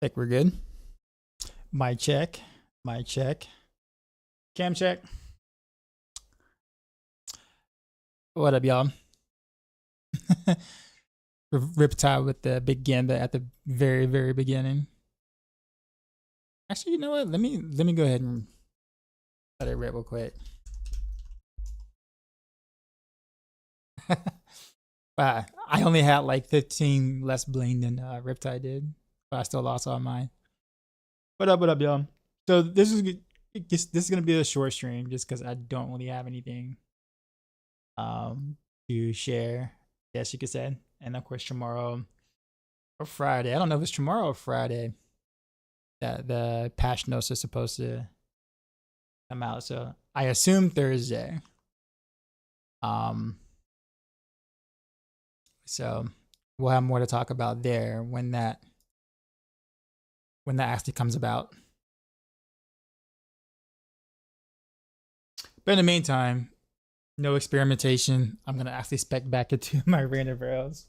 Think we're good. Mic check. Mic check. Cam check. What up, y'all? Riptide with the big ganda at the very, very beginning. Actually, you know what? Let me go ahead and let it rip real quick. I only had like 15 less bling than Riptide did, but I still lost all mine. What up, y'all? So this is gonna be a short stream just because I don't really have anything to share. Yes, you could say. And of course tomorrow or Friday. I don't know if it's tomorrow or Friday that the patch notes are supposed to come out. So I assume Thursday. So we'll have more to talk about there when that actually comes about. But in the meantime, no experimentation. I'm gonna actually spec back into my random barrels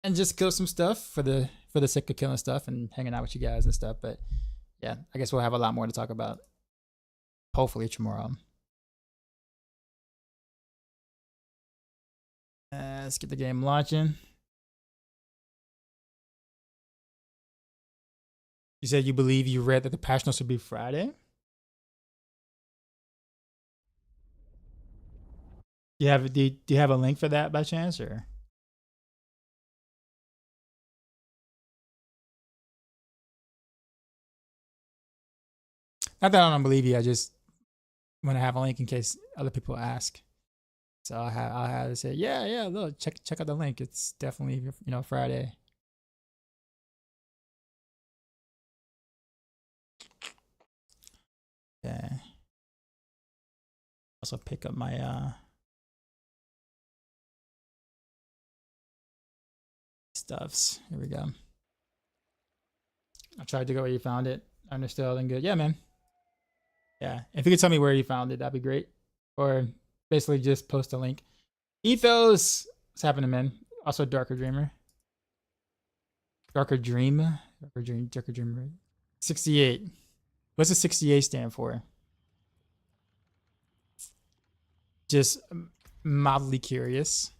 and just kill some stuff for the sake of killing stuff and hanging out with you guys and stuff. But yeah, I guess we'll have a lot more to talk about. Hopefully tomorrow. Let's get the game launching. You said you believe you read that the patch notes would be Friday? Do you have a link for that by chance, or? Not that I don't believe you. I just want to have a link in case other people ask. So I'll have to say, yeah. Look, check out the link. It's definitely Friday. Okay. Also pick up my stuffs. Here we go. I tried to go where you found it. Understood and good. Yeah, man. Yeah. If you could tell me where you found it, that'd be great. Or basically just post a link. Ethos. What's happening, man? Also Darker Dreamer. Darker Dreamer. 68. What's the 68 stand for? Just mildly curious.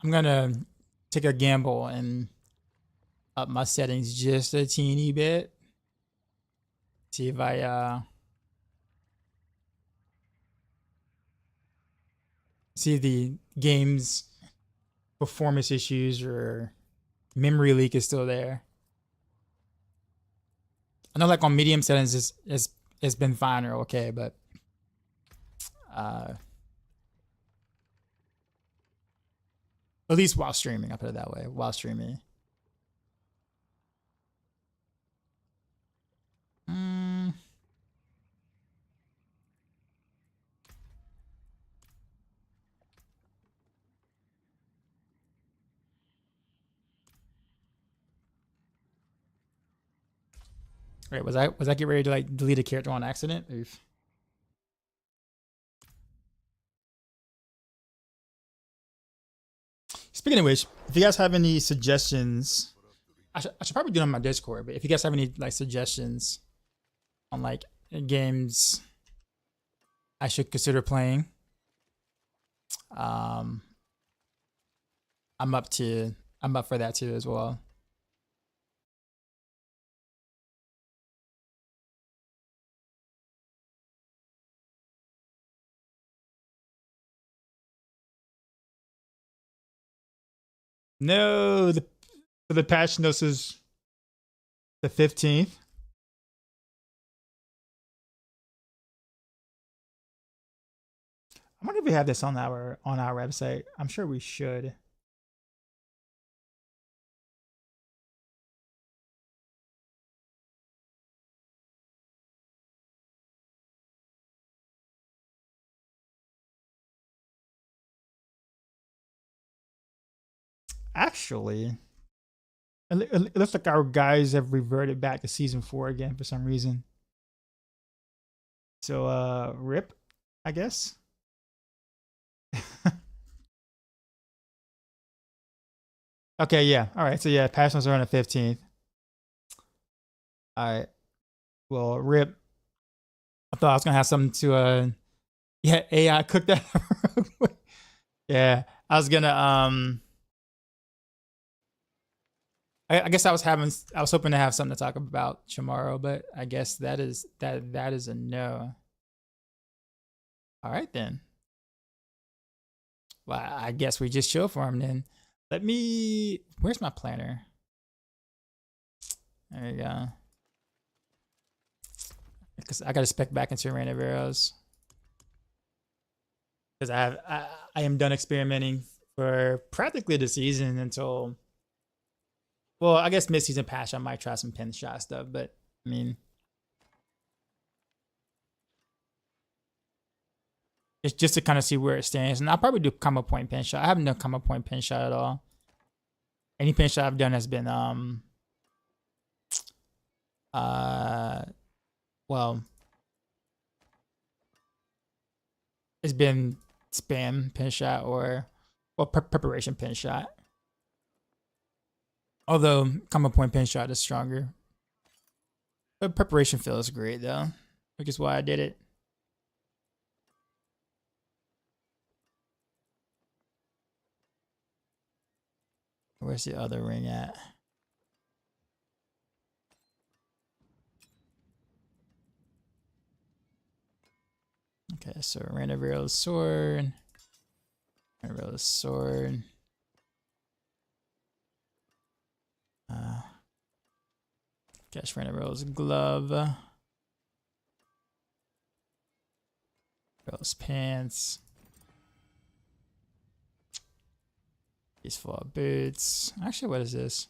I'm gonna take a gamble and up my settings just a teeny bit. See if I see the game's performance issues or memory leak is still there. I know like on medium settings it's been fine or okay, but at least while streaming, I'll put it that way. While streaming. Wait, was I getting ready to like delete a character on accident? Oof. Speaking of which, if you guys have any suggestions, I should probably do it on my Discord. But if you guys have any like suggestions on like games I should consider playing, I'm up for that too as well. No, the patch notes is the 15th. I wonder if we have this on our website. I'm sure we should. Actually, It looks like our guys have reverted back to season 4 again for some reason. So rip, I guess. Okay, yeah. All right. So yeah, patch notes are on the 15th. All right. Well, rip. I thought I was gonna have something to yeah, AI cook that. Yeah. I was gonna I guess I was hoping to have something to talk about tomorrow, but I guess that is a no. All right then. Well, I guess we just chill for him then. Where's my planner? There you go. Because I got to spec back into random arrows. Because I am done experimenting for practically the season until, well, I guess mid-season patch I might try some pin shot stuff, but I mean, it's just to kind of see where it stands. And I'll probably do combo point pin shot. I haven't done combo point pin shot at all. Any pin shot I've done has been well, it's been spam pin shot or preparation pin shot. Although combo point pin shot is stronger. But preparation feels great though, which is why I did it. Where's the other ring at? Okay, so random arrow sword. Random arrow sword. Guess random arrow's glove. Arrow's pants. These 4 boots. Actually, what is this?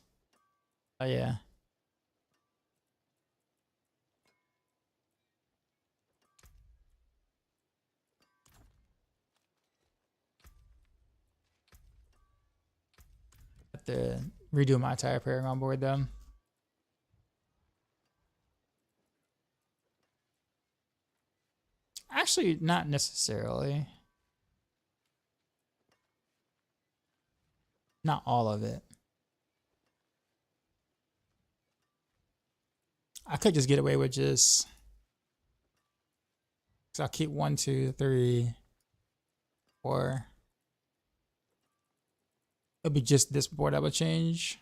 Oh yeah. Have to redo my entire Paragon board though. Actually, not necessarily. Not all of it. I could just get away with just, so I'll keep 1, 2, 3, 4. It'll be just this board I would change.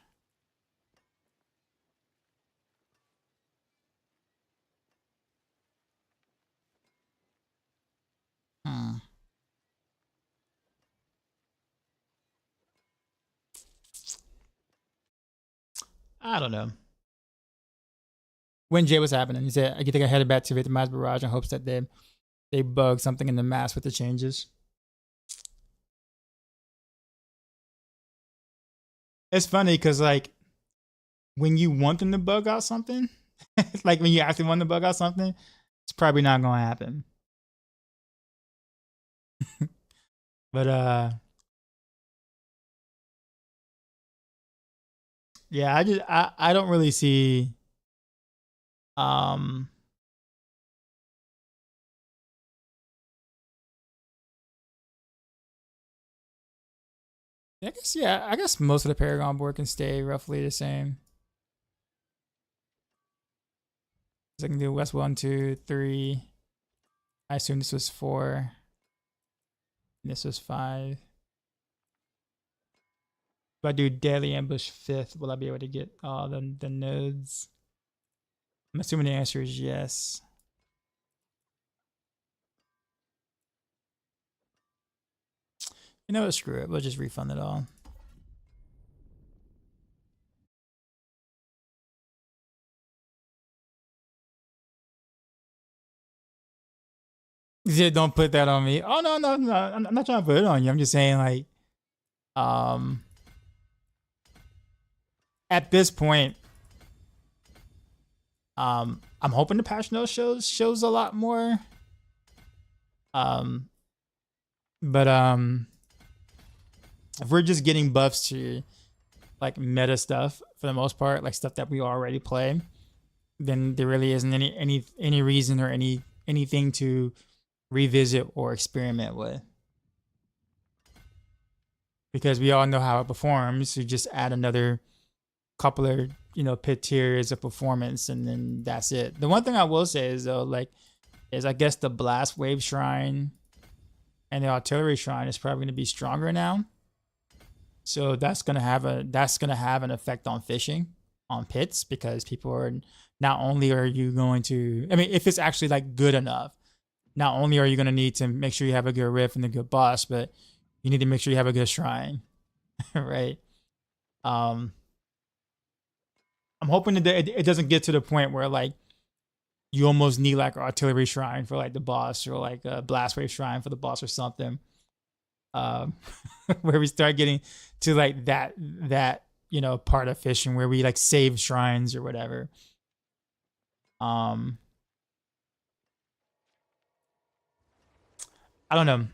I don't know. When Jay was happening, he said, I think I headed back to Victimize Barrage in hopes that they bug something in the mask with the changes. It's funny because like when you want them to bug out something, like when you actually want to bug out something, it's probably not gonna happen. But yeah, I don't really see I guess most of the Paragon board can stay roughly the same. So I can do West 1, 2, 3. I assume this was 4. And this was 5. If I do Deadly Ambush 5th, will I be able to get all the nodes? I'm assuming the answer is yes. You know what? Screw it. We'll just refund it all. Yeah, don't put that on me. Oh no. I'm not trying to put it on you. I'm just saying like, at this point, I'm hoping the patch notes shows a lot more. But if we're just getting buffs to like meta stuff for the most part, like stuff that we already play, then there really isn't any reason or anything to revisit or experiment with. Because we all know how it performs, so just add another couple of, pit tiers of performance, and then that's it. The one thing I will say is though, is I guess the Blast Wave Shrine and the Artillery Shrine is probably going to be stronger now. So that's gonna have an effect on fishing, on pits, because people are, not only are you going to, I mean, if it's actually like good enough, not only are you going to need to make sure you have a good riff and a good boss, but you need to make sure you have a good shrine, right? I'm hoping that it doesn't get to the point where like you almost need like an Artillery Shrine for like the boss, or like a Blast Wave Shrine for the boss or something. Where we start getting to like that part of fishing where we like save shrines or whatever. I don't know.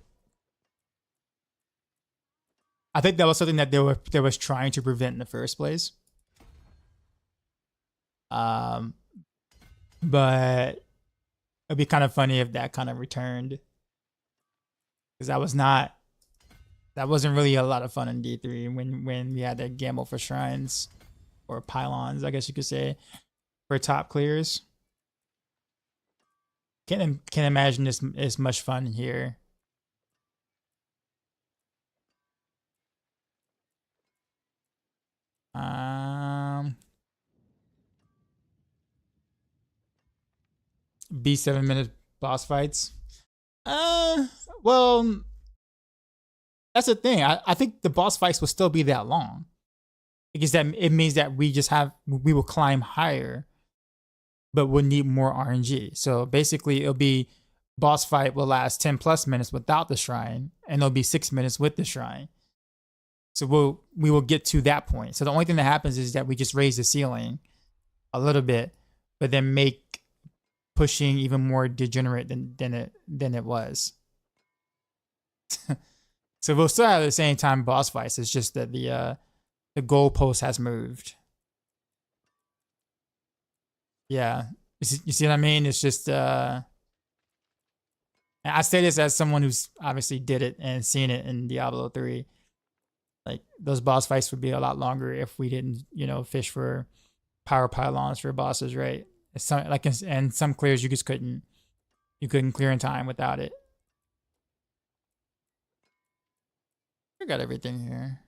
I think that was something that they was trying to prevent in the first place. But it'd be kind of funny if that kind of returned, because that wasn't really a lot of fun in D3 when we had to gamble for shrines or pylons, I guess you could say, for top clears. Can't imagine this is much fun here. Be 7-minute boss fights. Well, that's the thing. I think the boss fights will still be that long, because that it means that we will climb higher, but we'll need more RNG. So basically, it'll be boss fight will last 10+ minutes without the shrine, and it'll be 6 minutes with the shrine. So we will get to that point. So the only thing that happens is that we just raise the ceiling a little bit, but then make pushing even more degenerate than it was. So we'll still have the same time boss fights. It's just that the goalpost has moved. Yeah, you see what I mean? It's just I say this as someone who's obviously did it and seen it in Diablo 3. Like, those boss fights would be a lot longer if we didn't, fish for power pylons for bosses, right? And some clears you just couldn't clear in time without it. I got everything here.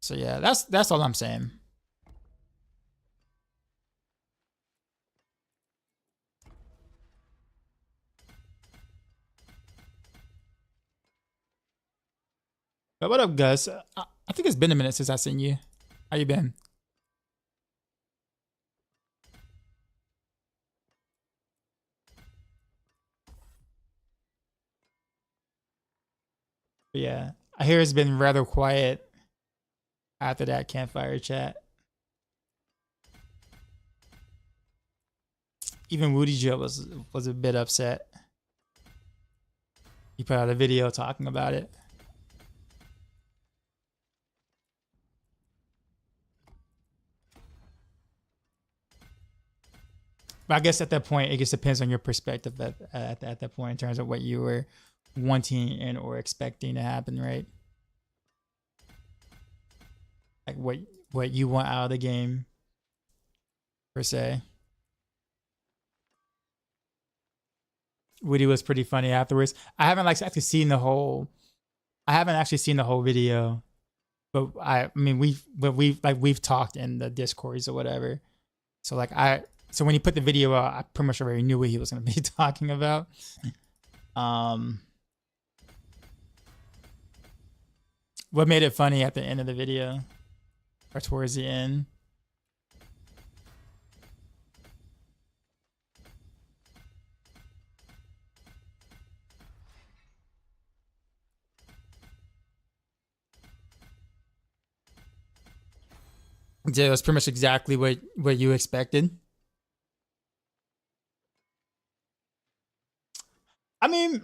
So yeah, that's all I'm saying. But what up, Gus? I think it's been a minute since I seen you. How you been? But yeah, I hear it's been rather quiet after that campfire chat. Even Woody Joe was a bit upset. He put out a video talking about it. But I guess at that point, it just depends on your perspective at that point in terms of what you were wanting and or expecting to happen, right? Like what you want out of the game, per se. Woody was pretty funny afterwards. I haven't actually seen the whole video, but I mean we've talked in the Discords or whatever. So when he put the video out, I pretty much already knew what he was going to be talking about. What made it funny at the end of the video, or towards the end? Yeah, it was pretty much exactly what you expected. I mean,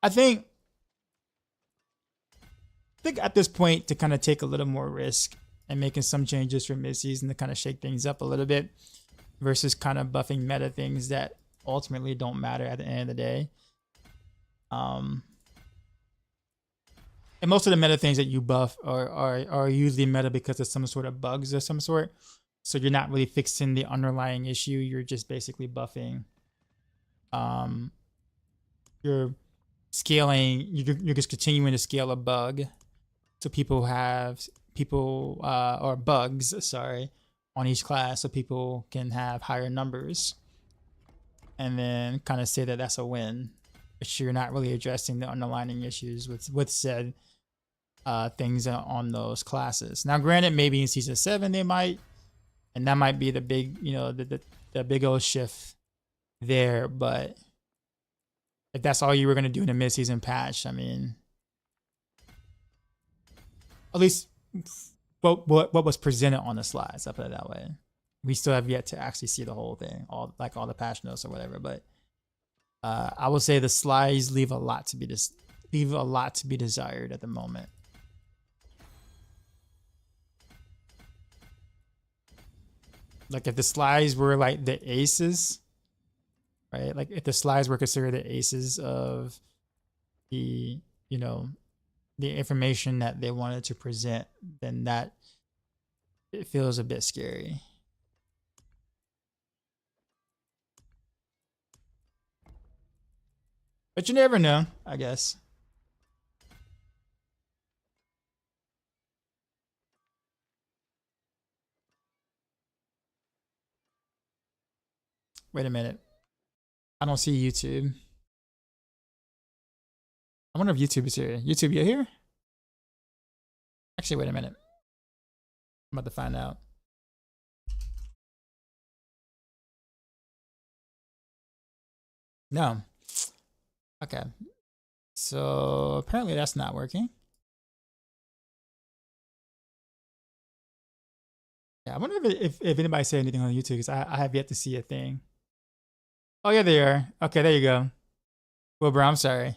I think at this point to kind of take a little more risk and making some changes for mid-season to kind of shake things up a little bit versus kind of buffing meta things that ultimately don't matter at the end of the day. And most of the meta things that you buff are usually meta because of some sort of bugs of some sort. So you're not really fixing the underlying issue. You're just basically buffing. You're scaling. You're just continuing to scale a bug. So people or bugs, sorry, on each class, so people can have higher numbers, and then kind of say that that's a win, but you're not really addressing the underlying issues with said things on those classes. Now, granted, maybe in season 7 they might, and that might be the big, the big old shift there. But if that's all you were gonna do in a mid-season patch, I mean, at least what was presented on the slides, I'll put it that way. We still have yet to actually see the whole thing, all the patch notes or whatever. But I would say the slides leave a lot to be desired at the moment. Like if the slides were like the aces, right? Like if the slides were considered the aces of the, the information that they wanted to present, then that it feels a bit scary. But you never know, I guess. Wait a minute. I don't see YouTube. I wonder if YouTube is here. YouTube, you here? Actually, wait a minute. I'm about to find out. No. Okay. So apparently that's not working. Yeah, I wonder if anybody said anything on YouTube, because I have yet to see a thing. Oh yeah, they are. Okay, there you go. Well, bro, I'm sorry.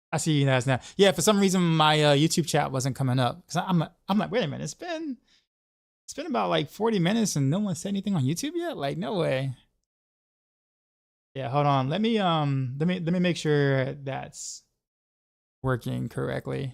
I see you guys now. Yeah, for some reason my YouTube chat wasn't coming up. Cause I'm like, wait a minute, it's been about like 40 minutes and no one said anything on YouTube yet? Like, no way. Yeah, hold on. Let me make sure that's working correctly.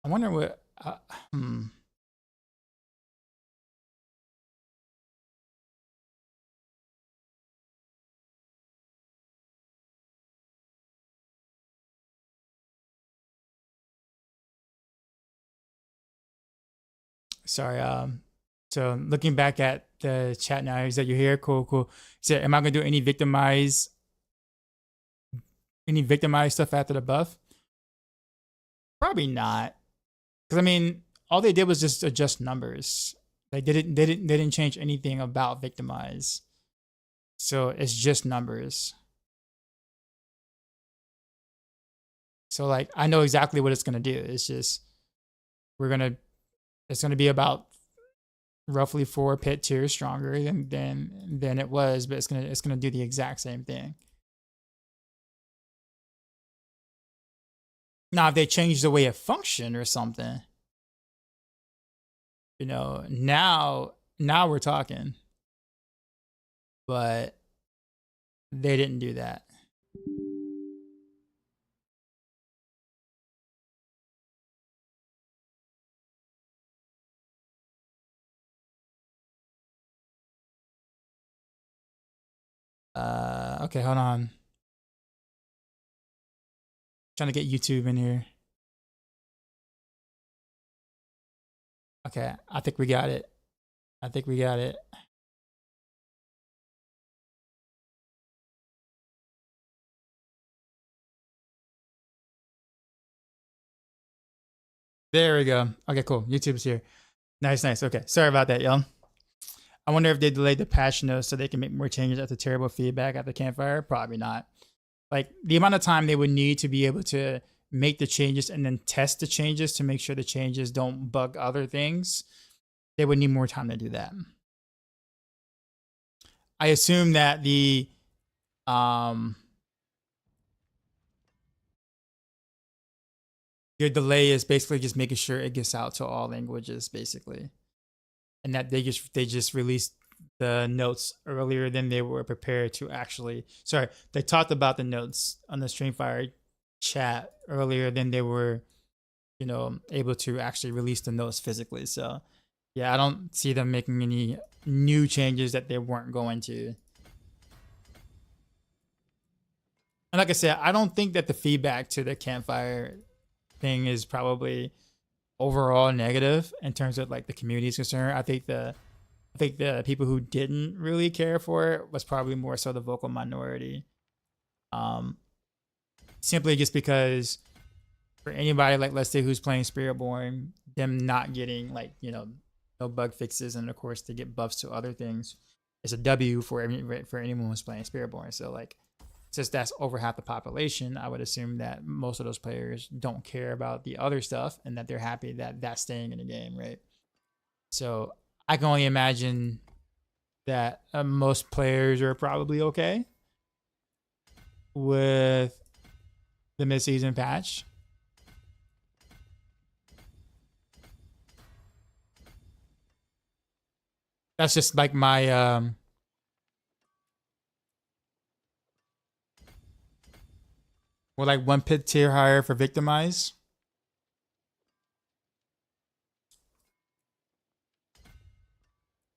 I wonder what. Sorry. So looking back at the chat now, is that you're here? Cool. So am I gonna do any victimize stuff after the buff? Probably not. Because I mean, all they did was just adjust numbers. They didn't change anything about Victimize. So it's just numbers. So like I know exactly what it's gonna do. It's just it's gonna be about roughly 4 pit tiers stronger than it was, but it's gonna do the exact same thing. Now if they change the way it functioned or something, now we're talking. But they didn't do that. Okay, hold on. Trying to get YouTube in here. Okay, I think we got it. There we go. Okay, cool. YouTube's here. Nice. Okay, sorry about that, y'all. I wonder if they delayed the patch notes so they can make more changes after terrible feedback at the Campfire. Probably not. Like the amount of time they would need to be able to make the changes and then test the changes to make sure the changes don't bug other things, they would need more time to do that. I assume that the your delay is basically just making sure it gets out to all languages, basically, and that they just released the notes earlier than they were prepared to actually. Sorry, they talked about the notes on the Streamfire chat earlier than they were, able to actually release the notes physically. So, yeah, I don't see them making any new changes that they weren't going to. And like I said, I don't think that the feedback to the Campfire thing is probably overall negative in terms of like the community is concerned. I think the people who didn't really care for it was probably more so the vocal minority. Simply just because for anybody, like let's say who's playing Spiritborn, them not getting like, no bug fixes and of course they get buffs to other things, it's a W for anyone who's playing Spiritborn. So like, since that's over half the population, I would assume that most of those players don't care about the other stuff and that they're happy that that's staying in the game, right? So I can only imagine that most players are probably okay with the mid-season patch. That's just like my we're like one pit tier higher for Victimize.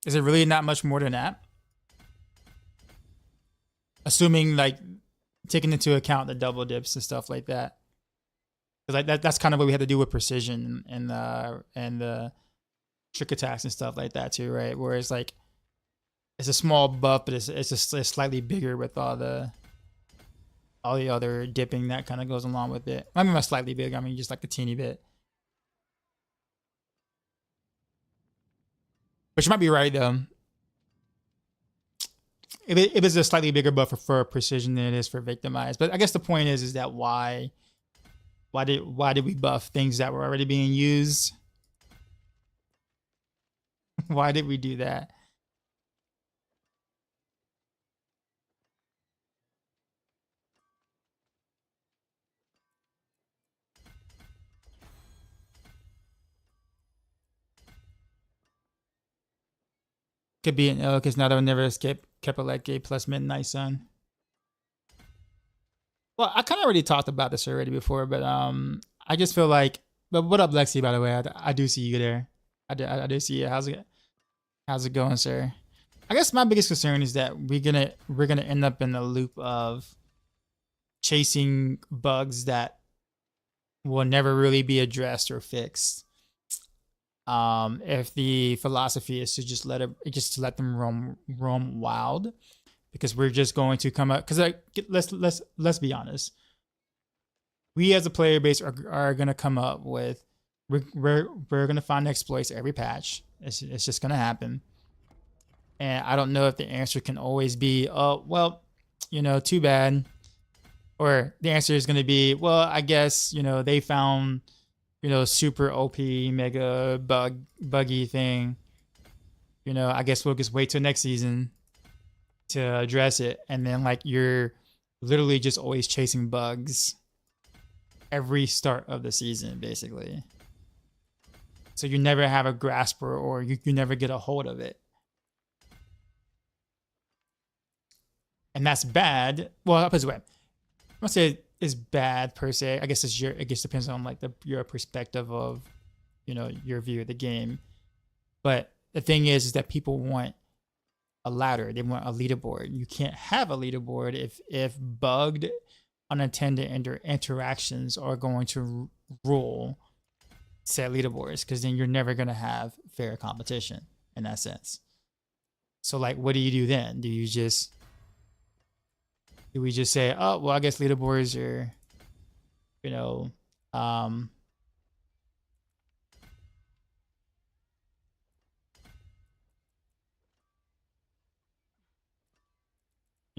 Is it really not much more than that? Assuming like taking into account the double dips and stuff like that. Because like that's kind of what we had to do with precision and the trick attacks and stuff like that too, right? Whereas like it's a small buff, but it's slightly bigger with all the other dipping that kind of goes along with it. I mean, not slightly big. I mean, just like a teeny bit. But you might be right though. It was a slightly bigger buff for precision than it is for Victimize. But I guess the point is that why did we buff things that were already being used? Why did we do that? Could be an L because now they'll never escape Kepaleke plus Midnight Sun. Well, I kind of already talked about this already before, but I just feel like. But what up, Lexi? By the way, I do see you there. I do see you. How's it going, sir? I guess my biggest concern is that we're gonna end up in a loop of chasing bugs that will never really be addressed or fixed. If the philosophy is to just let them roam wild, because we're just going to come up. Because like, let's be honest, we as a player base are gonna come up with we're gonna find exploits every patch. It's just gonna happen, and I don't know if the answer can always be, oh well, too bad, or the answer is gonna be, well, I guess they found super OP mega buggy thing. I guess we'll just wait till next season to address it, and then like you're literally just always chasing bugs every start of the season, basically. So you never have a grasp or you never get a hold of it. And that's bad. Well, I'll put it this way. I'm gonna say it's bad per se. I guess it just depends on like your perspective of, your view of the game. But the thing is that people want a ladder. They want a leaderboard. You can't have a leaderboard if bugged, unintended interactions are going to rule set leaderboards, because then you're never going to have fair competition in that sense. So like, what do you do then? Do we just say, oh well, I guess leaderboards are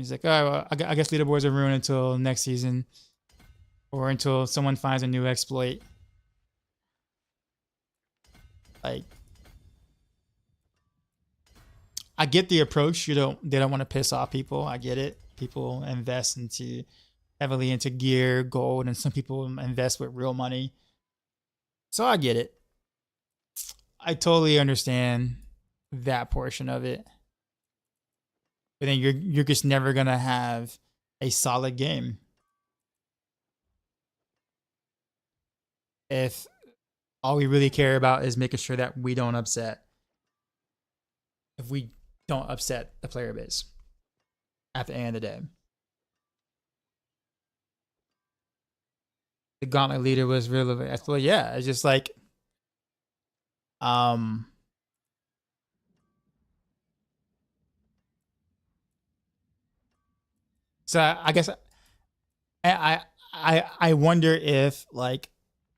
He's like, oh, well, I guess leaderboards are ruined until next season, or until someone finds a new exploit. Like, I get the approach. They don't want to piss off people. I get it. People invest heavily into gear, gold, and some people invest with real money. So I get it. I totally understand that portion of it. But then you're just never gonna have a solid game if all we really care about is making sure that we don't upset. If we don't upset the player base at the end of the day. The gauntlet leader was really, well, yeah, it's just like, so I guess I wonder if, like,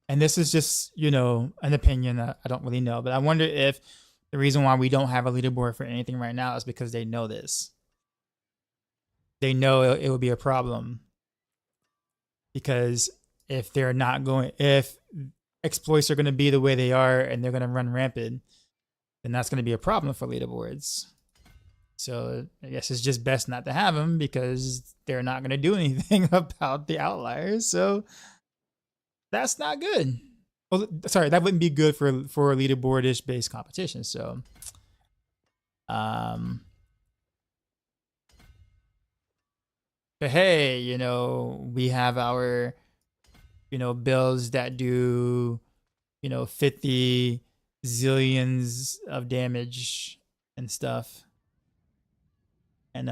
and this is just, you know, an opinion, I don't really know, but I wonder if the reason why we don't have a leaderboard for anything right now is because they know this. They know it would be a problem, because if exploits are going to be the way they are and they're going to run rampant, then that's going to be a problem for leaderboards. So I guess it's just best not to have them, because they're not going to do anything about the outliers. So that's not good. Well, sorry, that wouldn't be good for a leaderboard-ish based competition. So, but hey, you know, we have our, you know, builds that do, you know, 50 zillions of damage and stuff. And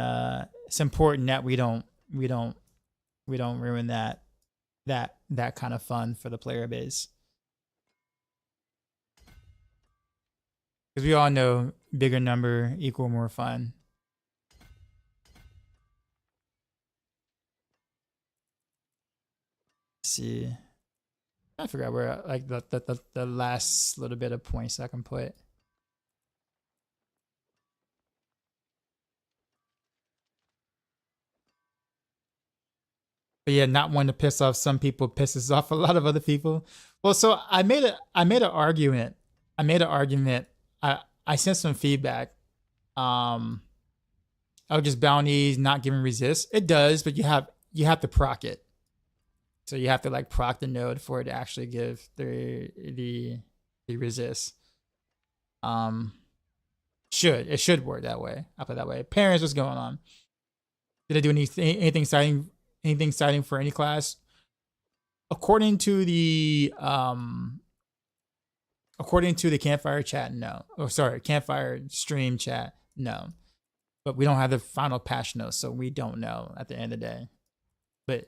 it's important that we don't ruin that kind of fun for the player base. Because we all know bigger number equal more fun. Let's see, I forgot where, like, the last little bit of points I can put. But yeah, not wanting to piss off some people pisses off a lot of other people. Well, so I made an argument. I sent some feedback. Oh, just bounties not giving resist. It does, but you have to proc it. So you have to, like, proc the node for it to actually give the resist. It should work that way. I'll put it that way. Parents, what's going on? Did I do anything exciting for any class? According to the Campfire chat, no. Oh, sorry, Campfire stream chat, no. But we don't have the final patch notes, so we don't know at the end of the day. But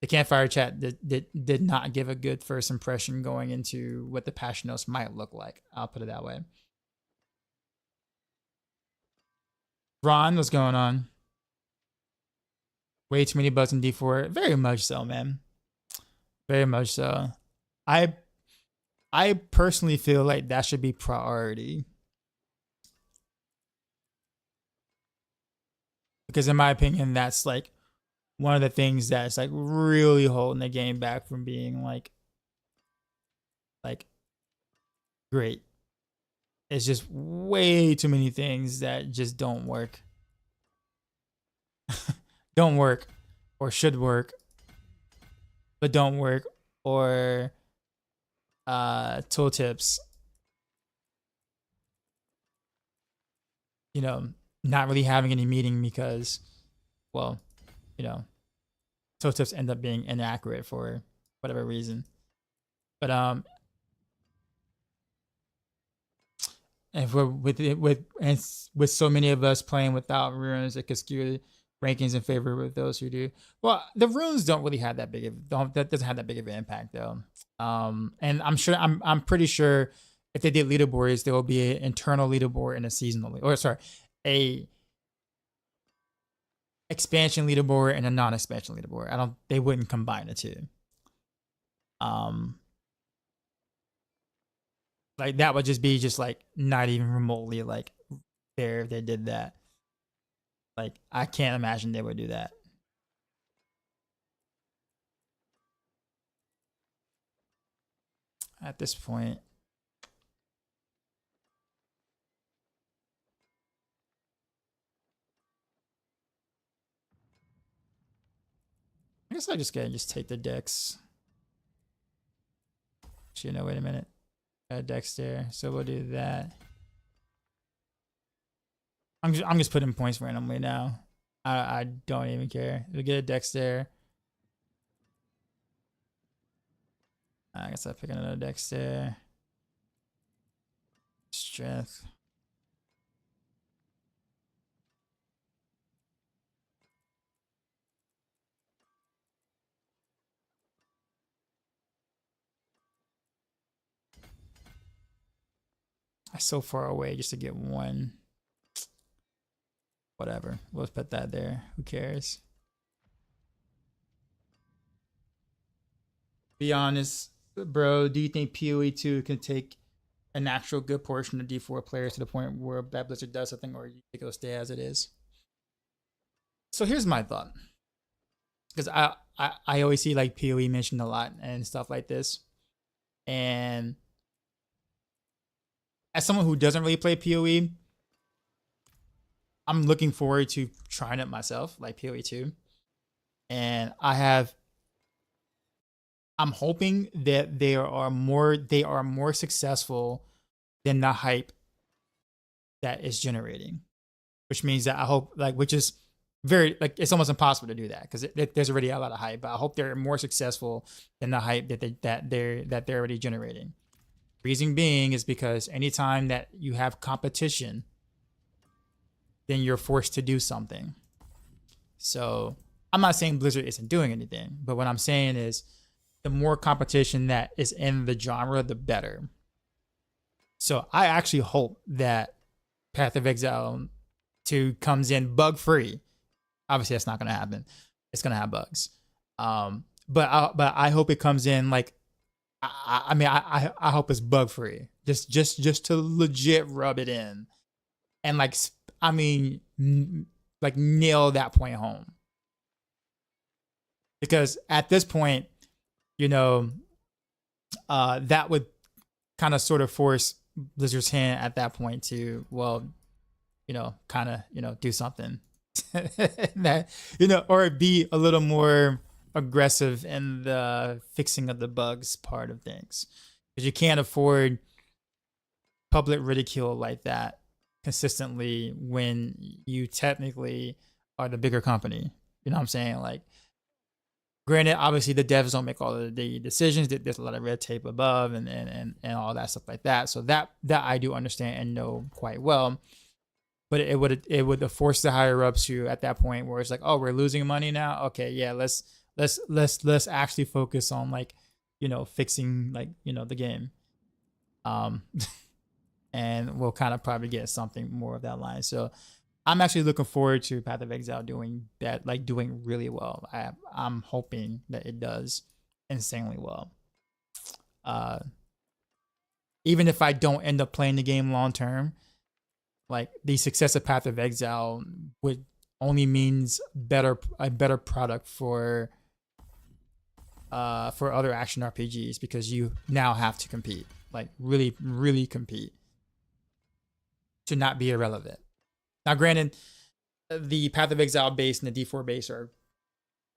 the Campfire chat did not give a good first impression going into what the patch notes might look like. I'll put it that way. Ron, what's going on? Way too many bugs in D4. Very much so, man. Very much so. I personally feel like that should be priority. Because in my opinion, that's, like, one of the things that's, like, really holding the game back from being like great. It's just way too many things that just don't work. Don't work, or should work, but don't work, or tooltips, you know, not really having any meaning because, well, you know, tooltips end up being inaccurate for whatever reason. But if we're with so many of us playing without runes, it could skew rankings in favor with those who do. Well, the runes don't really have that big of that doesn't have that big of an impact though. And I'm pretty sure if they did leaderboards, there will be an internal leaderboard and a seasonal, or sorry, a expansion leaderboard and a non-expansion leaderboard. They wouldn't combine the two. Like, that would just be like not even remotely like fair if they did that. Like, I can't imagine they would do that. At this point. I guess I just gotta take the decks. Actually, no, wait a minute. Got decks there, so we'll do that. I'm just putting points randomly now. I don't even care. We'll get a dex there. I guess I'll pick another dex there. Strength. I'm so far away just to get one. Whatever. We'll put that there. Who cares? Be honest, bro. Do you think PoE 2 can take a natural good portion of D4 players to the point where that Blizzard does something, or you think it'll stay as it is? So here's my thought. Because I always see like PoE mentioned a lot and stuff like this. And as someone who doesn't really play PoE, I'm looking forward to trying it myself, like PoE 2. And I'm hoping that they are more successful than the hype that is generating. Which means that I hope, like, which is very, like, it's almost impossible to do that because there's already a lot of hype. But I hope they're more successful than the hype that they're already generating. Reason being is because anytime that you have competition, then you're forced to do something. So I'm not saying Blizzard isn't doing anything, but what I'm saying is the more competition that is in the genre, the better. So I actually hope that Path of Exile 2 comes in bug free. Obviously, that's not going to happen. It's going to have bugs. But I hope it comes in like, I hope it's bug free. Just to legit rub it in, and like, I mean, like nail that point home. Because at this point, you know, that would kind of sort of force Blizzard's hand at that point to, well, you know, kind of, you know, do something that, you know, or be a little more aggressive in the fixing of the bugs part of things. Because you can't afford public ridicule like that consistently when you technically are the bigger company. You know what I'm saying? Like, granted, obviously the devs don't make all of the decisions. There's a lot of red tape above and all that stuff like that. So that I do understand and know quite well. But it would force the higher ups to, at that point where it's like, oh, we're losing money now. Okay, yeah, let's actually focus on, like, you know, fixing, like, you know, the game. And we'll kind of probably get something more of that line. So I'm actually looking forward to Path of Exile doing that, like doing really well. I'm hoping that it does insanely well. Even if I don't end up playing the game long term, like the success of Path of Exile would only means a better product for other action RPGs, because you now have to compete, like really, really compete to not be irrelevant. Now, granted, the Path of Exile base and the D4 base are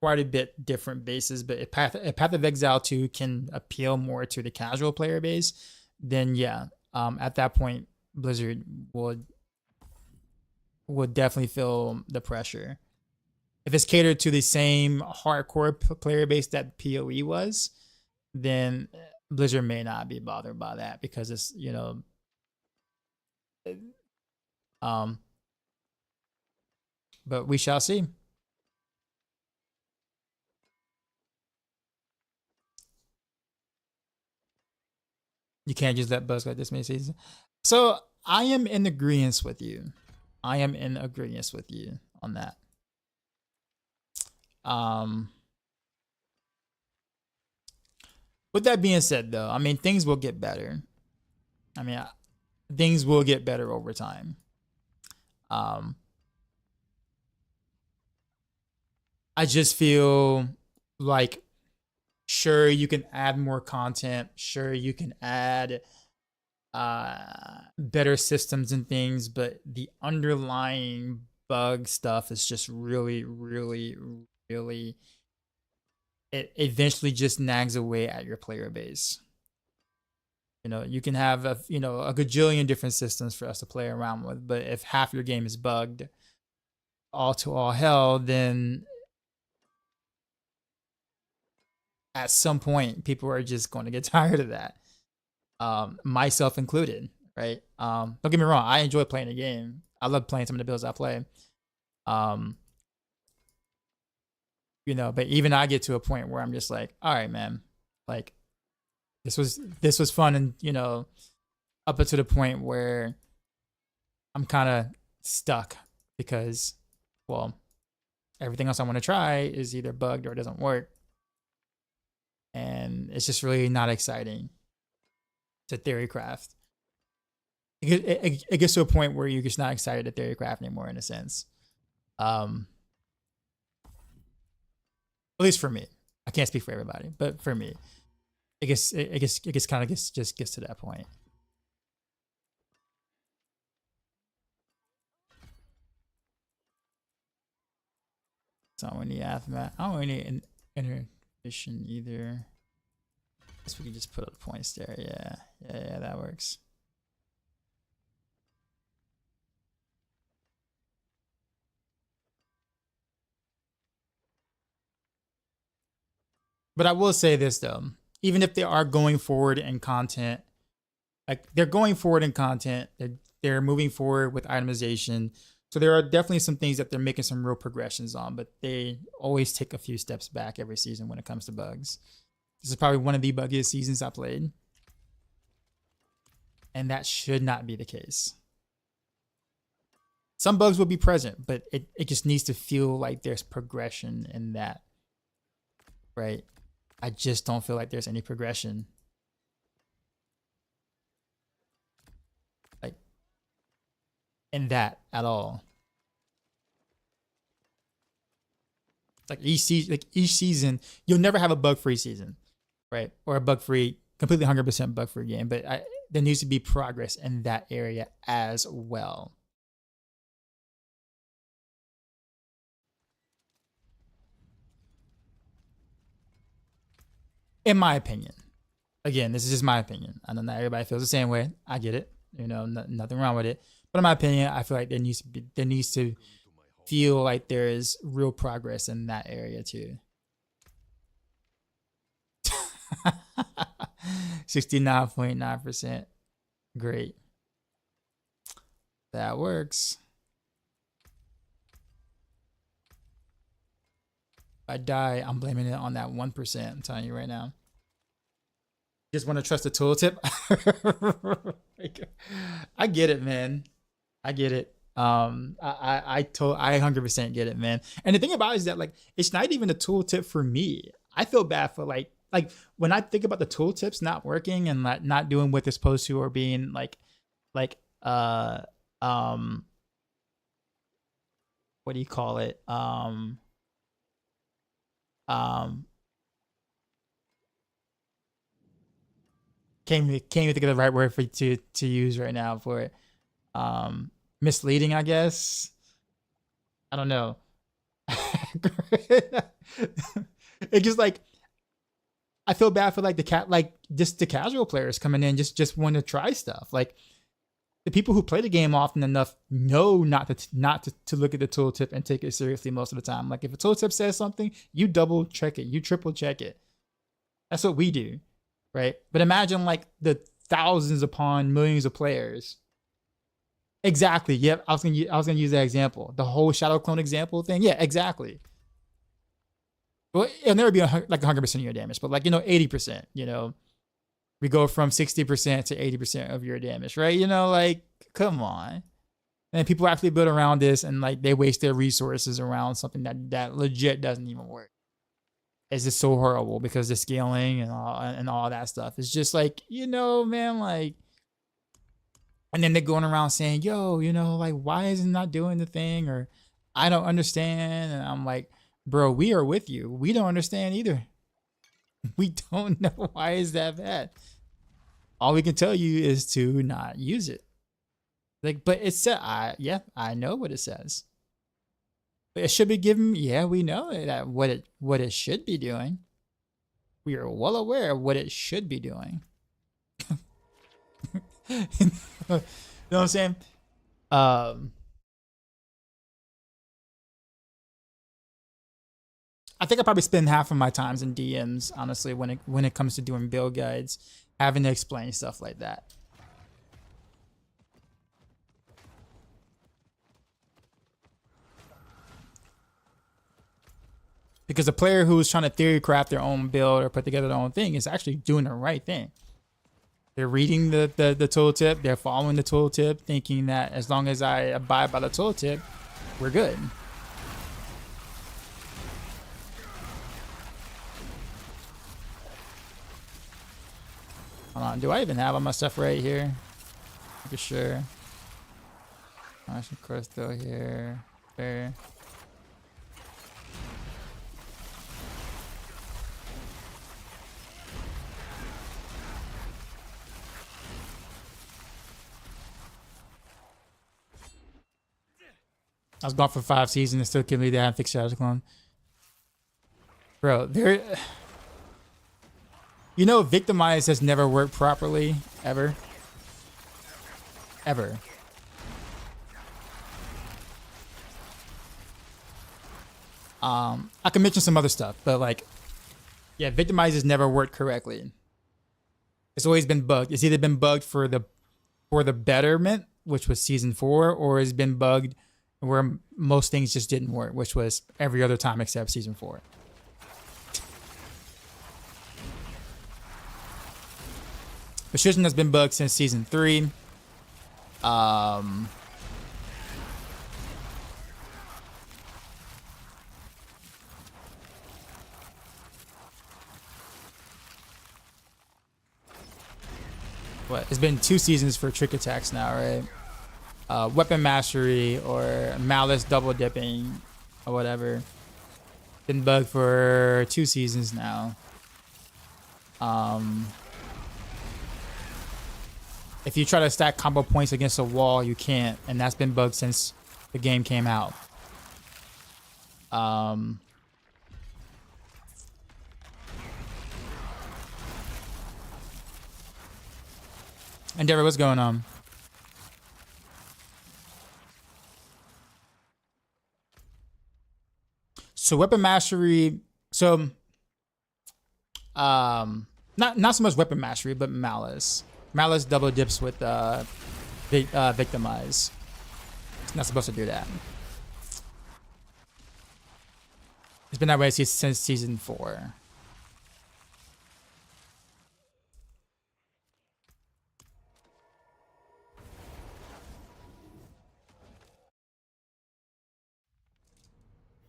quite a bit different bases, but if Path of Exile 2 can appeal more to the casual player base, then yeah, at that point, Blizzard would definitely feel the pressure. If it's catered to the same hardcore player base that PoE was, then Blizzard may not be bothered by that, because it's, you know, but we shall see. You can't just let bugs like this many seasons. So I am in agreement with you. I am in agreement with you on that. With that being said, though, I mean, things will get better. I mean, things will get better over time. I just feel like, sure, you can add more content. Sure, you can add better systems and things, but the underlying bug stuff is just really, really, really, it eventually just nags away at your player base. You know, you can have a gajillion different systems for us to play around with, but if half your game is bugged all to all hell, then at some point people are just going to get tired of that. Myself included, right? Don't get me wrong, I enjoy playing the game. I love playing some of the builds I play. You know, but even I get to a point where I'm just like, all right, man, like this was fun, and you know, up until the point where I'm kind of stuck because, well, everything else I want to try is either bugged or it doesn't work, and it's just really not exciting to theorycraft. It gets to a point where you're just not excited to theorycraft anymore, in a sense. At least for me, I can't speak for everybody, but for me, it gets to that point. So we need math. I don't need an intermission either. I guess we can just put up the points there. Yeah, that works. But I will say this though, even if they are going forward in content, like they're going forward in content, they're moving forward with itemization. So there are definitely some things that they're making some real progressions on, but they always take a few steps back every season when it comes to bugs. This is probably one of the buggiest seasons I played. And that should not be the case. Some bugs will be present, but it just needs to feel like there's progression in that. Right? I just don't feel like there's any progression. Like, in that at all. Like each season, you'll never have a bug-free season, right? Or a bug-free, completely 100% bug-free game. But there needs to be progress in that area as well. In my opinion. Again, this is just my opinion. I know not everybody feels the same way. I get it. You know, nothing wrong with it. But in my opinion, I feel like there needs to feel like there is real progress in that area too. 69.9%. Great. That works. If I die, I'm blaming it on that 1%. I'm telling you right now. Just want to trust the tooltip. I get it, man. I get it. I 100% get it, man. And the thing about it is that like it's not even a tooltip for me. I feel bad for like when I think about the tooltips not working and like not doing what they're supposed to, or being like what do you call it? Can't even think of the right word for to use right now for it. Misleading, I guess. I don't know. It just like I feel bad for like just the casual players coming in just want to try stuff. Like the people who play the game often enough know not to look at the tooltip and take it seriously most of the time. Like if a tooltip says something, you double check it, you triple check it. That's what we do, right? But imagine like the thousands upon millions of players. Exactly. Yep. I was gonna use that example. The whole shadow clone example thing. Yeah, exactly. Well, it'll never be like 100% of your damage, but like 80%. We go from 60% to 80% of your damage, right? Like come on. And people actually build around this, and like they waste their resources around something that legit doesn't even work. It's just so horrible because the scaling and all that stuff. It's just like man, like. And then they're going around saying, yo, like, why is it not doing the thing? Or I don't understand. And I'm like, Bro, we are with you. We don't understand either. We don't know why is that bad. All we can tell you is to not use it. Like, but it said, I know what it says. But it should be given. Yeah, we know that what it should be doing. We are well aware of what it should be doing. You know what I'm saying? I think I probably spend half of my times in DMs, honestly, when it comes to doing build guides, having to explain stuff like that. Because a player who's trying to theorycraft their own build or put together their own thing is actually doing the right thing. They're reading the tooltip, they're following the tooltip, thinking that as long as I abide by the tooltip, we're good. Hold on, do I even have all my stuff right here? For sure. I should of course throw here. There. I was gone for 5 seasons and still can't believe they haven't fixed Shadow Clone. Bro, there. You know, Victimize has never worked properly, ever. Ever. I can mention some other stuff, but like, yeah, Victimize has never worked correctly. It's always been bugged. It's either been bugged for the betterment, which was season 4, or it's been bugged where most things just didn't work, which was every other time except season 4. Precision has been bugged since season 3. What? It's been 2 seasons for trick attacks now, right? Weapon mastery or malice double dipping or whatever. Been bugged for 2 seasons now. If you try to stack combo points against a wall, you can't, and that's been bugged since the game came out. Endeavor, what's going on? So weapon mastery, so not so much weapon mastery, but malice. Malice double dips with Victimize. It's not supposed to do that. It's been that way since season 4.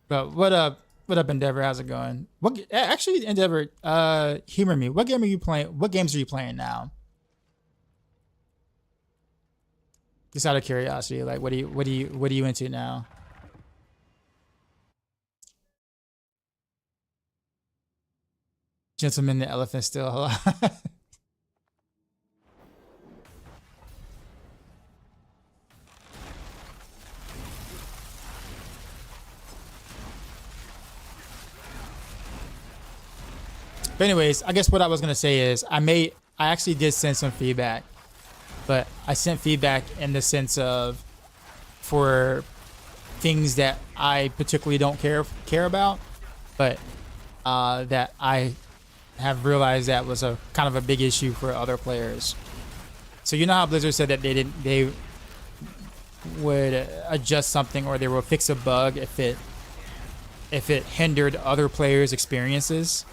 But what up, Endeavor? How's it going? Actually, Endeavor, humor me. What game are you playing? What games are you playing now? Just out of curiosity, like, what are you into now? Gentleman, the elephant still alive. But anyways, I guess what I was gonna say is I actually did send some feedback, but I sent feedback in the sense of for things that I particularly don't care about, but that I have realized that was a kind of a big issue for other players. So you know how Blizzard said that they would adjust something or they will fix a bug if it hindered other players' experiences.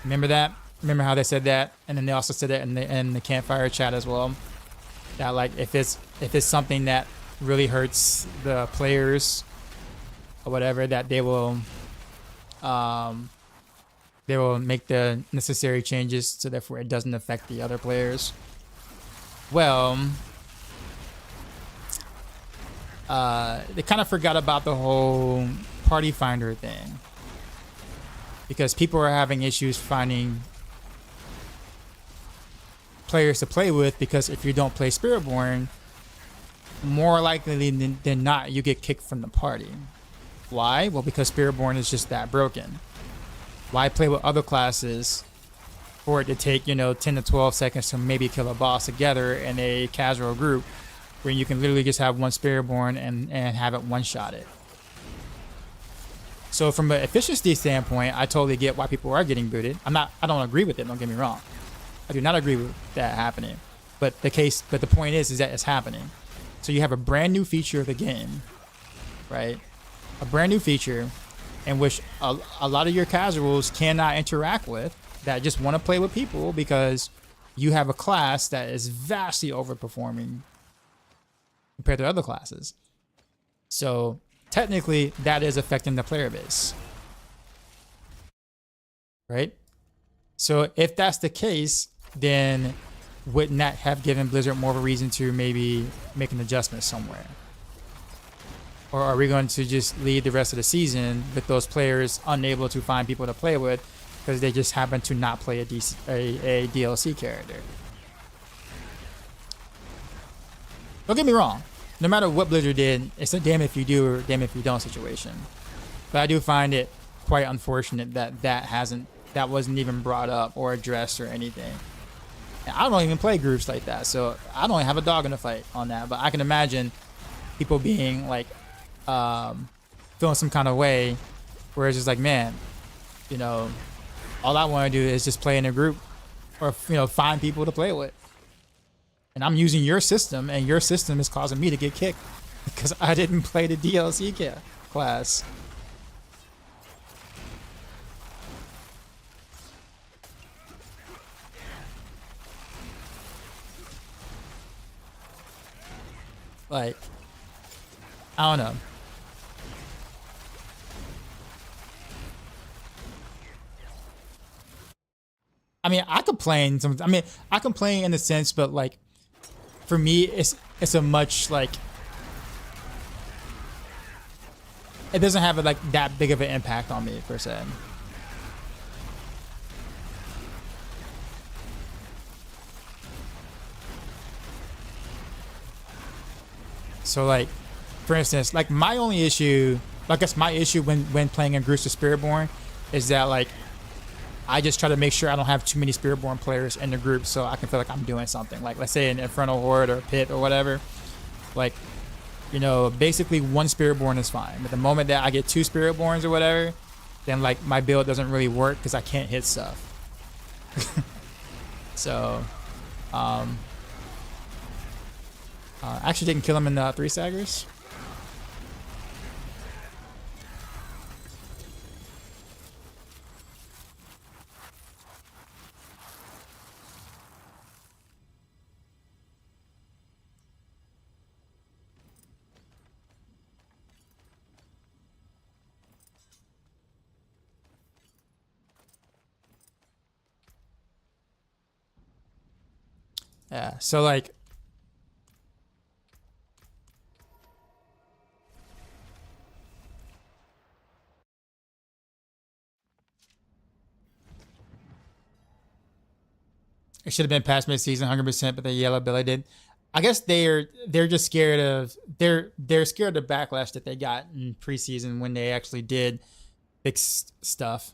Remember that? Remember how they said that? And then they also said that in the Campfire chat as well. That like if it's something that really hurts the players or whatever, that they will make the necessary changes so therefore it doesn't affect the other players. Well, they kind of forgot about the whole party finder thing, because people are having issues finding players to play with, because if you don't play Spiritborn, more likely than not, you get kicked from the party. Why? Well, because Spiritborn is just that broken. Why play with other classes for it to take, 10 to 12 seconds to maybe kill a boss together in a casual group, where you can literally just have one Spiritborn and have it one-shot it. So from an efficiency standpoint, I totally get why people are getting booted. I don't agree with it, don't get me wrong. I do not agree with that happening. But the point is that it's happening. So you have a brand new feature of the game, right? A brand new feature in which a lot of your casuals cannot interact with, that just want to play with people because you have a class that is vastly overperforming compared to other classes. So technically that is affecting the player base, right? So if that's the case, then wouldn't that have given Blizzard more of a reason to maybe make an adjustment somewhere? Or are we going to just lead the rest of the season with those players unable to find people to play with because they just happen to not play a DLC character? Don't get me wrong. No matter what Blizzard did, it's a damn if you do or damn if you don't situation. But I do find it quite unfortunate that wasn't even brought up or addressed or anything. And I don't even play groups like that, so I don't have a dog in the fight on that. But I can imagine people being like, feeling some kind of way, where it's just like, man, all I want to do is just play in a group, or find people to play with. And I'm using your system, and your system is causing me to get kicked because I didn't play the DLC class. Like, I don't know. I mean, I complain sometimes. I mean, I complain in a sense, but like, for me, it's a much like, it doesn't have like that big of an impact on me per se. So like, for instance, like my only issue, I guess my issue when playing in groups of Spiritborn is that like, I just try to make sure I don't have too many Spiritborn players in the group so I can feel like I'm doing something. Like, let's say an Infernal Horde or Pit or whatever. Like, basically one Spiritborn is fine. But the moment that I get two Spiritborns or whatever, then like my build doesn't really work because I can't hit stuff. So, I actually didn't kill him in the 3 staggers. Yeah, so like, it should have been past mid-season 100%, but the yellow Billy did. I guess they're just scared of they're scared of the backlash that they got in preseason when they actually did fix stuff.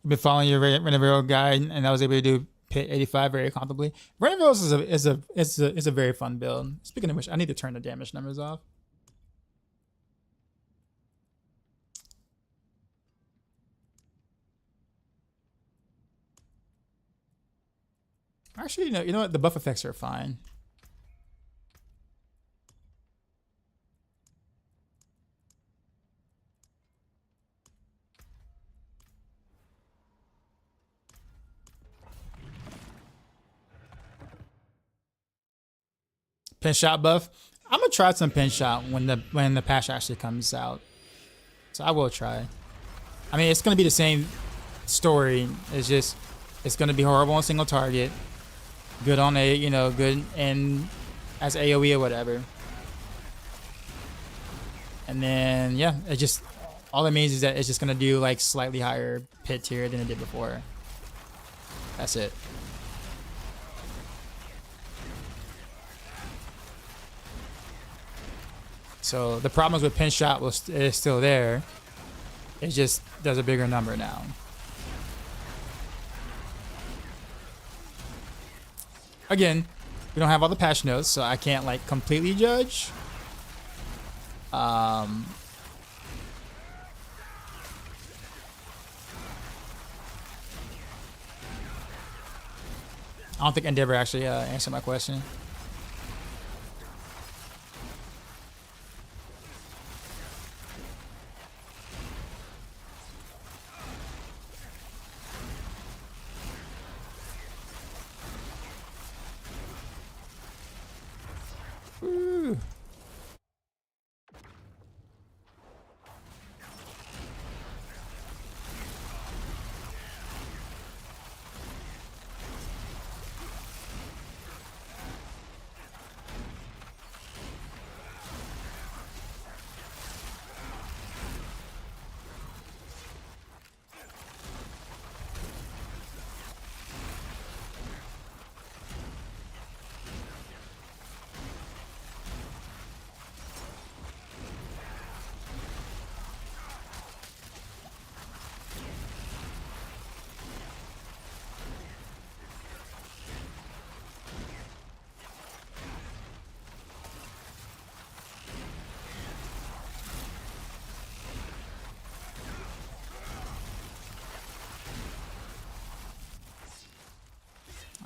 You've been following your Renavero guide, and I was able to do Pit 85 very comfortably. Renavero's is a very fun build. Speaking of which, I need to turn the damage numbers off. Actually, you know what? The buff effects are fine. Pin shot buff. I'm gonna try some pin shot when the patch actually comes out. So I will try. I mean, it's gonna be the same story. It's just it's gonna be horrible on single target, good on good and as AOE or whatever. And then yeah, it just all it means is that it's just gonna do like slightly higher pit tier than it did before. That's it. So the problems with pin shot is still there. It just does a bigger number now. Again, we don't have all the patch notes, so I can't like completely judge. I don't think Endeavor actually answered my question. Ooh.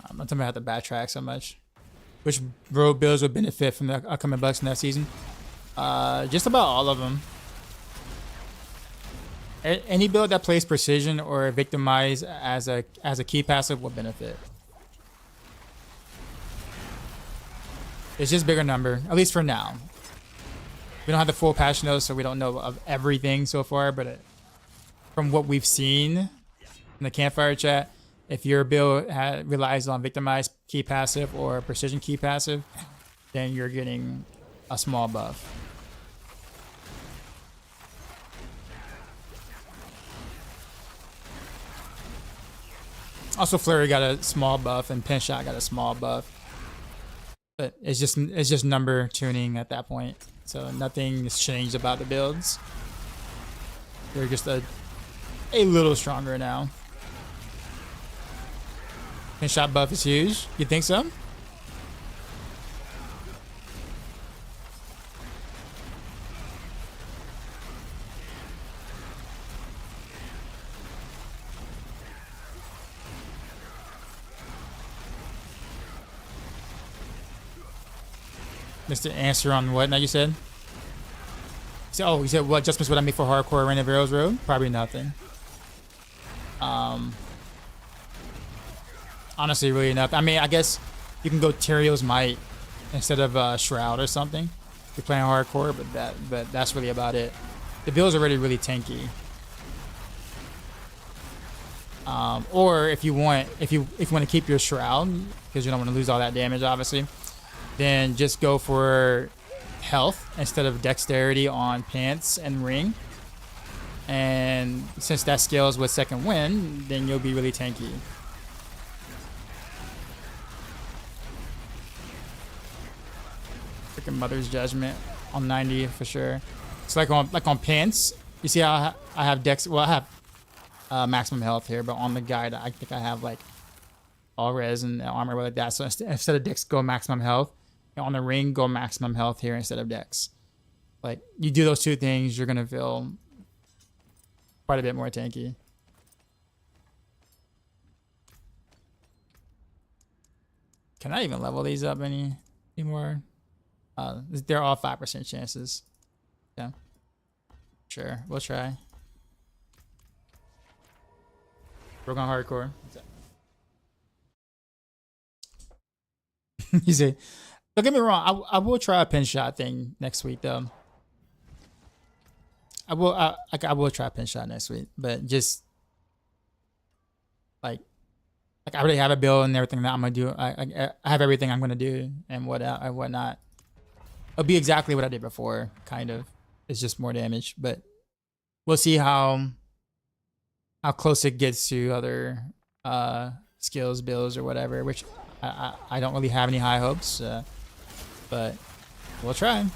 I'm not talking about the backtrack so much. Which road builds would benefit from the upcoming bugs next season? Just about all of them. Any build that plays precision or victimize as a key passive will benefit. It's just bigger number, at least for now. We don't have the full patch notes, so we don't know of everything so far. But from what we've seen in the Campfire chat, if your build relies on Victimize key passive or precision key passive, then you're getting a small buff. Also, Flurry got a small buff and Pinshot got a small buff. But it's just number tuning at that point. So nothing has changed about the builds. They're just a little stronger now. Pinshot buff is huge. You think so? Mr. Answer on what now you said? Oh, you said what adjustments would I make for hardcore Rain of Arrows Road? Probably nothing. Honestly, really nothing. I mean, I guess you can go Tyrio's Might instead of Shroud or something. If you're playing hardcore, but that's really about it. The build's already really tanky. Or if you want to keep your Shroud because you don't want to lose all that damage, obviously, then just go for health instead of dexterity on pants and ring. And since that scales with second wind, then you'll be really tanky. Freaking Mother's Judgment on 90 for sure. It's like on pants. You see how I have dex? Well, I have maximum health here, but on the guide, I think I have like all res and armor like that. So instead of dex, go maximum health. On the ring, go maximum health here instead of dex. Like you do those two things, you're gonna feel quite a bit more tanky. Can I even level these up anymore? They're all 5% chances. Yeah. Sure, we'll try. Broke on hardcore. You say, Don't get me wrong. I will try a pin shot thing next week though. I will try a pin shot next week, but just like I already have a build and everything that I'm gonna do. I have everything I'm gonna do and whatnot. It'll be exactly what I did before, kind of. It's just more damage, but we'll see how close it gets to other skills, builds, or whatever. Which I don't really have any high hopes, but we'll try.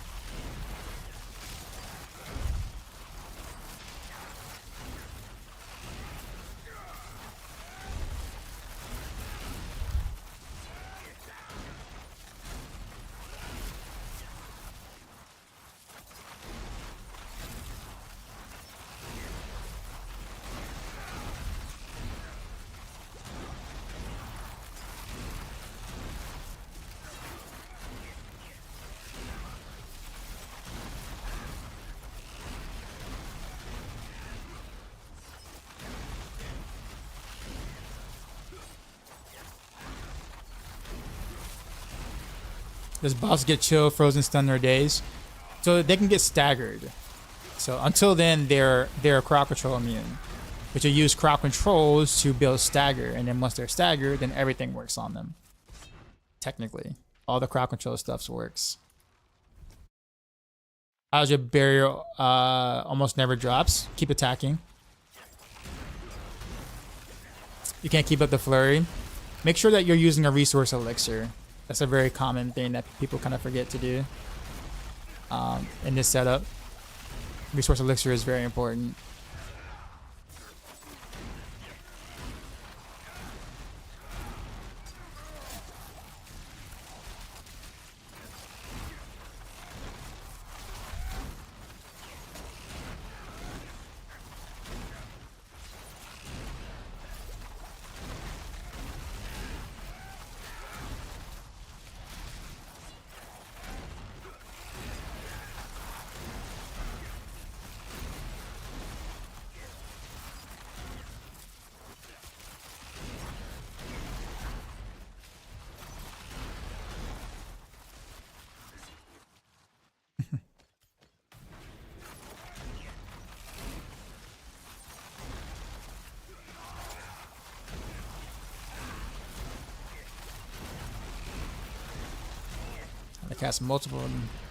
Does boss get chill, frozen, stun, or daze? So they can get staggered. So until then, they're crowd control immune. But you use crowd controls to build stagger, and then once they're staggered, then everything works on them. Technically, all the crowd control stuff works. How's your barrier? Almost never drops. Keep attacking. You can't keep up the flurry. Make sure that you're using a resource elixir. That's a very common thing that people kind of forget to do in this setup. Resource elixir is very important. I cast multiple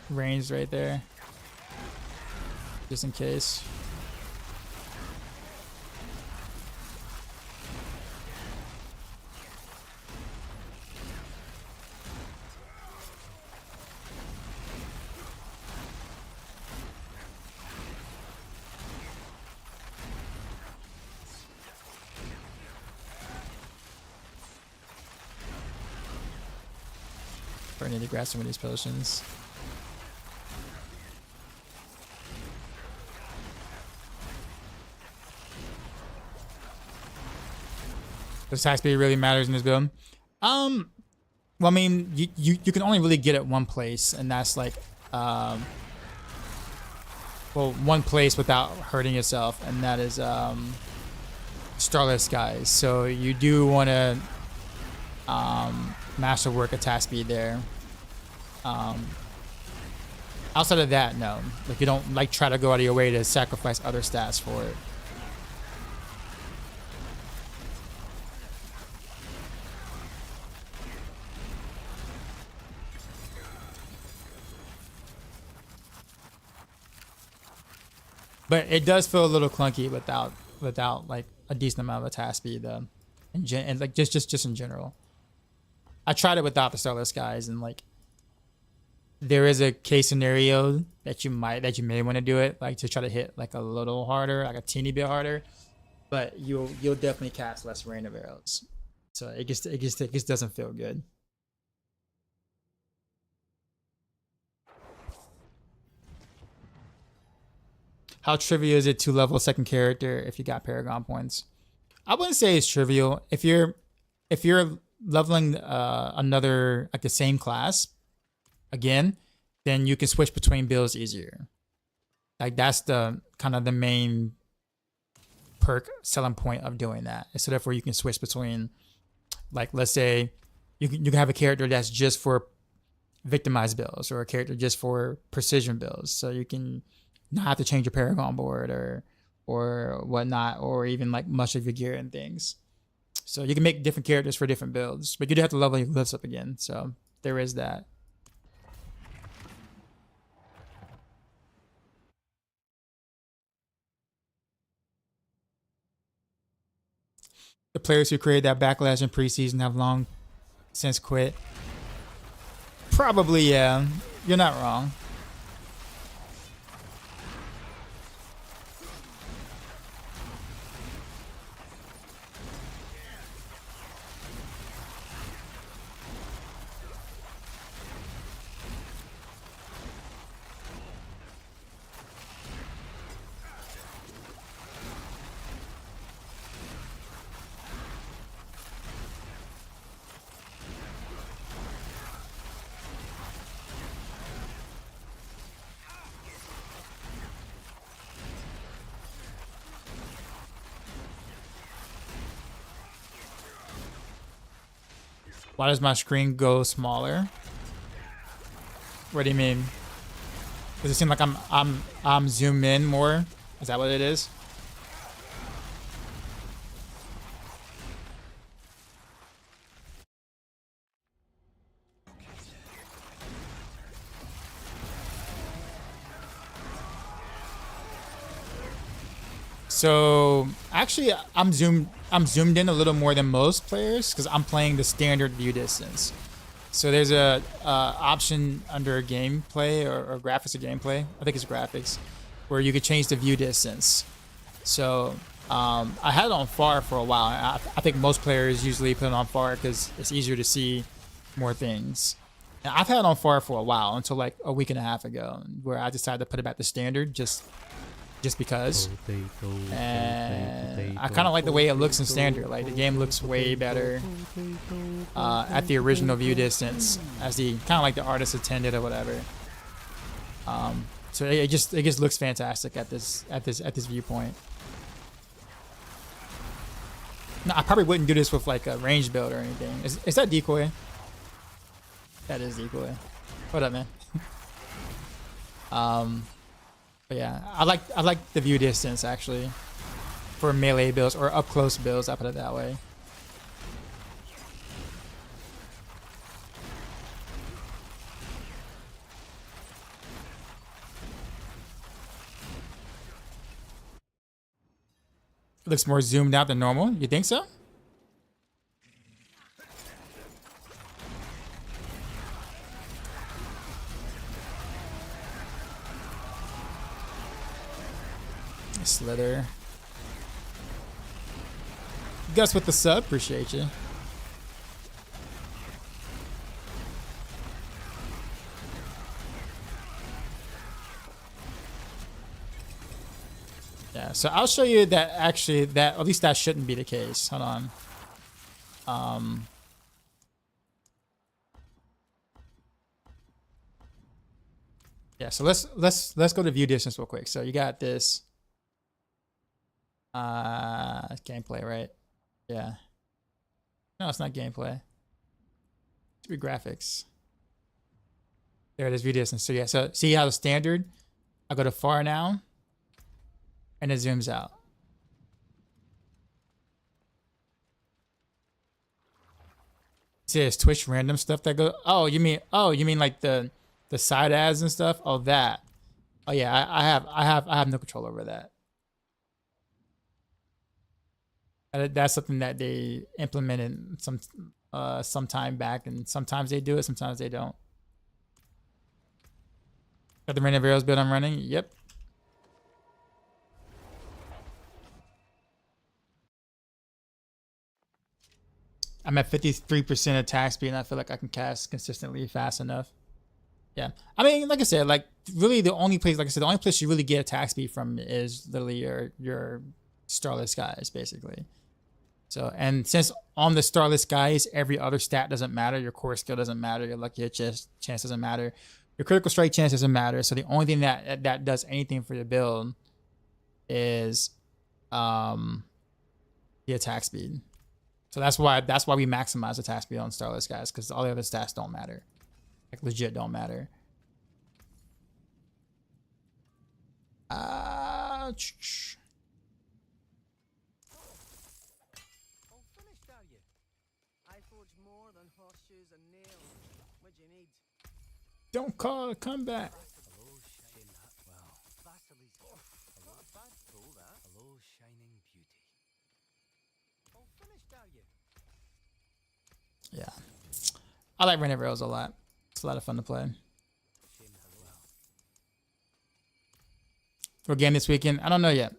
range right there, just in case. I need to grab some of these potions. Does attack speed really matters in this build? Well, I mean, you can only really get it one place, and that's like, well, one place without hurting yourself, and that is Starless Skies. So you do want to masterwork attack speed there. Outside of that, no. Like, you don't like try to go out of your way to sacrifice other stats for it. But it does feel a little clunky without like a decent amount of attack speed, though, and like just in general. I tried it without the Starless Skies, and like there is a case scenario that you may want to do it, like to try to hit like a little harder, like a teeny bit harder, but you'll definitely cast less rain of arrows, so it just doesn't feel good. How trivial is it to level a second character if you got Paragon points? I wouldn't say it's trivial. If you're leveling another, like the same class again, then you can switch between builds easier. Like, that's the kind of the main perk selling point of doing that. So therefore you can switch between, like, let's say you can have a character that's just for Victimize builds, or a character just for precision builds, so you can not have to change your Paragon board or whatnot, or even like much of your gear and things. So you can make different characters for different builds, but you do have to level your glyphs up again. So there is that. The players who created that backlash in preseason have long since quit. Probably, yeah. You're not wrong. Why does my screen go smaller? What do you mean? Does it seem like I'm zoomed in more? Is that what it is? So actually, I'm zoomed in a little more than most players because I'm playing the standard view distance. So there's a option under gameplay or graphics of gameplay. I think it's graphics, where you could change the view distance. So I had it on far for a while. I think most players usually put it on far because it's easier to see more things. And I've had it on far for a while until like a week and a half ago, where I decided to put it back to standard just because. And I kind of like the way it looks in standard. Like the game looks way better at the original view distance, as the kind of like the artist intended or whatever. So it just looks fantastic at this viewpoint. No, I probably wouldn't do this with like a range build or anything. Is that decoy? That is decoy. What up, man? But yeah, I like the view distance actually for melee builds or up close builds. I put it that way. It looks more zoomed out than normal. You think so? Slither. Gus with the sub, appreciate you. Yeah, so I'll show you that actually at least that shouldn't be the case. Hold on. Yeah, so let's go to view distance real quick. So you got this gameplay, right? Yeah. No, it's not gameplay. It should be graphics. There it is, view distance. So yeah, so see how the standard, I go to far now, and it zooms out. See, there's Twitch random stuff that goes. Oh, you mean like the side ads and stuff? Oh, that. Oh yeah, I have no control over that. That's something that they implemented some time back, and sometimes they do it, sometimes they don't. Got the random arrows build I'm running? Yep. I'm at 53% attack speed, and I feel like I can cast consistently fast enough. Yeah, I mean, like I said, like really the only place, like I said, the only place you really get attack speed from is literally your Starless Skies, basically. So, and since on the Starless Skies, every other stat doesn't matter. Your core skill doesn't matter. Your lucky hit chance doesn't matter. Your critical strike chance doesn't matter. So the only thing that does anything for your build is the attack speed. So that's why we maximize attack speed on Starless Skies, because all the other stats don't matter. Like legit don't matter. All finished, are you? I forged more than horseshoes and nails. What do you need? Don't call a comeback. Hello, shining that well. Vaseline. Hello, bad pull that. Hello, shining beauty. All finished, are you? Yeah. I like Rent Rails a lot. It's a lot of fun to play. Shane, hello. For a game this weekend, I don't know yet.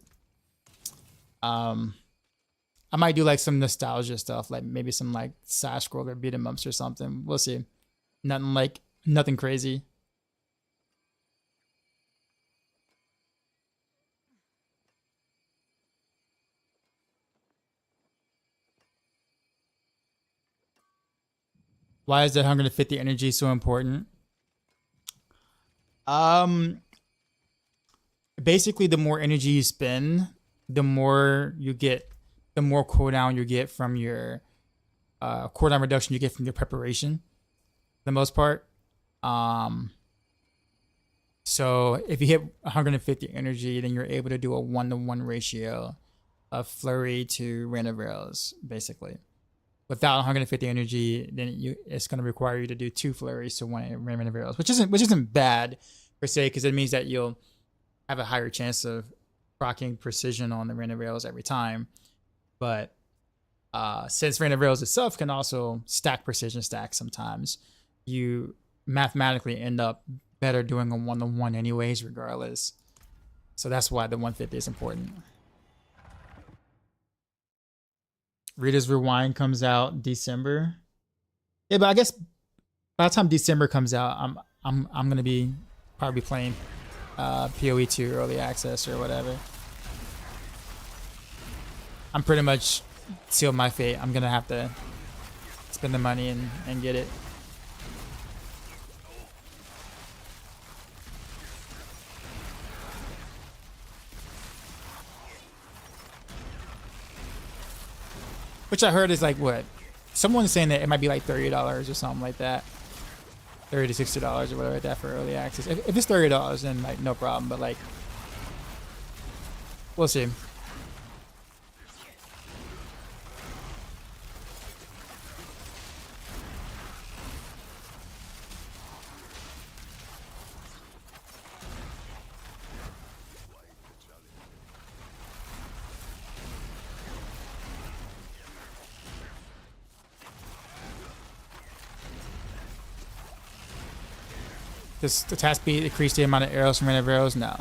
I might do like some nostalgia stuff, like maybe some like side scroller beat 'em ups or something. We'll see. Nothing crazy. Why is that 150 energy so important? Basically, the more energy you spend, the more cooldown you get from your cooldown reduction you get from your preparation. For the most part. So if you hit 150 energy, then you're able to do a 1-to-1 ratio of Flurry to Rend of Rails, basically. Without 150 energy, then it's going to require you to do 2 Flurries to 1 Rend of Rails, which isn't bad per se, because it means that you'll have a higher chance of proccing precision on the Rend of Rails every time. But since Rend of Rails itself can also stack precision stacks sometimes, you mathematically end up better doing a 1-to-1 anyways, regardless. So that's why the 150 is important. Reader's Rewind comes out December. Yeah, but I guess by the time December comes out, I'm gonna be probably playing PoE 2 early access or whatever. I'm pretty much sealed my fate. I'm gonna have to spend the money and get it. Which I heard is like what? Someone's saying that it might be like $30 or something like that. $30 to $60 or whatever like that for early access. If it's $30, then like no problem. But like, we'll see. Does the task speed decrease the amount of arrows from Rend of Rails? No.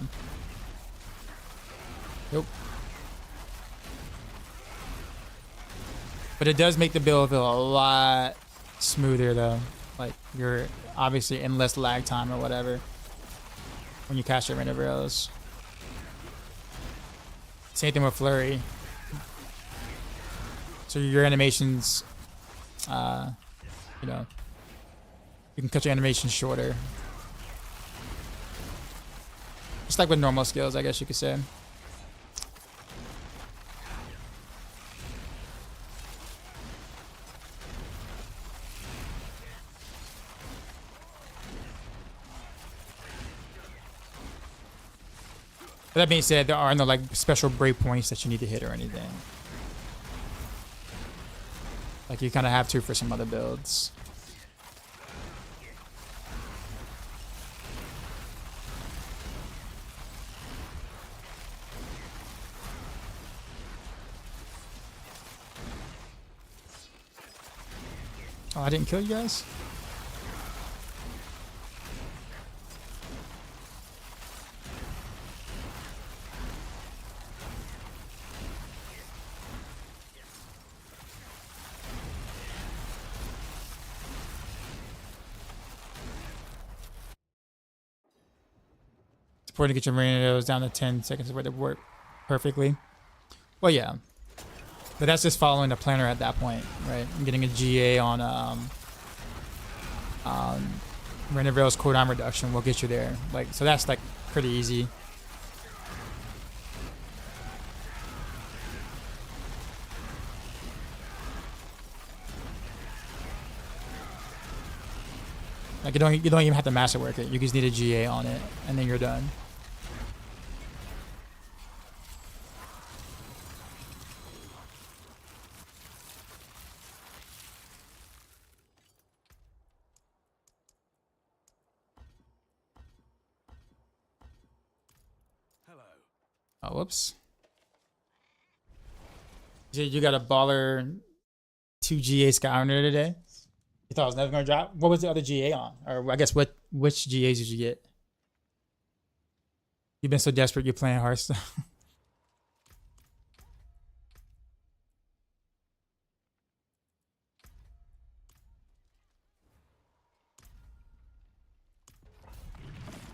Nope. But it does make the build feel a lot smoother though. Like you're obviously in less lag time or whatever when you cast your Rend of Rails. Same thing with Flurry. So your animations, you know, you can cut your animations shorter. Just like with normal skills, I guess you could say. But that being said, there are no like special breakpoints that you need to hit or anything. Like you kind of have to for some other builds. Oh, I didn't kill you guys? It's important to get your radios down to 10 seconds for it to work perfectly. Well, yeah. But that's just following the planner at that point, right? And getting a GA on Rend of Rails cooldown reduction will get you there. Like, so that's like pretty easy. Like you don't even have to masterwork it. You just need a GA on it, and then you're done. Hello. Oh, whoops. You got a baller 2 GA Skylander today? You thought it was never gonna drop? What was the other GA on? Or I guess which GAs did you get? You've been so desperate you're playing Hearthstone.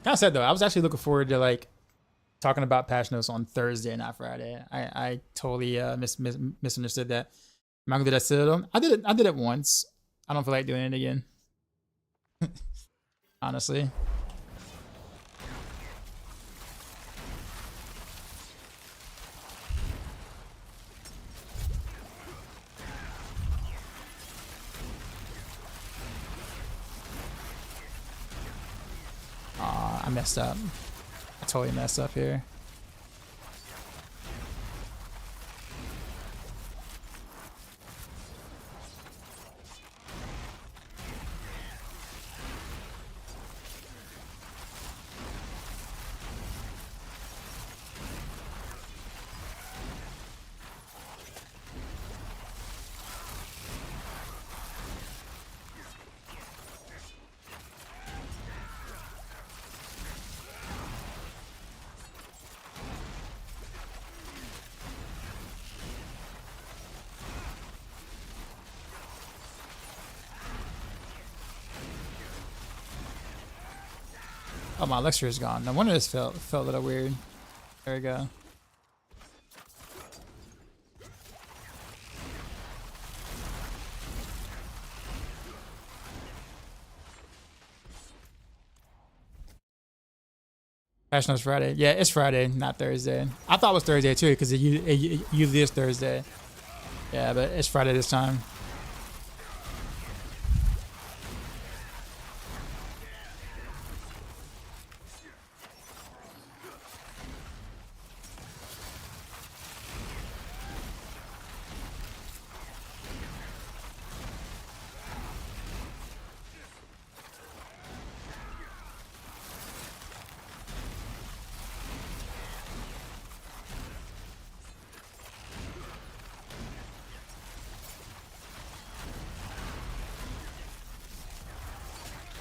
Kind of sad though. I was actually looking forward to like talking about patch notes on Thursday, not Friday. I totally misunderstood that. Am I gonna do that still? I did it once. I don't feel like doing it again. Honestly. Aw, I messed up. I totally messed up here. Oh, my elixir is gone. No wonder this felt a little weird. There we go. Patch notes Friday. Yeah, it's Friday, not Thursday. I thought it was Thursday too, because it usually is Thursday. Yeah, but it's Friday this time.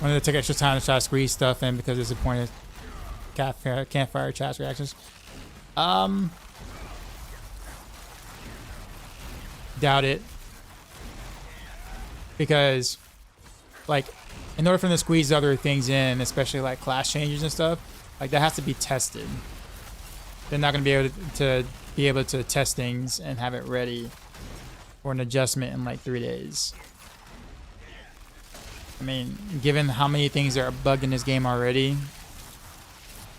Wanted to take extra time to try to squeeze stuff in because it's a point of campfire chat reactions. Doubt it. Because, like, in order for them to squeeze other things in, especially like class changes and stuff, like that has to be tested. They're not going to be able to test things and have it ready for an adjustment in like 3 days. I mean, given how many things are bugged in this game already,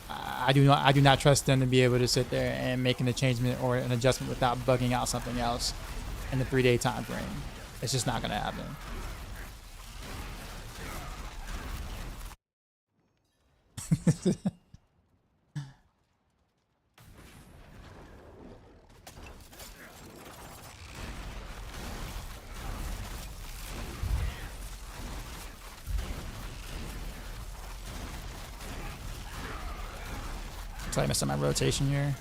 I do not trust them to be able to sit there and making a changement or an adjustment without bugging out something else in the 3-day time frame. It's just not gonna happen. So I messed up my rotation here.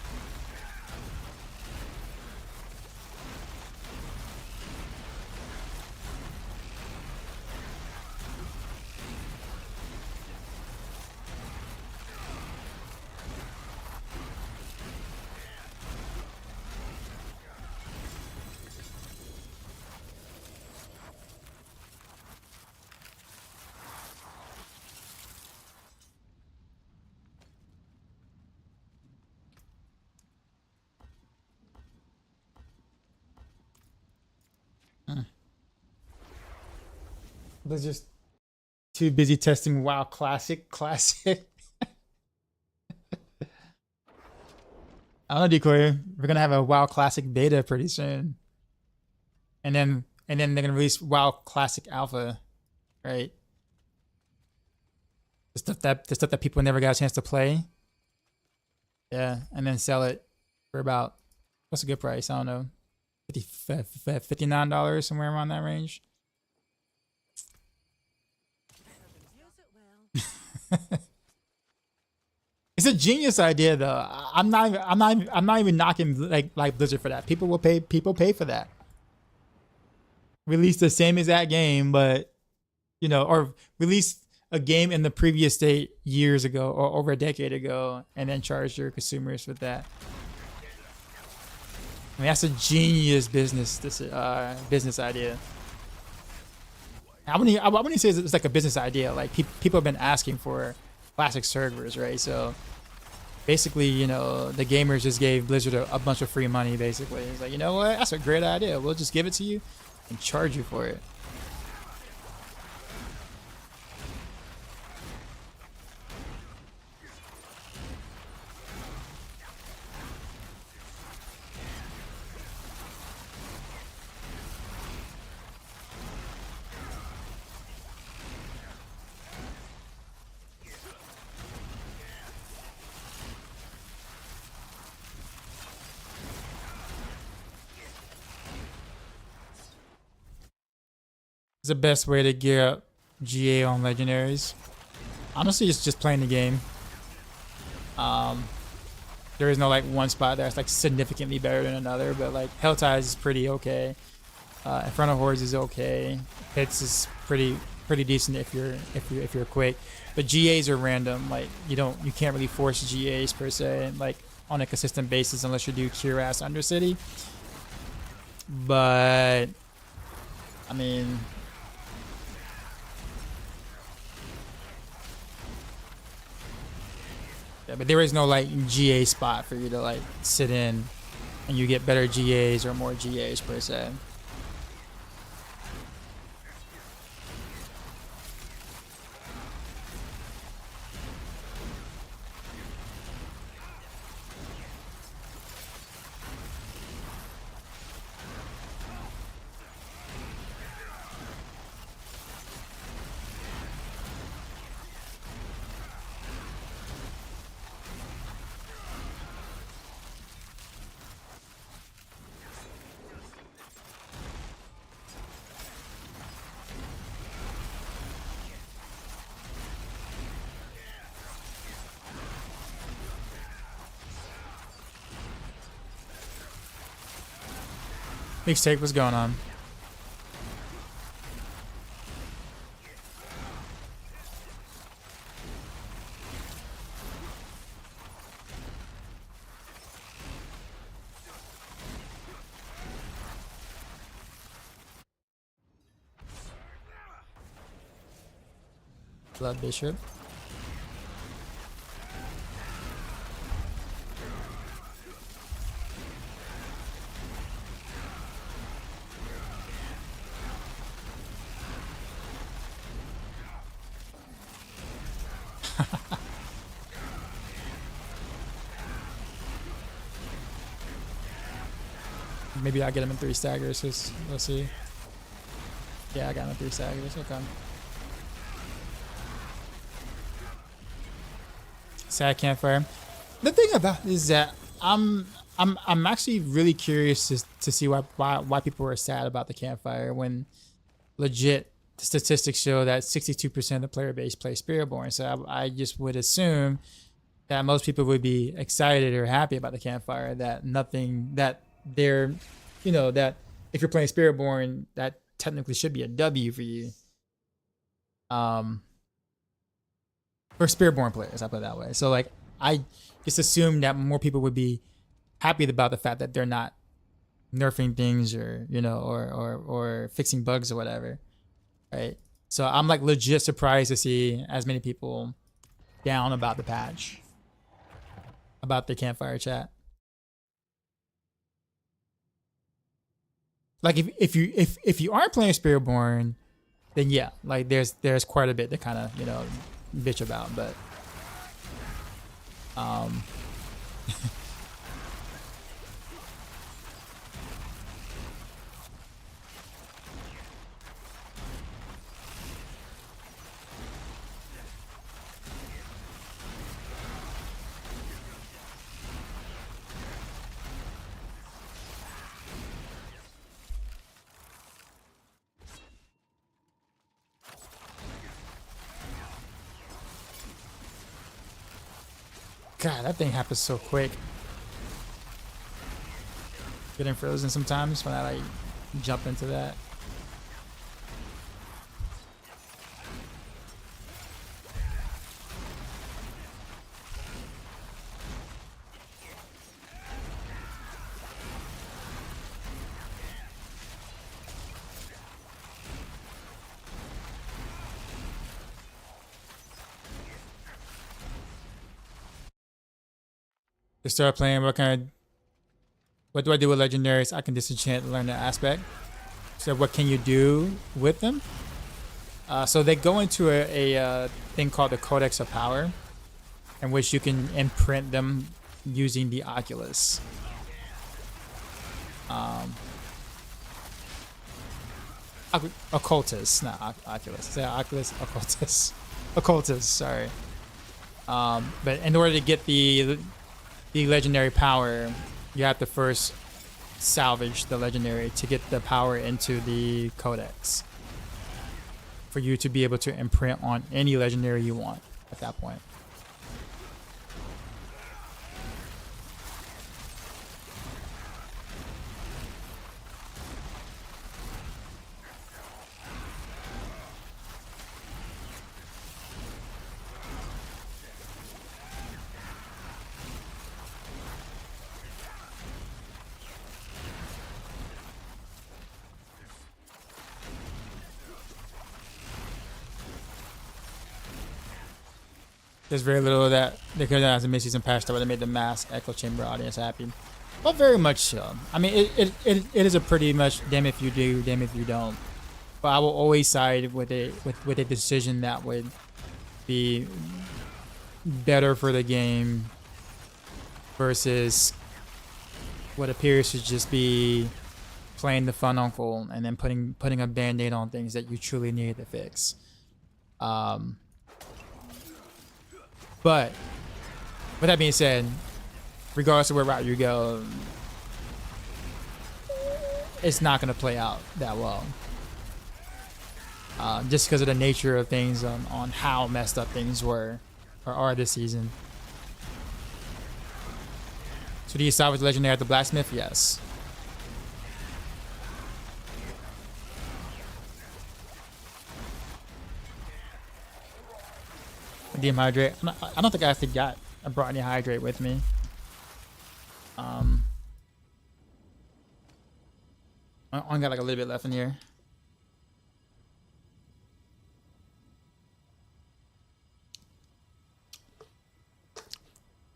They're just too busy testing WoW Classic. I don't know, Decoy. We're gonna have a WoW Classic beta pretty soon, and then they're gonna release WoW Classic Alpha, right? the stuff that people never got a chance to play. Yeah, and then sell it for about, what's a good price? I don't know, $59, somewhere around that range. Use it well. It's a genius idea, though. I'm not even knocking like Blizzard for that. People pay for that. Release the same exact game, but or release a game in the previous state years ago or over a decade ago, and then charge your consumers with that. I mean, that's a genius business idea. I wouldn't say it's like a business idea. Like people have been asking for classic servers, right? So basically, the gamers just gave Blizzard a bunch of free money. Basically, it's like, you know what? That's a great idea. We'll just give it to you and charge you for it. It's the best way to gear up GA on legendaries. Honestly, it's just playing the game. There is no like one spot that's like significantly better than another, but like Helltide is pretty okay. Infernal Hordes is okay. Hits is pretty decent if you're quick. But GAs are random. Like you can't really force GAs per se, like on a consistent basis unless you do Cuirass Undercity. But I mean, yeah, but there is no like GA spot for you to like sit in and you get better GAs or more GAs per se. Mixtape, what's going on? Blood Bishop. Maybe I'll get him in 3 staggers. We'll see. Yeah, I got him in 3 staggers. Okay. Sad Campfire. The thing about it is that I'm actually really curious to see why people are sad about the Campfire when legit the statistics show that 62% of the player base plays Spiritborn. So I just would assume that most people would be excited or happy about the Campfire. That if you're playing Spiritborn, that technically should be a W for you. For Spiritborn players, I put it that way. So like I just assume that more people would be happy about the fact that they're not nerfing things or or fixing bugs or whatever. Right? So I'm like legit surprised to see as many people down about the patch. About the Campfire chat. Like if you aren't playing Spiritborn, then yeah, like there's quite a bit to kind of bitch about, but God, that thing happens so quick. Getting frozen sometimes when I like jump into that. To start playing, what do I do with legendaries? I can disenchant and learn that aspect. So what can you do with them? So they go into a thing called the Codex of Power, in which you can imprint them using the Oculus. Occultus, not Oculus. Is that Oculus? Occultus. Occultus, sorry. But in order to get the legendary power, you have to first salvage the legendary to get the power into the codex for you to be able to imprint on any legendary you want at that point. There's very little of that. They could have as a mid-season patch that would have made the mass echo chamber audience happy. Well, very much so. I mean, it is a pretty much damn if you do, damn if you don't. But I will always side with a decision that would be better for the game versus what appears to just be playing the fun uncle and then putting a band-aid on things that you truly need to fix. But with that being said, regardless of where route you go, it's not going to play out that well. Just because of the nature of things on how messed up things were or are this season. So do you salvage legendary at the blacksmith? Yes. Dehydrate. I don't think I actually brought any hydrate with me. I only got like a little bit left in here.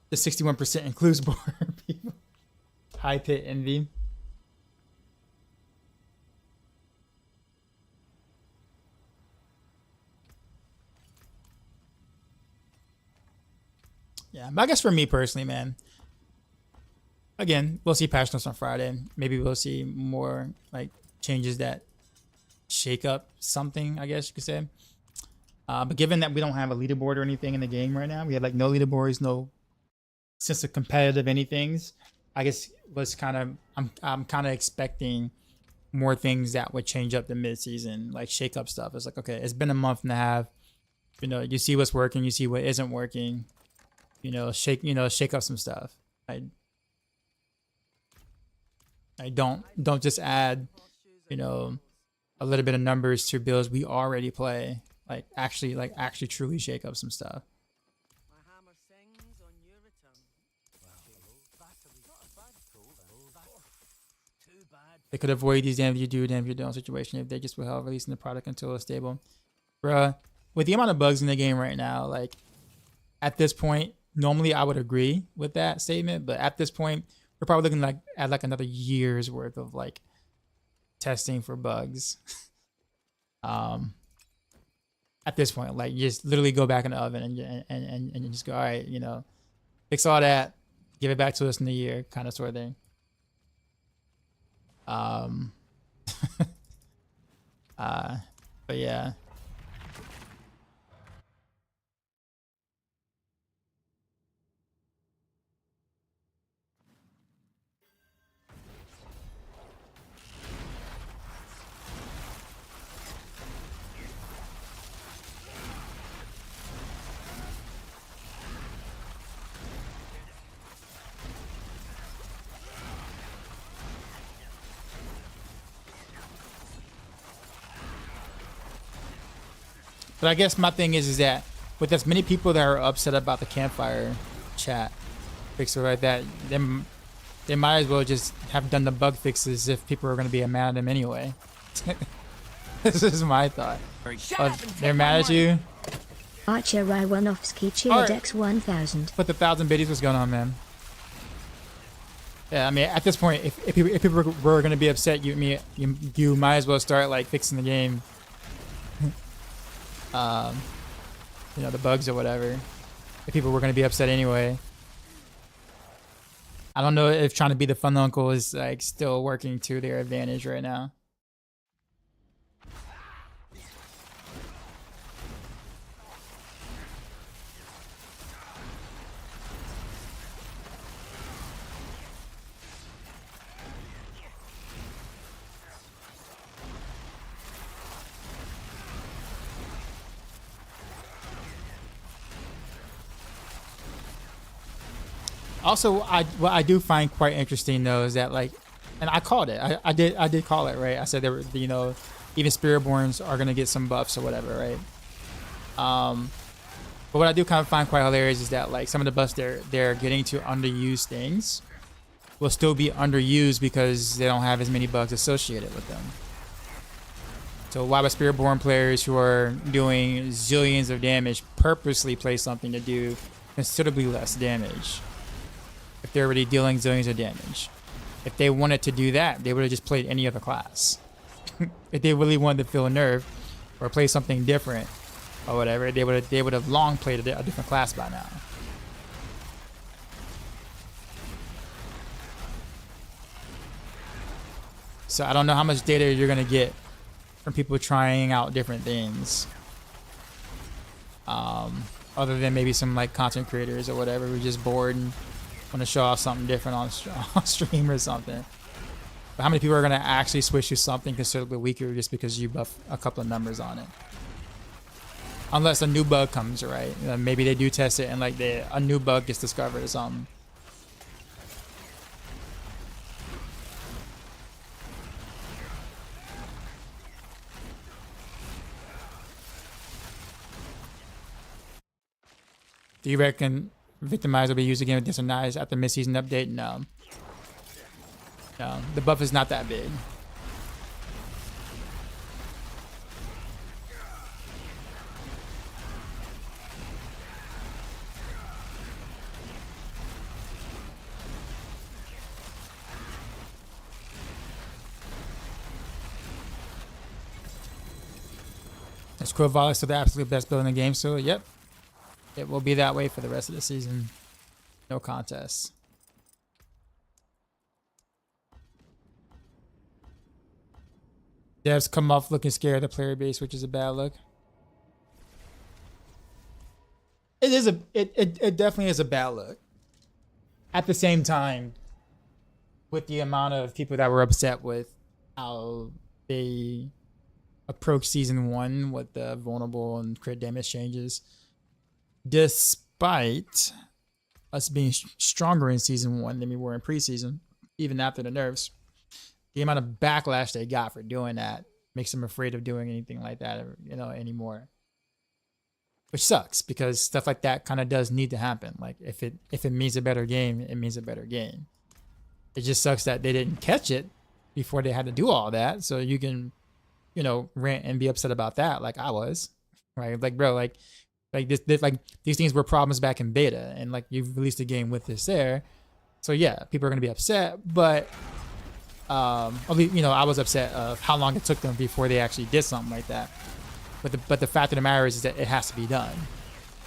The 61% includes more people. High pit envy. Yeah, but I guess for me personally, man, again, we'll see patch notes on Friday. Maybe we'll see more like changes that shake up something, I guess you could say. But given that we don't have a leaderboard or anything in the game right now, we have like no leaderboards, no sense of competitive anythings. I guess was kind of I'm kind of expecting more things that would change up the mid-season, like shake up stuff. It's like, okay, it's been a month and a half. You know, you see what's working, you see what isn't working. Shake up some stuff. I don't just add, a little bit of numbers to builds we already play. Like actually truly shake up some stuff. My hammer sings on your return. Too bad. They could avoid these damn if you don't situation if they just withheld releasing the product until it's stable. Bruh, with the amount of bugs in the game right now, like at this point, normally I would agree with that statement, but at this point, we're probably looking at another year's worth of like testing for bugs. At this point, like you just literally go back in the oven and you just go, all right, fix all that, give it back to us in a year, kind of sort of thing. But yeah. But I guess my thing is that with as many people that are upset about the Campfire chat fix or like that, then they might as well just have done the bug fixes if people are going to be mad at them anyway. This is my thought. Oh, they're mad at you? Archer Rywanovsky Alright. cheered X1000. Put the 1,000 biddies. What's going on, man? Yeah, I mean, at this point, if people were going to be upset, you might as well start like fixing the game. You know, the bugs or whatever. If people were going to be upset anyway. I don't know if trying to be the fun uncle is like still working to their advantage right now. Also, what I do find quite interesting though is that like, and I called it. I did call it, right? I said there were, you know, even Spiritborns are gonna get some buffs or whatever, right? But what I do kind of find quite hilarious is that like some of the buffs they're getting to underused things will still be underused because they don't have as many bugs associated with them. So why would Spiritborn players who are doing zillions of damage purposely play something to do considerably less damage? If they're already dealing zillions of damage. If they wanted to do that, they would have just played any other class. If they really wanted to feel a nerve or play something different or whatever, they would have long played a different class by now. So I don't know how much data you're gonna get from people trying out different things. Other than maybe some like content creators or whatever who are just bored and want to show off something different on stream or something. But how many people are going to actually switch to something considerably weaker just because you buff a couple of numbers on it? Unless a new bug comes, right? Maybe they do test it and like a new bug gets discovered or something. Do you reckon Victimize will be used again with Disorganized after mid-season update? No. No, the buff is not that big. Is Quill Volley still the absolute best build in the game? So, yep. It will be that way for the rest of the season. No contest. Devs come off looking scared of the player base, which is a bad look. It definitely is a bad look. At the same time, with the amount of people that were upset with how they approached season 1 with the vulnerable and crit damage changes, despite us being stronger in season 1 than we were in preseason, even after the nerfs, the amount of backlash they got for doing that makes them afraid of doing anything like that, you know, anymore. Which sucks because stuff like that kind of does need to happen. Like if it means a better game, it means a better game. It just sucks that they didn't catch it before they had to do all that. So you can, you know, rant and be upset about that, like I was, right? Like, bro, like this like these things were problems back in beta, and like you've released a game with this there. So yeah, people are gonna be upset, but at least, you know, I was upset of how long it took them before they actually did something like that. But the fact of the matter is that it has to be done.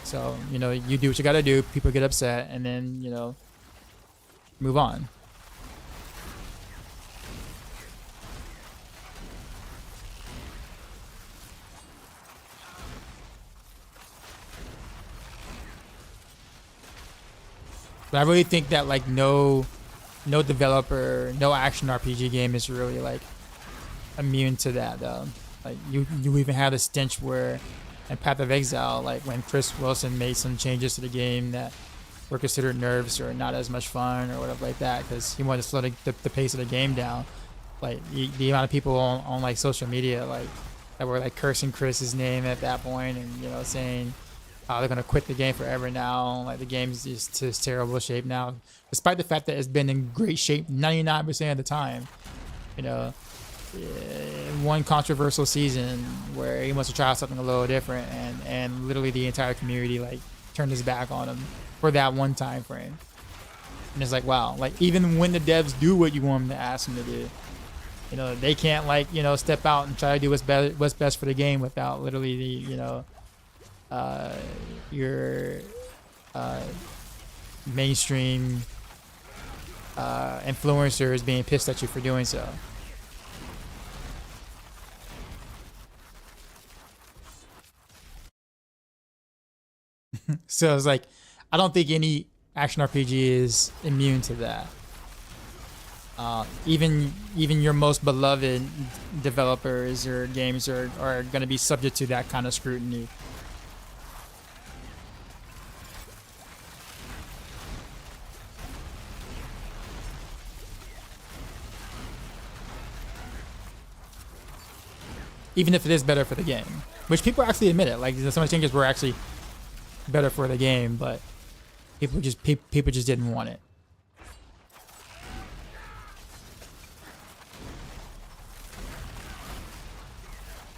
So, you know, you do what you gotta do, people get upset, and then, you know, move on. But I really think that like no developer, no action RPG game is really like immune to that though. Like you even had a stench where in Path of Exile, like when Chris Wilson made some changes to the game that were considered nerfs or not as much fun or whatever like that, because he wanted to slow the pace of the game down. Like the amount of people on like social media like that were like cursing Chris's name at that point, and you know, saying they're gonna quit the game forever now. Like the game's just to terrible shape now, despite the fact that it's been in great shape 99% of the time. You know, one controversial season where he wants to try something a little different, and literally the entire community like turned his back on him for that one time frame. And it's like, wow, like even when the devs do what you want them to ask them to do, you know, they can't like, you know, step out and try to do what's best for the game without literally the, you know, your mainstream influencers being pissed at you for doing so. So it's like, I don't think any action RPG is immune to that. Even your most beloved developers or games are going to be subject to that kind of scrutiny. Even if it is better for the game, which people actually admit it. Like some of the changes were actually better for the game, but people just didn't want it.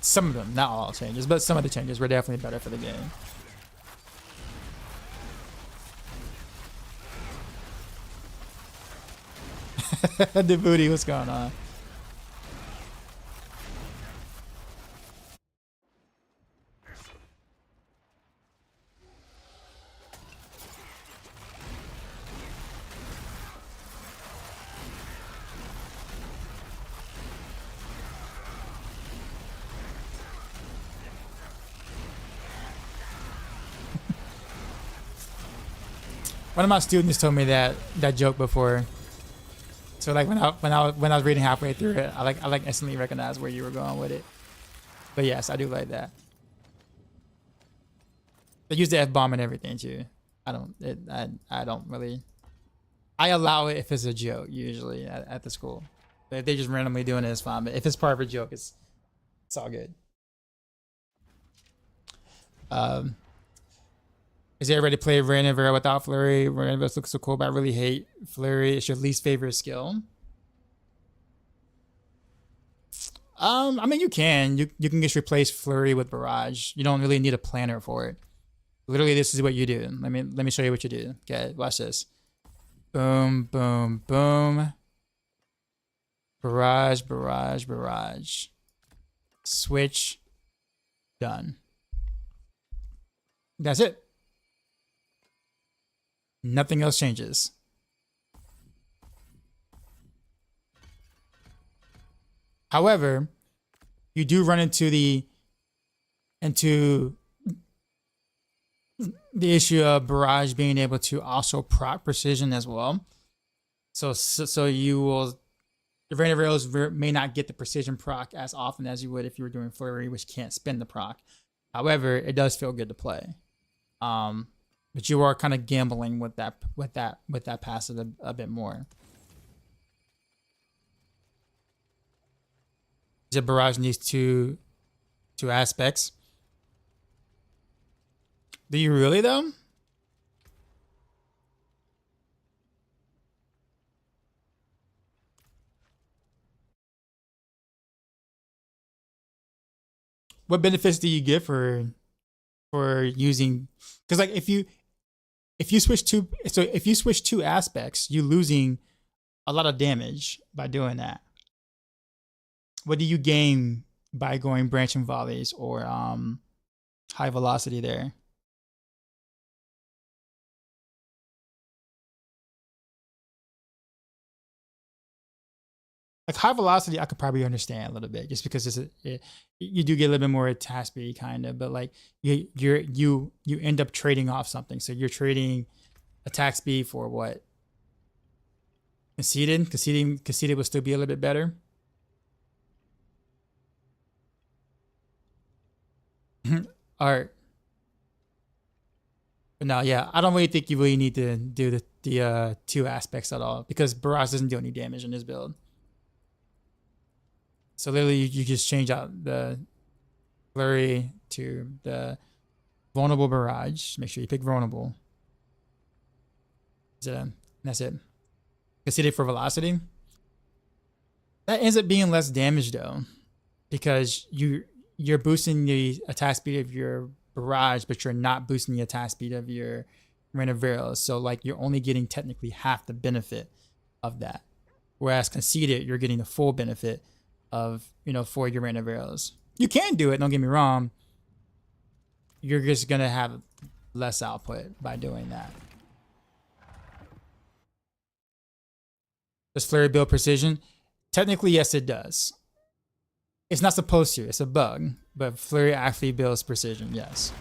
Some of them, not all changes, but some of the changes were definitely better for the game. The booty, what's going on? One of my students told me that joke before. So like when I was reading halfway through it, I like instantly recognized where you were going with it. But yes, I do like that. They use the F-bomb and everything too. I don't really. I allow it if it's a joke usually at the school. But if they just randomly doing it, it's fine. But if it's part of a joke, it's all good. Is everybody play Rain without Flurry? Rain looks so cool, but I really hate Flurry. It's your least favorite skill. I mean, you can just replace Flurry with Barrage. You don't really need a planner for it. Literally, this is what you do. Let me show you what you do. Okay, watch this. Boom, boom, boom. Barrage, barrage, barrage. Switch. Done. That's it. Nothing else changes. However, you do run into the issue of Barrage being able to also proc precision as well. So you will, the Rain of Arrows may not get the precision proc as often as you would if you were doing Flurry, which can't spin the proc. However, it does feel good to play. But you are kind of gambling with that passive a bit more. The Barrage needs two aspects. Do you really though? What benefits do you get for using? Because like if you switch two aspects, you're losing a lot of damage by doing that. What do you gain by going branching volleys or high velocity there? Like high velocity, I could probably understand a little bit, just because you do get a little bit more attack speed, kind of. But like you end up trading off something, so you're trading attack speed for what? Conceded would still be a little bit better. Art. But no, yeah, I don't really think you really need to do the two aspects at all, because Barrage doesn't do any damage in this build. So literally, you just change out the Flurry to the vulnerable barrage. Make sure you pick vulnerable. That's it. Conceded for velocity. That ends up being less damage though, because you're boosting the attack speed of your barrage, but you're not boosting the attack speed of your rain of arrows. So like you're only getting technically half the benefit of that. Whereas conceded, you're getting the full benefit of, for your rain of arrows. You can do it, don't get me wrong. You're just gonna have less output by doing that. Does Flurry build precision? Technically, yes, it does. It's not supposed to. It's a bug. But Flurry actually builds precision, yes.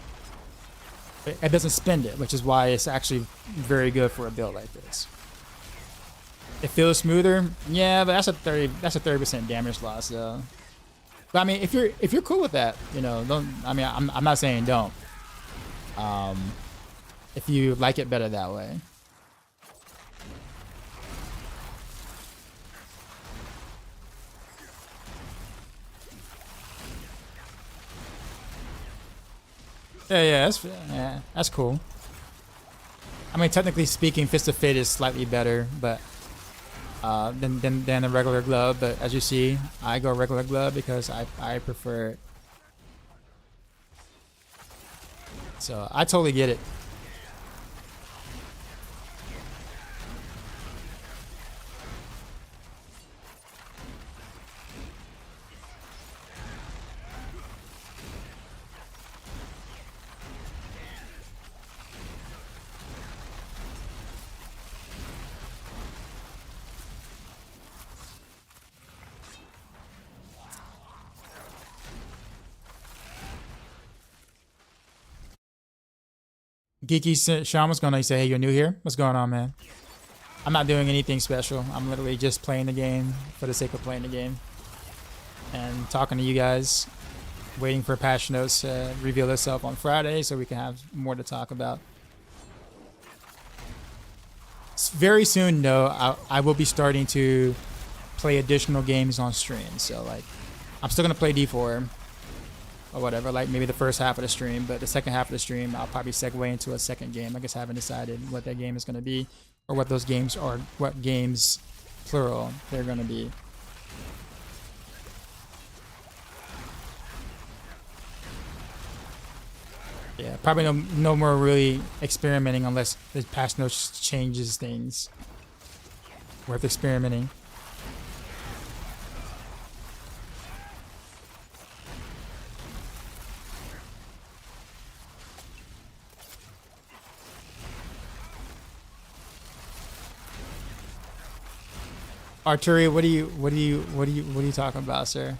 It doesn't spend it, which is why it's actually very good for a build like this. It feels smoother, yeah, but that's a 30% damage loss though. But I mean, if you're cool with that, I'm not saying don't. If you like it better that way. Yeah, that's cool. I mean, technically speaking, Fist of Fate is slightly better, but than a regular glove. But as you see, I go regular glove because I prefer it. So I totally get it. Geeky Sean was gonna say, hey, you're new here? What's going on, man? I'm not doing anything special. I'm literally just playing the game for the sake of playing the game. And talking to you guys. Waiting for patch notes to reveal itself on Friday so we can have more to talk about. Very soon, though, I will be starting to play additional games on stream. So, like, I'm still gonna play D4. Or whatever, like maybe the first half of the stream, but the second half of the stream, I'll probably segue into a second game. I guess I haven't decided what that game is going to be, or what those games are, what games, plural, they're going to be. Yeah, probably no more really experimenting unless the patch notes changes things. Worth experimenting. Arturi, what are you talking about, sir?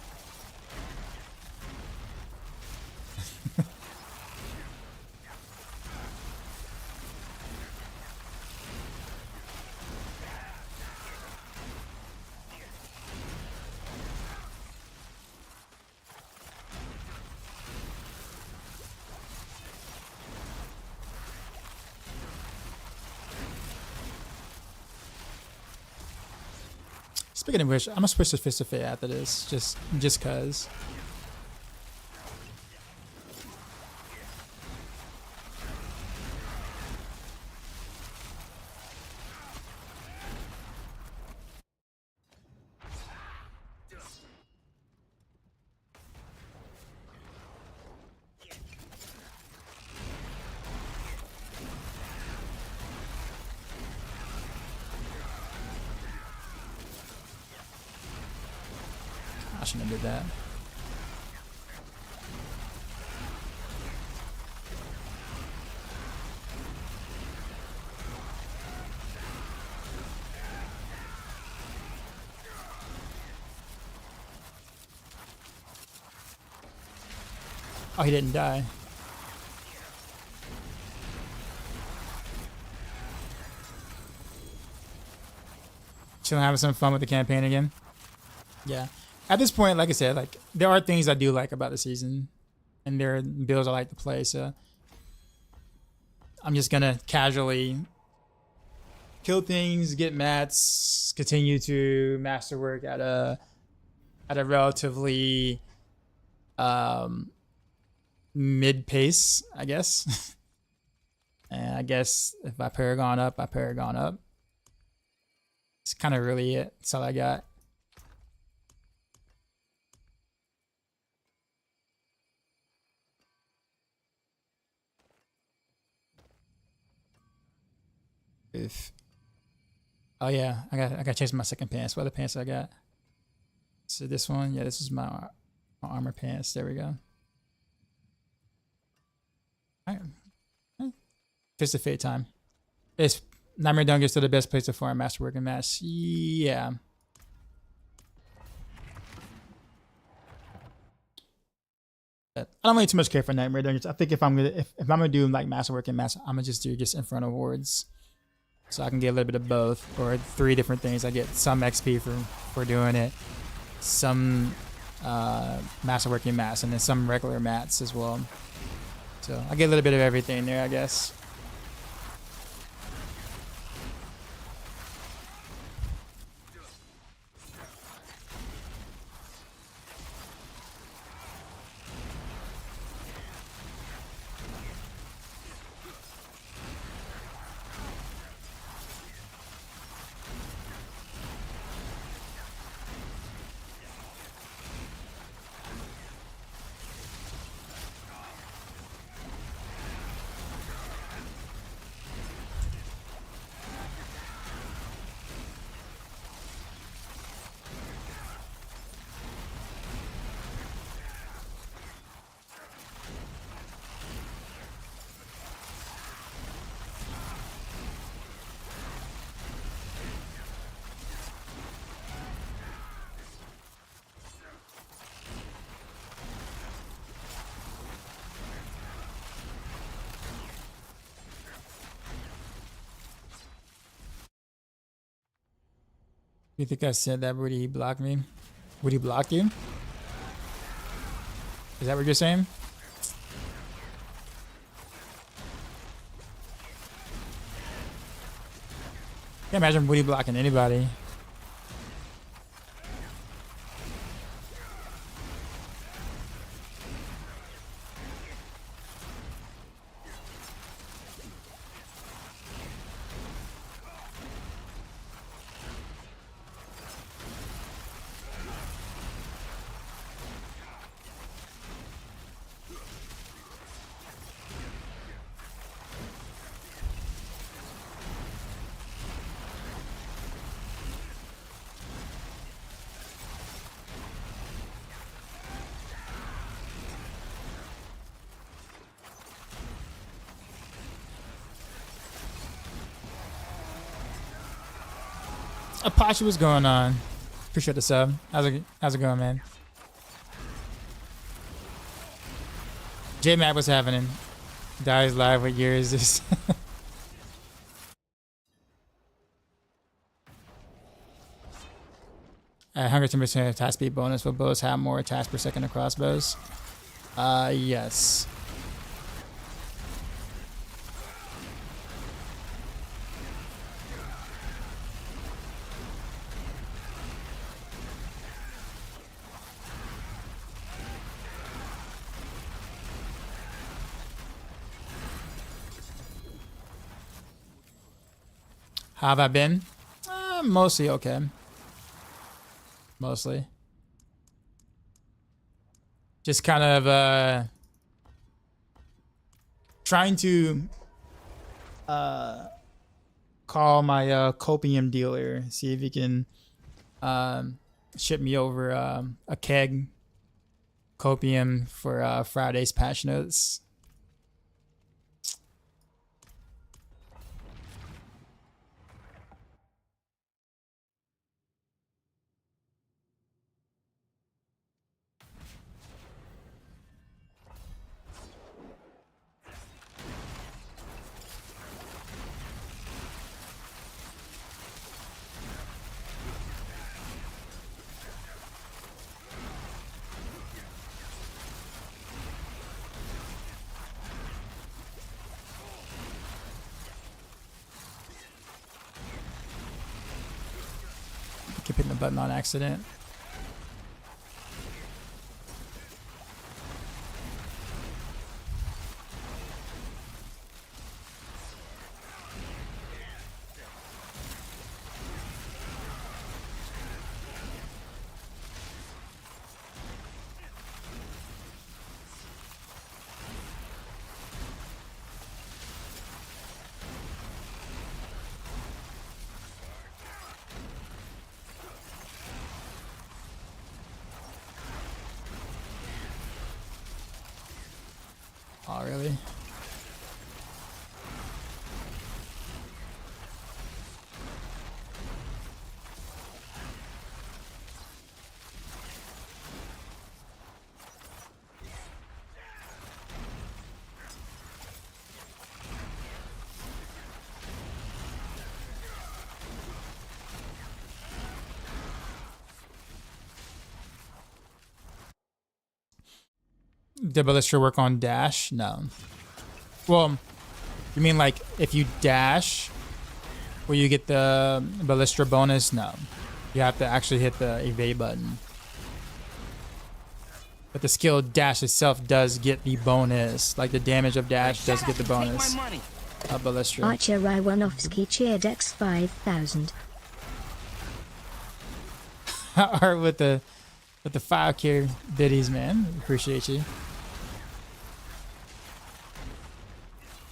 Speaking of which, I'm gonna switch to Fist of Fate after this, just cause. I shouldn't have did that. Oh, he didn't die. Chilling, having some fun with the campaign again. Yeah. At this point, like I said, like there are things I do like about the season, and there are builds I like to play. So I'm just gonna casually kill things, get mats, continue to masterwork at a relatively mid pace, I guess. And I guess if I Paragon up, I Paragon up. It's kind of really it. That's all I got. Oh yeah, I got to change my second pants. What other pants I got? So this one, yeah, this is my armor pants. There we go. All right. Fist of Fate time. Is Nightmare Dungeon still the best place to farm Masterwork and Mass? Yeah. But I don't really too much care for Nightmare Dungeons. I think if I'm gonna do like Masterwork and Mass, I'm gonna just do just Inferno Wards, so I can get a little bit of both, or 3 different things. I get some XP for doing it, some Masterwork and Mass, and then some regular mats as well. So I get a little bit of everything there, I guess. You think I said that? Would he block me? Would he block you? Is that what you're saying? Can't imagine Woody blocking anybody. Apache, what's going on? Appreciate the sub. How's it going, man? J-Mac, what's happening? Dies live. What year is this? At 110% attack speed bonus, will bows have more attacks per second across bows? Yes. How have I been? Mostly okay. Mostly. Just kind of trying to call my copium dealer, see if he can ship me over a keg copium for Friday's patch notes. Keep hitting the button on accident. Oh, really? Did Ballista work on dash? No. Well, you mean like if you dash, will you get the Ballista bonus? No. You have to actually hit the evade button. But the skill dash itself does get the bonus. Like the damage of dash does get the bonus of Ballista. Archer Rywanovsky cheered X 5000. Art with the 5K biddies, man. Appreciate you.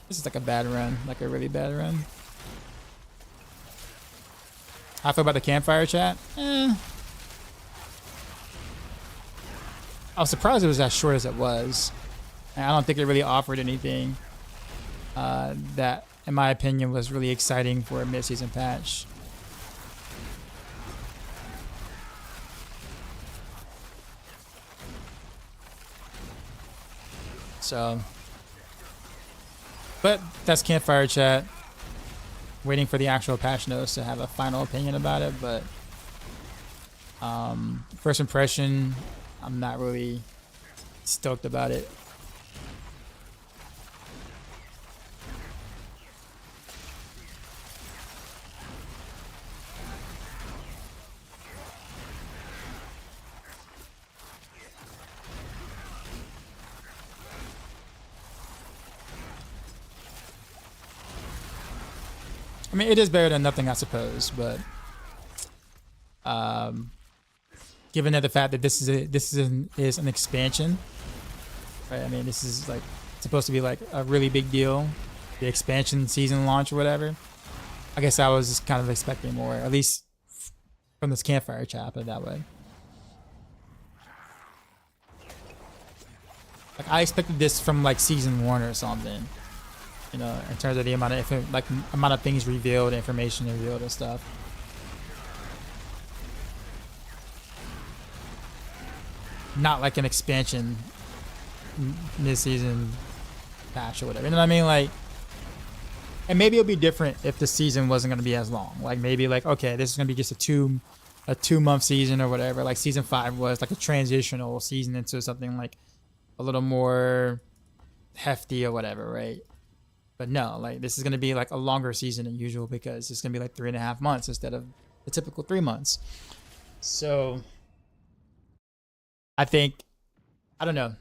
This is like a bad run, like a really bad run. How I feel about the campfire chat? I was surprised it was as short as it was. And I don't think it really offered anything that, in my opinion, was really exciting for a mid-season patch. So, but that's campfire chat. Waiting for the actual patch notes to have a final opinion about it, but first impression, I'm not really stoked about it. I mean, it is better than nothing, I suppose, but given that the fact that this is an expansion, right? I mean, this is like supposed to be like a really big deal, the expansion season launch or whatever. I guess I was just kind of expecting more, at least from this campfire chat, put it that way. Like I expected this from like season 1 or something. You know, in terms of the amount of things revealed, information revealed and stuff. Not like an expansion mid-season patch or whatever. You know what I mean? Like, and maybe it'll be different if the season wasn't going to be as long. Like maybe like, okay, this is going to be just a 2-month season or whatever. Like season 5 was like a transitional season into something like a little more hefty or whatever, right? But no, like this is going to be like a longer season than usual because it's going to be like 3.5 months instead of the typical 3 months. So I think, I don't know.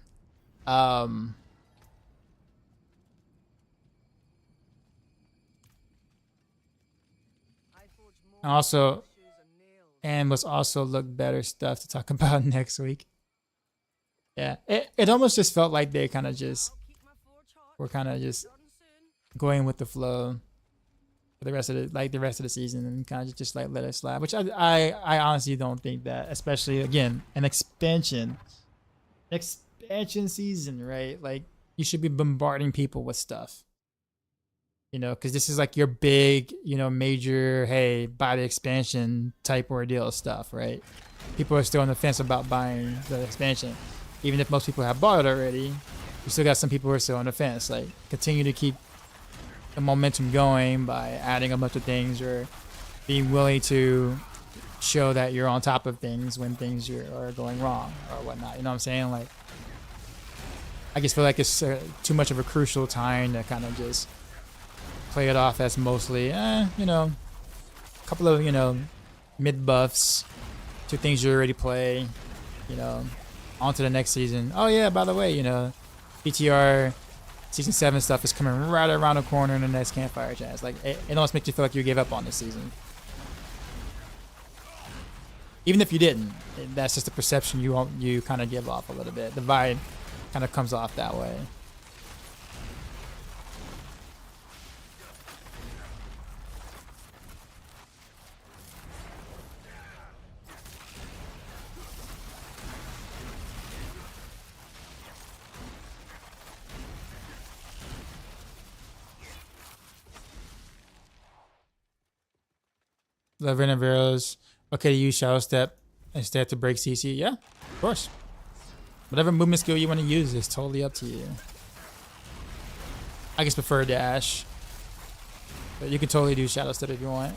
Also, and was also look better stuff to talk about next week. Yeah, it almost just felt like they kind of just were kind of just going with the flow for the rest of the season and kind of just like let it slide, which I honestly don't think that, especially again an expansion season, right? Like you should be bombarding people with stuff, you know, because this is like your big, you know, major, hey, buy the expansion type ordeal stuff, right? People are still on the fence about buying the expansion, even if most people have bought it already. You still got some people who are still on the fence. Like continue to keep the momentum going by adding a bunch of things or being willing to show that you're on top of things when things are going wrong or whatnot. You know what I'm saying? Like, I just feel like it's too much of a crucial time to kind of just play it off as mostly, you know, a couple of, you know, mid buffs to things you already play, you know, on to the next season. Oh yeah, by the way, you know, BTR Season 7 stuff is coming right around the corner in the next campfire chat. Like it almost makes you feel like you gave up on this season. Even if you didn't, that's just the perception you kind of give off a little bit. The vibe kind of comes off that way. Lever and arrows. Okay, to use Shadow Step instead to break CC. Yeah, of course. Whatever movement skill you want to use is totally up to you. I just prefer dash. But you can totally do Shadow Step if you want.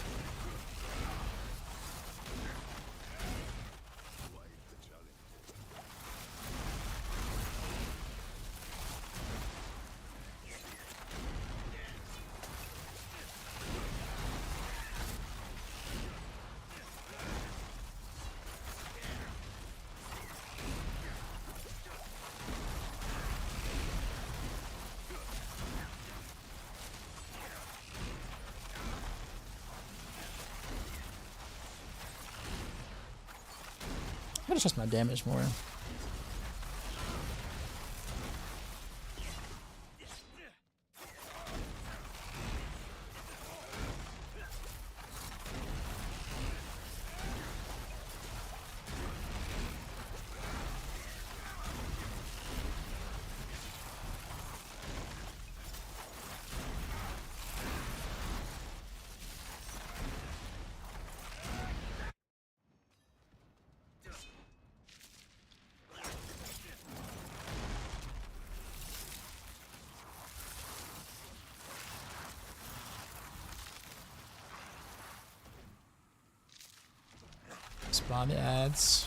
I gotta trust my damage more. Spawn the ads.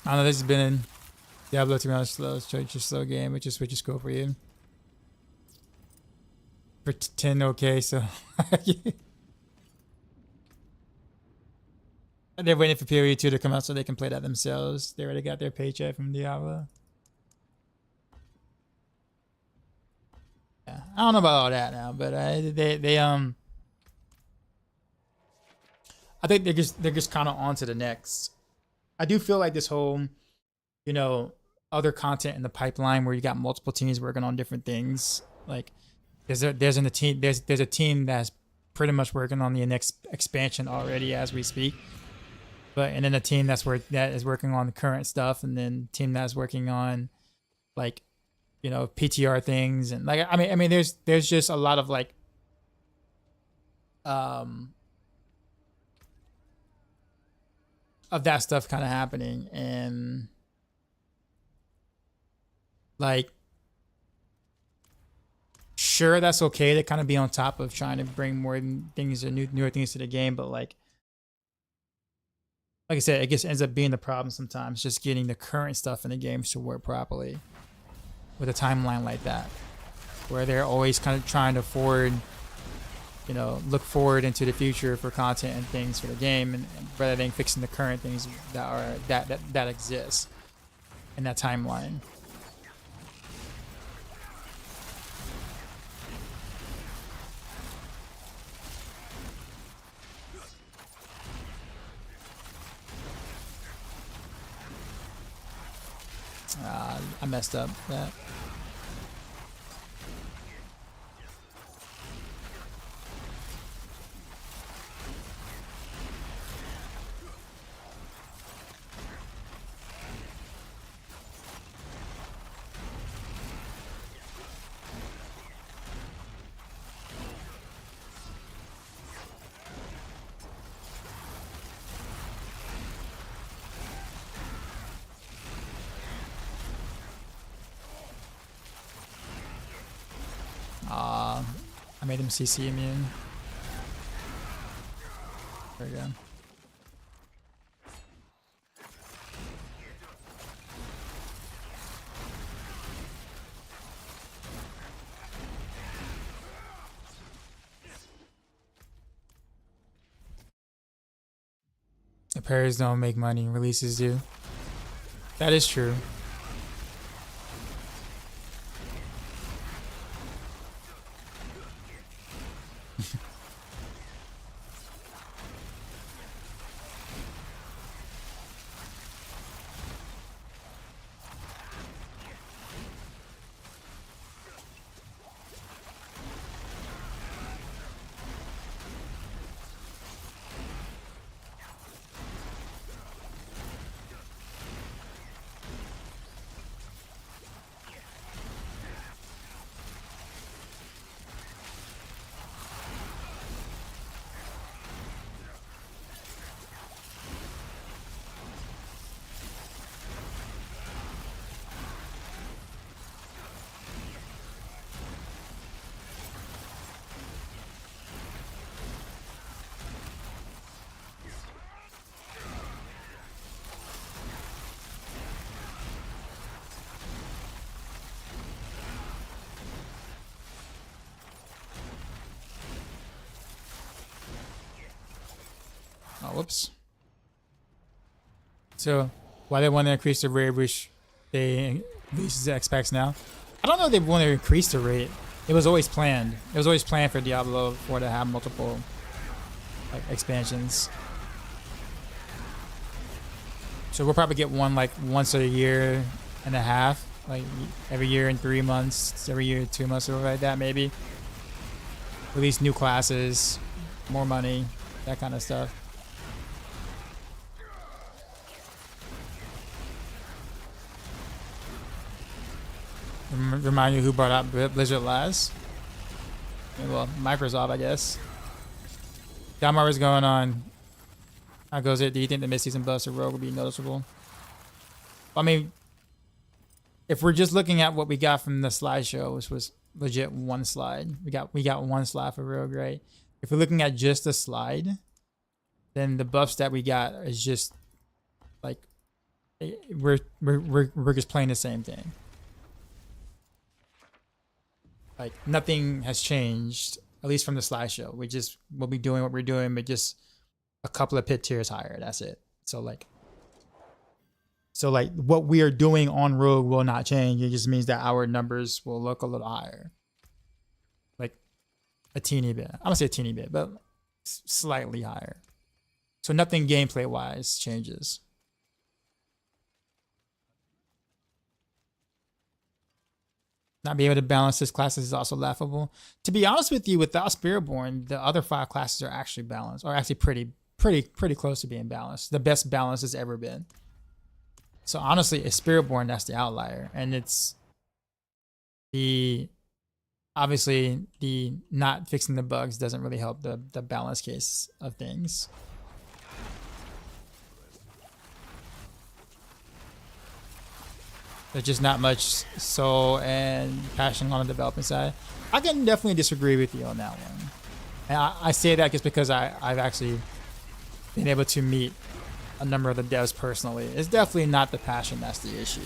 I don't know, this has been in Diablo 2 rounds slow, it's just a slow game, which is cool for you. For 10 okay, so they're waiting for period 2 to come out so they can play that themselves. They already got their paycheck from Diablo. Yeah, I don't know about all that now, but I think they're just kind of on to the next. I do feel like this whole, you know, other content in the pipeline where you got multiple teams working on different things. Like there's a team that's pretty much working on the next expansion already as we speak. And then a team that is working on the current stuff, and then team that's working on, like, you know, PTR things, and like I mean there's just a lot of like of that stuff kind of happening, and like sure that's okay to kind of be on top of trying to bring more things or newer things to the game, but like I said, it just ends up being the problem sometimes, just getting the current stuff in the games to work properly with a timeline like that, where they're always kind of trying to look forward into the future for content and things for the game, and rather than fixing the current things that exist in that timeline. I messed up that. I made him CC immune. There we go. The pairs don't make money, releases do. That is true. whoops. So why they want to increase the rate which they release the X-Packs now? I don't know if they want to increase the rate. It was always planned. It was always planned for Diablo 4 to have multiple like expansions. So we'll probably get one like once a year and a half, like every year in 3 months, every year in 2 months, or like that maybe. Release new classes, more money, that kind of stuff. Remind you who brought out Blizzard last? Well, Microsoft, I guess. Dalmar, what's going on? How goes it? Do you think the mid-season buffs of Rogue will be noticeable? I mean, if we're just looking at what we got from the slideshow, which was legit one slide, we got one slide for Rogue, right? If we're looking at just the slide, then the buffs that we got is just like we're just playing the same thing. Like nothing has changed, at least from the slideshow. We'll be doing what we're doing, but just a couple of pit tiers higher. That's it. So like what we are doing on Rogue will not change. It just means that our numbers will look a little higher, like a teeny bit. I don't say a teeny bit, but slightly higher. So nothing gameplay wise changes. Not be able to balance his classes is also laughable. To be honest with you, without Spiritborn, the other 5 classes are actually balanced, or actually pretty close to being balanced. The best balance it's ever been. So honestly, it's Spiritborn that's the outlier, and it's obviously the not fixing the bugs doesn't really help the balance case of things. There's just not much soul and passion on the development side. I can definitely disagree with you on that one. And I say that just because I've actually been able to meet a number of the devs personally. It's definitely not the passion that's the issue.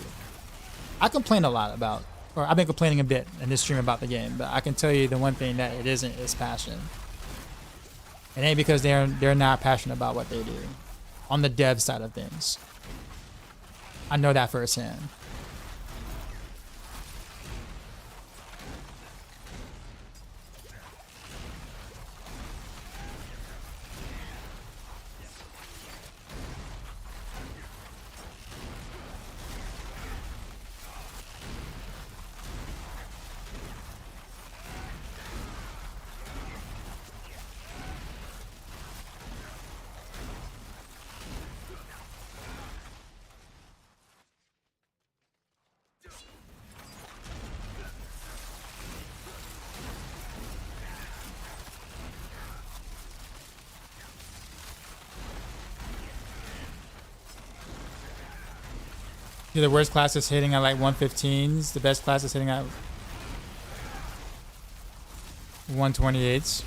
I complain a lot about, or I've been complaining a bit in this stream about the game, but I can tell you the one thing that it isn't is passion. It ain't because they're not passionate about what they do on the dev side of things. I know that firsthand. The worst class is hitting at like 115s. The best class is hitting at 128s.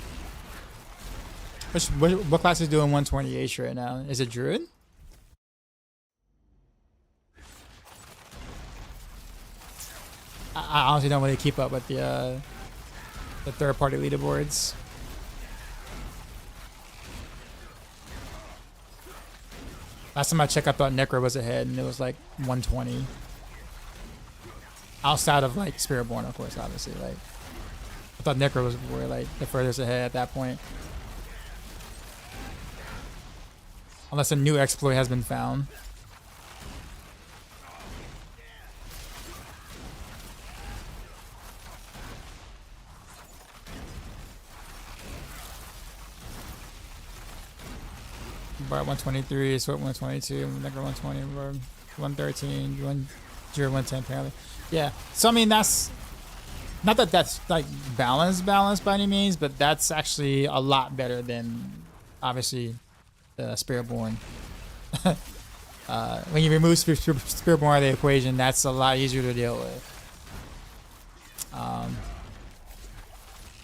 What class is doing 128 right now? Is it Druid? I honestly don't really keep up with the third-party leaderboards. Last time I checked, I thought Necro was ahead, and it was like 120. Outside of like Spiritborn, of course, obviously. Like, I thought Necro was like the furthest ahead at that point, unless a new exploit has been found. Bar 123, Sword 122, Necro 120, 113, 110 apparently. Yeah, so I mean that's not that that's like balanced by any means, but that's actually a lot better than obviously Spiritborn. When you remove Spiritborn out of the equation, that's a lot easier to deal with.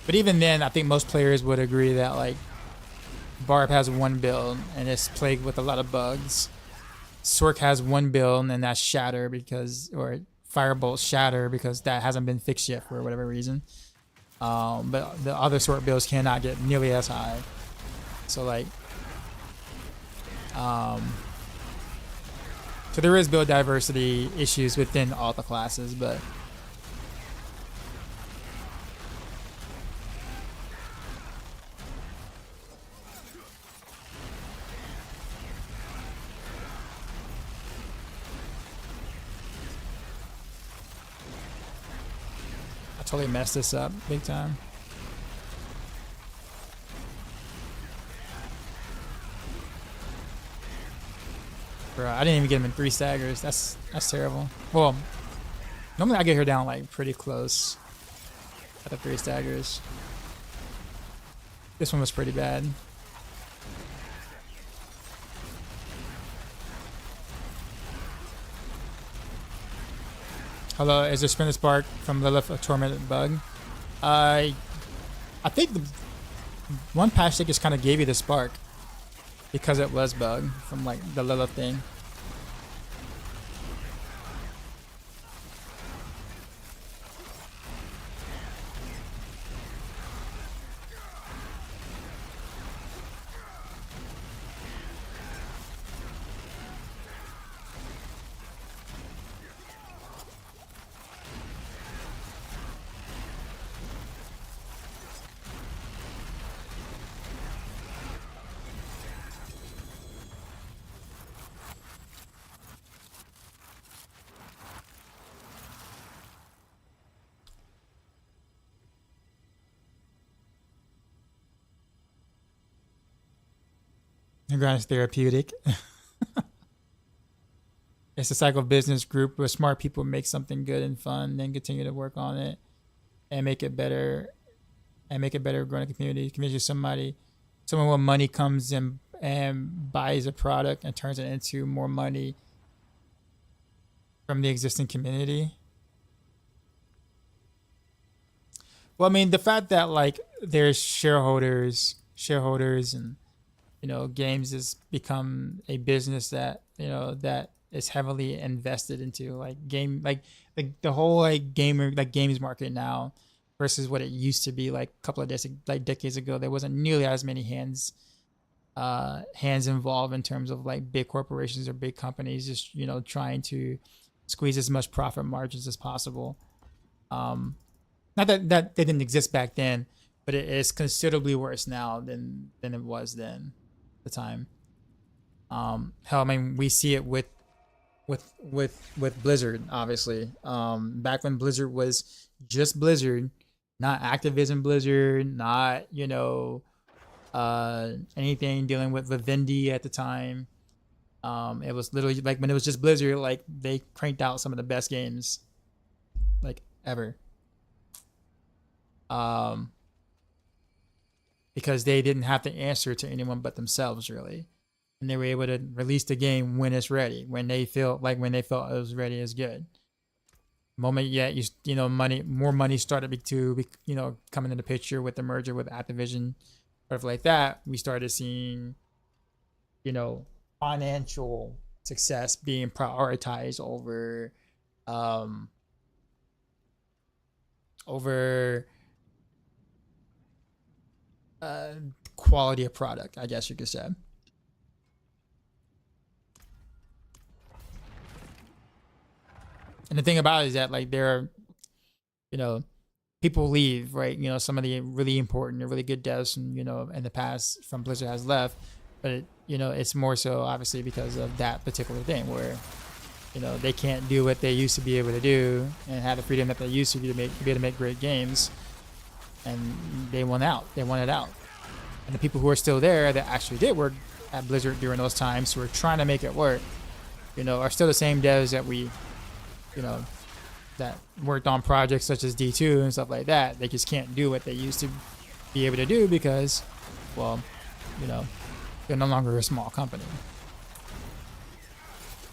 But even then, I think most players would agree that like Barb has one build and it's plagued with a lot of bugs. Sork has one build and that's Shatter or Firebolt Shatter because that hasn't been fixed yet for whatever reason. But the other Sork builds cannot get nearly as high. So like, So there is build diversity issues within all the classes, but I totally messed this up big time. Bro, I didn't even get him in 3 staggers. That's terrible. Well, normally I get her down like pretty close at the 3 staggers. This one was pretty bad. Hello, is there Spinner Spark from Lilith a tormented bug? I think the one patch that just kind of gave you the spark because it was bug from like the Lilith thing. Grind is therapeutic. It's a cycle of business group where smart people make something good and fun, then continue to work on it and make it better growing a community. Community is someone with money comes in and buys a product and turns it into more money from the existing community. Well, I mean, the fact that like there's shareholders and games has become a business that that is heavily invested into like the whole like games market now versus what it used to be like a couple of decades ago. There wasn't nearly as many hands involved in terms of like big corporations or big companies just trying to squeeze as much profit margins as possible. Not that they didn't exist back then, but it is considerably worse now than it was then. The time. Hell, I mean, we see it with Blizzard, obviously. Back when Blizzard was just Blizzard, not Activision Blizzard, not anything dealing with Vivendi at the time. It was literally like when it was just Blizzard, like they cranked out some of the best games, like ever. Because they didn't have to answer to anyone but themselves, really, and they were able to release the game when it's ready, when they felt it was ready is good. Moment more money started to coming into the picture with the merger with Activision, stuff like that. We started seeing financial success being prioritized over quality of product, I guess you could say. And the thing about it is that like there are, people leave, right? Some of the really important or really good devs and in the past from Blizzard has left, but it's more so obviously because of that particular thing where they can't do what they used to be able to do and have the freedom that they used to be able to make great games. And they wanted out. And the people who are still there that actually did work at Blizzard during those times, who are trying to make it work, are still the same devs that we, that worked on projects such as D2 and stuff like that. They just can't do what they used to be able to do because, well, they're no longer a small company.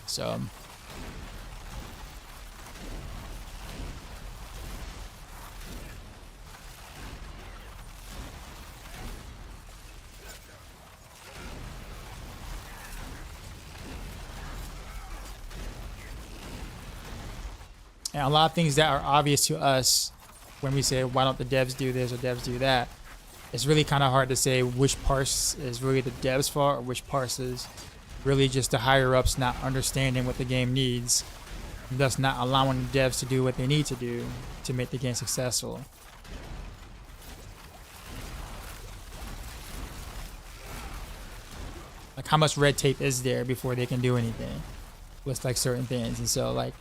So and a lot of things that are obvious to us when we say, why don't the devs do this or devs do that? It's really kind of hard to say which parts is really the devs' fault or which parts is really just the higher ups not understanding what the game needs, thus not allowing the devs to do what they need to do to make the game successful. Like, how much red tape is there before they can do anything with like certain things? And so like,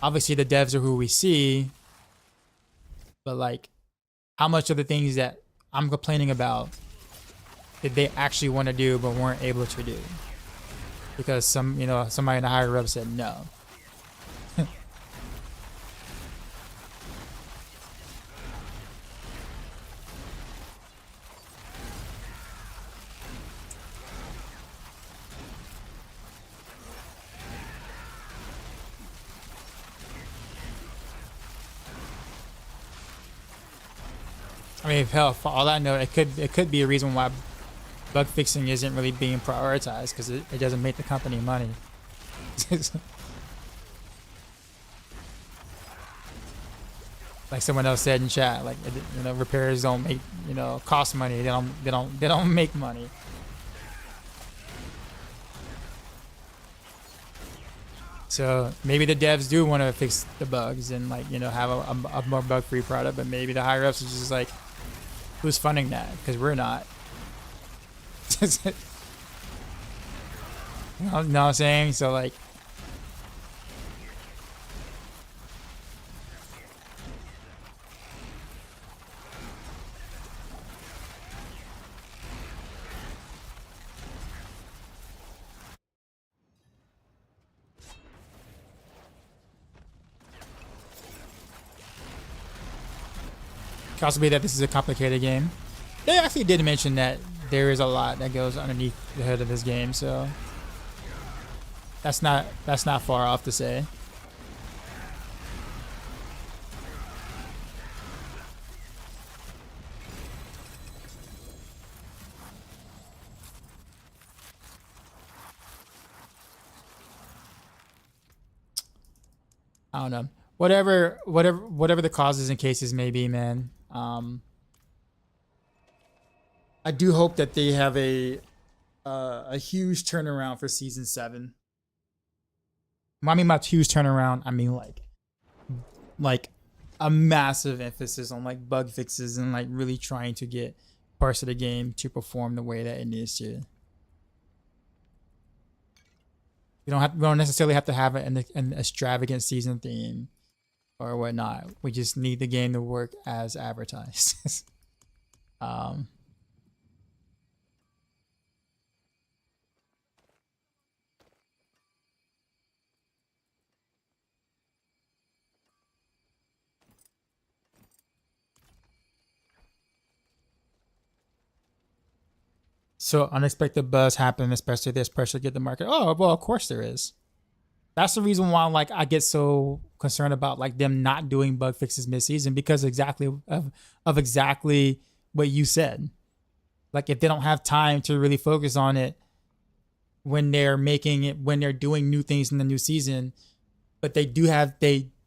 obviously the devs are who we see, but like, how much of the things that I'm complaining about did they actually want to do but weren't able to do because somebody in the higher up said no. I mean, hell, for all I know, it could be a reason why bug fixing isn't really being prioritized because it doesn't make the company money. Like someone else said in chat, like, repairs don't make, cost money. They don't make money. So maybe the devs do want to fix the bugs and like, have a more bug-free product, but maybe the higher ups is just like, who's funding that? Because we're not. You know what I'm saying? So like, it could also be that this is a complicated game. They actually did mention that there is a lot that goes underneath the hood of this game, so that's not far off to say. I don't know. Whatever the causes and cases may be, man. I do hope that they have a huge turnaround for season 7. When I mean by huge turnaround, I mean like a massive emphasis on like bug fixes and like really trying to get parts of the game to perform the way that it needs to. We don't necessarily have to have an extravagant season theme or whatnot. We just need the game to work as advertised. So unexpected buzz happen, especially there's pressure to get the market. Oh, well, of course there is. That's the reason why like I get so concerned about like them not doing bug fixes mid-season, because exactly of exactly what you said. Like if they don't have time to really focus on it when they're doing new things in the new season, but they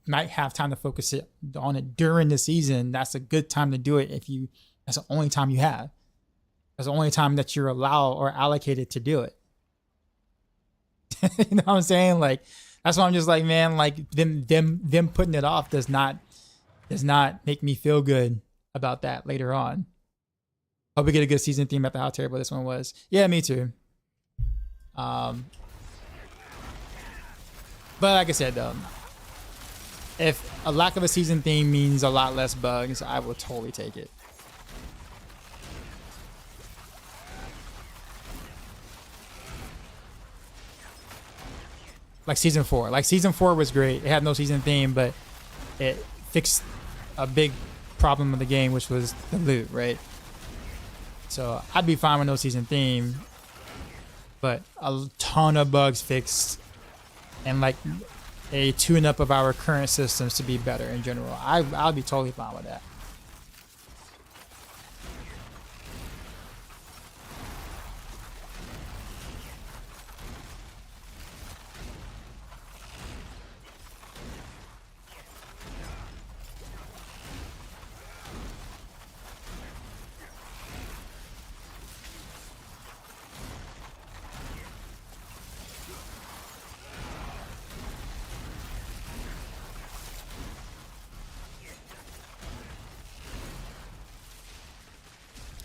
might have time to focus on it during the season. That's a good time to do it that's the only time you have. That's the only time that you're allowed or allocated to do it. You know what I'm saying? Like, that's why I'm just like, man, like them putting it off does not make me feel good about that later on. Hope we get a good season theme after how terrible this one was. Yeah, me too. But like I said, though, if a lack of a season theme means a lot less bugs, I will totally take it. Like season 4. Like season 4 was great. It had no season theme, but it fixed a big problem of the game, which was the loot, right? So I'd be fine with no season theme, but a ton of bugs fixed and like a tune-up of our current systems to be better in general. I'll be totally fine with that.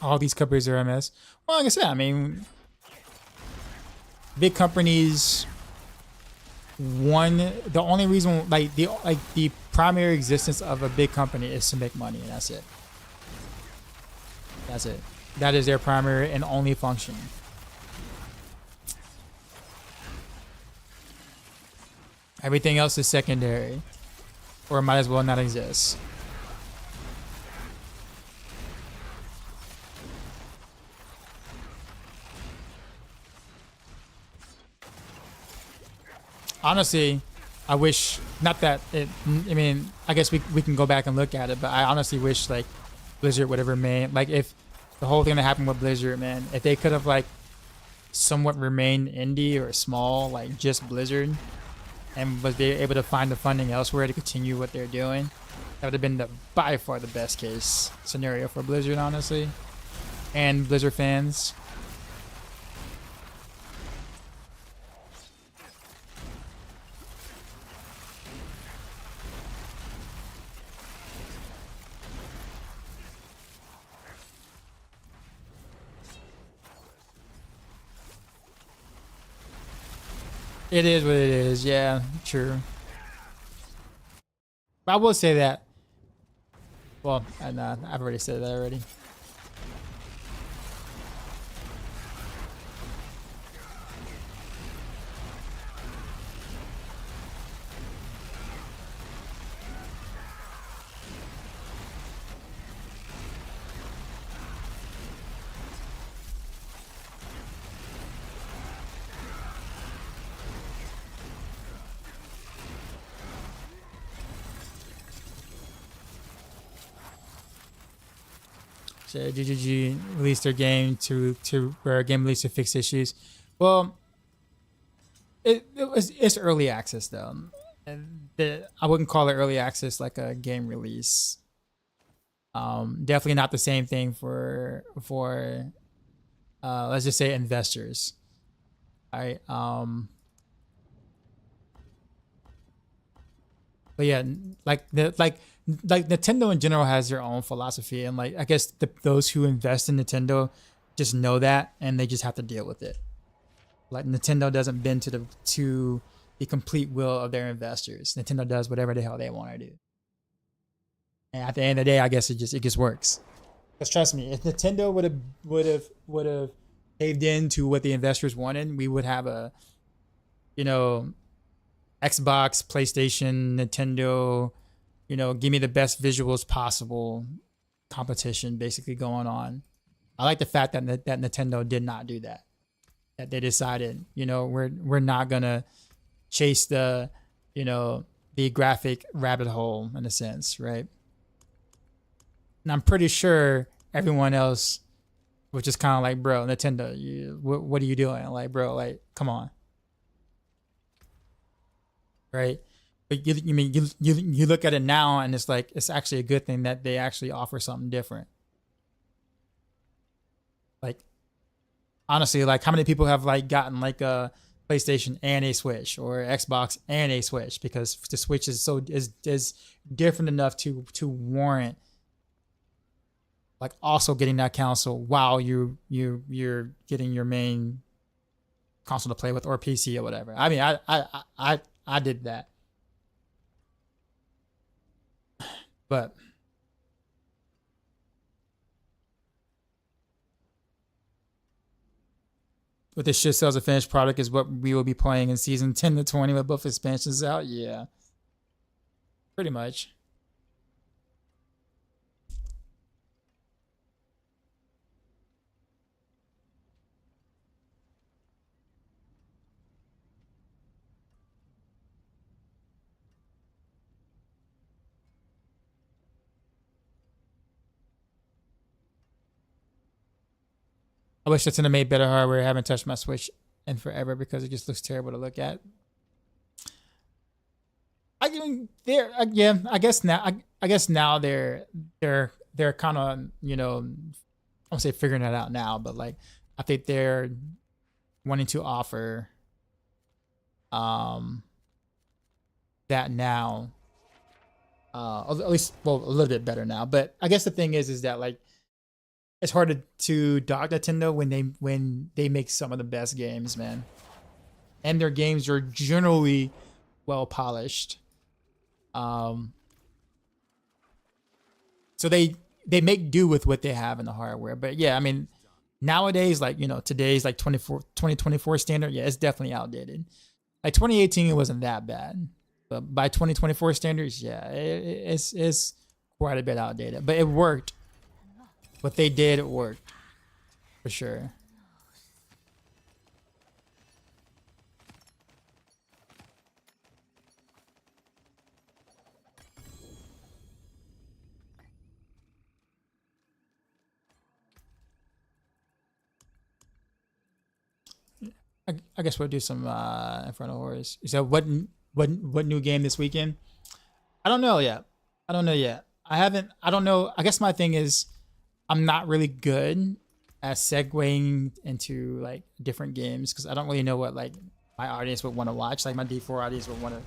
all these companies are a mess. Well, like I said, I mean, big companies. The only reason, the primary existence of a big company is to make money, and that's it. That's it. That is their primary and only function. Everything else is secondary, or might as well not exist. Honestly, I wish, not that it, I mean, I guess we can go back and look at it, but I honestly wish like Blizzard would have remained, like if the whole thing that happened with Blizzard, man, if they could have like somewhat remained indie or small, like just Blizzard, and was they able to find the funding elsewhere to continue what they're doing, that would have been by far the best case scenario for Blizzard, honestly, and Blizzard fans. It is what it is. Yeah, true. But I will say that. Well, I've already said that already. GGG released their game to release to fix issues. Well, it's early access though, and I wouldn't call it early access like a game release. Definitely not the same thing for let's just say investors. But yeah, like Nintendo in general has their own philosophy, and like I guess those who invest in Nintendo just know that, and they just have to deal with it. Like Nintendo doesn't bend to the complete will of their investors. Nintendo does whatever the hell they want to do, and at the end of the day, I guess it just works. Because trust me, if Nintendo would have caved into what the investors wanted, we would have a, Xbox, PlayStation, Nintendo, give me the best visuals possible competition basically going on. I like the fact that Nintendo did not do that. That they decided, we're not gonna chase the graphic rabbit hole in a sense, right? And I'm pretty sure everyone else was just kind of like, bro, Nintendo, what are you doing? Like, bro, like, come on. Right? But you look at it now, and it's like it's actually a good thing that they actually offer something different. Like, honestly, like how many people have like gotten like a PlayStation and a Switch, or Xbox and a Switch, because the Switch is different enough to warrant like also getting that console while you're getting your main console to play with, or PC or whatever. I mean, I did that. But what this shit sells a finished product is what we will be playing in season 10 to 20 with both expansions out. Yeah. Pretty much. I wish Nintendo made better hardware. I haven't touched my Switch in forever because it just looks terrible to look at. I guess now they're kind of, I won't say figuring it out now, but like I think they're wanting to offer that now. At least, well, a little bit better now. But I guess the thing is that like it's hard to dog Nintendo when they make some of the best games, man. And their games are generally well polished. So they make do with what they have in the hardware. But yeah, I mean, nowadays, like, you know, today's like 2024 standard, yeah, it's definitely outdated. Like 2018, it wasn't that bad. But by 2024 standards, yeah, it's quite a bit outdated. But it worked. What they did, it worked. For sure. I guess we'll do some Infernal Horrors. So what new game this weekend? I don't know yet. I don't know. I guess my thing is I'm not really good at segueing into like different games because I don't really know what like my audience would want to watch. Like my D4 audience would want to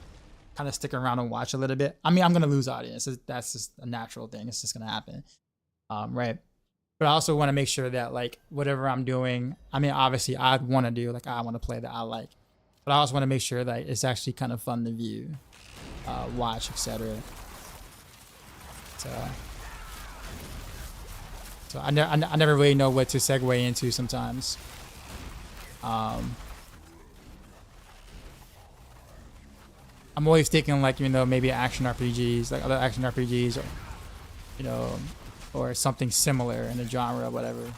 kind of stick around and watch a little bit. I mean, I'm gonna lose audience. That's just a natural thing. It's just gonna happen, right? But I also want to make sure that like whatever I'm doing, I mean, obviously I'd want to do like I want to play that I like, but I also want to make sure that it's actually kind of fun to view, watch, etc. So I never really know what to segue into sometimes. I'm always thinking like, you know, maybe action RPGs, like other action RPGs, or you know, or something similar in the genre or whatever.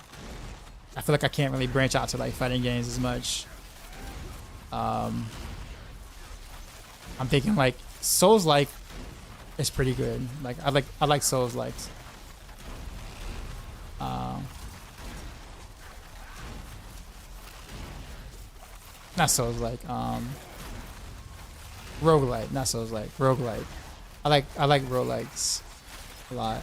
I feel like I can't really branch out to like fighting games as much. I'm thinking like Souls-like is pretty good. Like I like Souls-likes. Not Souls-like. Roguelite, not Souls-like. Roguelite. I like roguelikes a lot.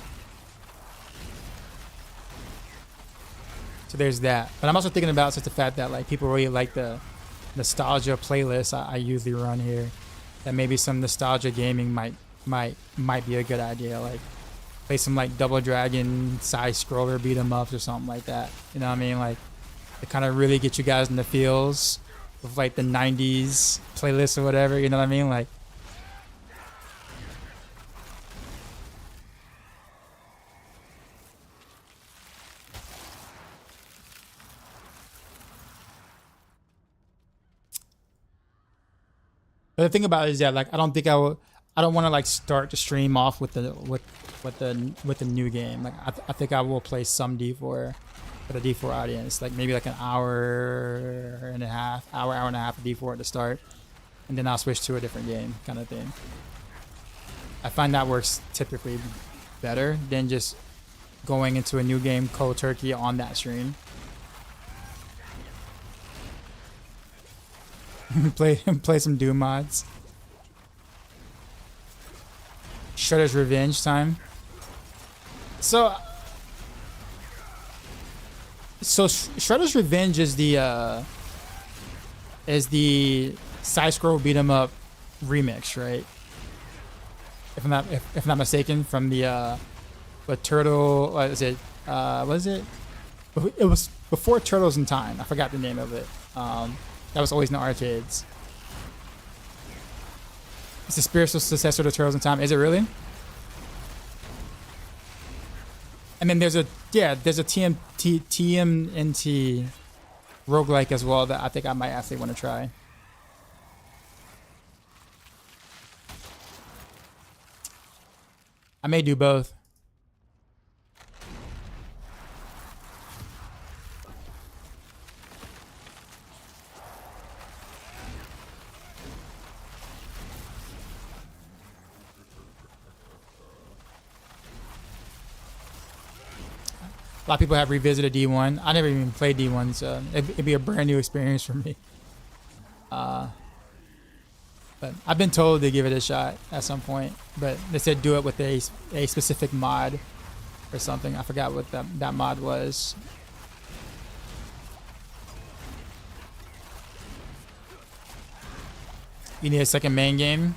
So there's that. But I'm also thinking about such the fact that like people really like the nostalgia playlist I usually run here. That maybe some nostalgia gaming might be a good idea. Like play some like Double Dragon side scroller beat 'em ups or something like that. You know what I mean? Like to kind of really get you guys in the feels of like the 90s playlist or whatever. You know what I mean? Like but the thing about it is that like I don't want to like start the stream off with the new game. Like I think I will play some D4 for the D4 audience, like maybe like an hour and a half of D4 at the start, and then I'll switch to a different game kind of thing. I find that works typically better than just going into a new game cold turkey on that stream. play some Doom mods. Shredder's Revenge time. So Shredder's Revenge is the side scroll beat 'em up remix, right? If I'm not mistaken, from the Turtle. What is it? It was before Turtles in Time. I forgot the name of it. That was always in the arcades. It's the spiritual successor to Turtles in Time. Is it really? And then there's a TMNT roguelike as well that I think I might actually want to try. I may do both. A lot of people have revisited D1. I never even played D1, so it'd be a brand new experience for me. But I've been told to give it a shot at some point. But they said do it with a specific mod or something. I forgot what that mod was. You need a second main game?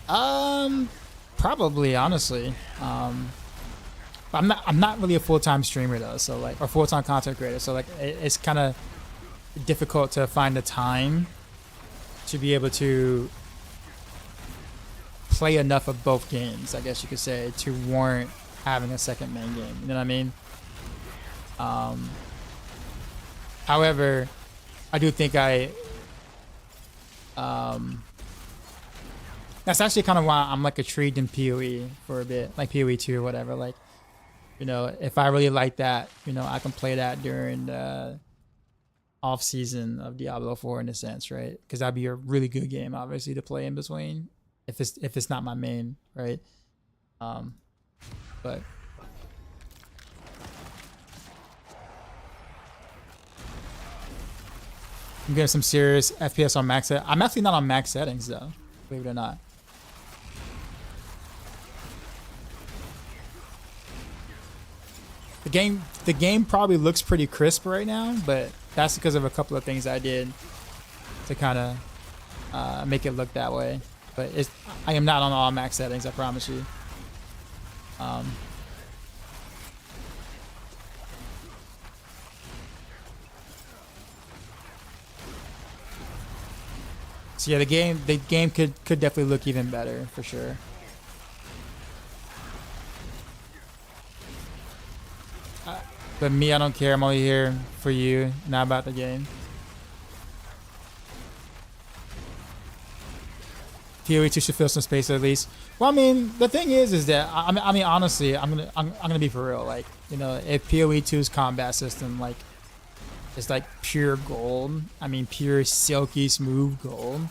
Probably, honestly. But I'm not really a full-time streamer though, so like, or full-time content creator. So like, it's kind of difficult to find the time to be able to play enough of both games, I guess you could say, to warrant having a second main game. You know what I mean? However, I do think that's actually kind of why I'm like intrigued in PoE for a bit, like PoE 2 or whatever. Like, you know, if I really like that, you know, I can play that during the off season of Diablo 4 in a sense, right? Because that'd be a really good game, obviously, to play in between if it's not my main, right? But I'm getting some serious FPS on max. I'm actually not on max settings though, believe it or not. The game probably looks pretty crisp right now, but that's because of a couple of things I did to kind of make it look that way. But I am not on all max settings, I promise you. So yeah, the game could definitely look even better for sure. But me, I don't care. I'm only here for you, not about the game. PoE 2 should fill some space at least. Well, I mean, the thing is that I mean, honestly, I'm gonna be for real. Like, you know, if PoE 2's combat system like is like pure gold, I mean, pure silky smooth gold,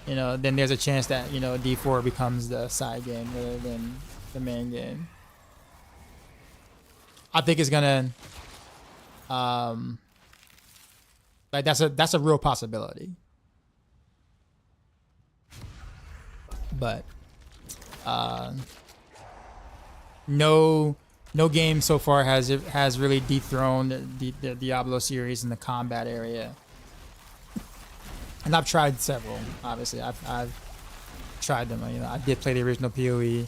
you know, then there's a chance that, you know, D4 becomes the side game rather than the main game. I think it's gonna, like that's a real possibility. But no game so far has really dethroned the Diablo series in the combat area. And I've tried several. Obviously, I've tried them. You know, I did play the original PoE.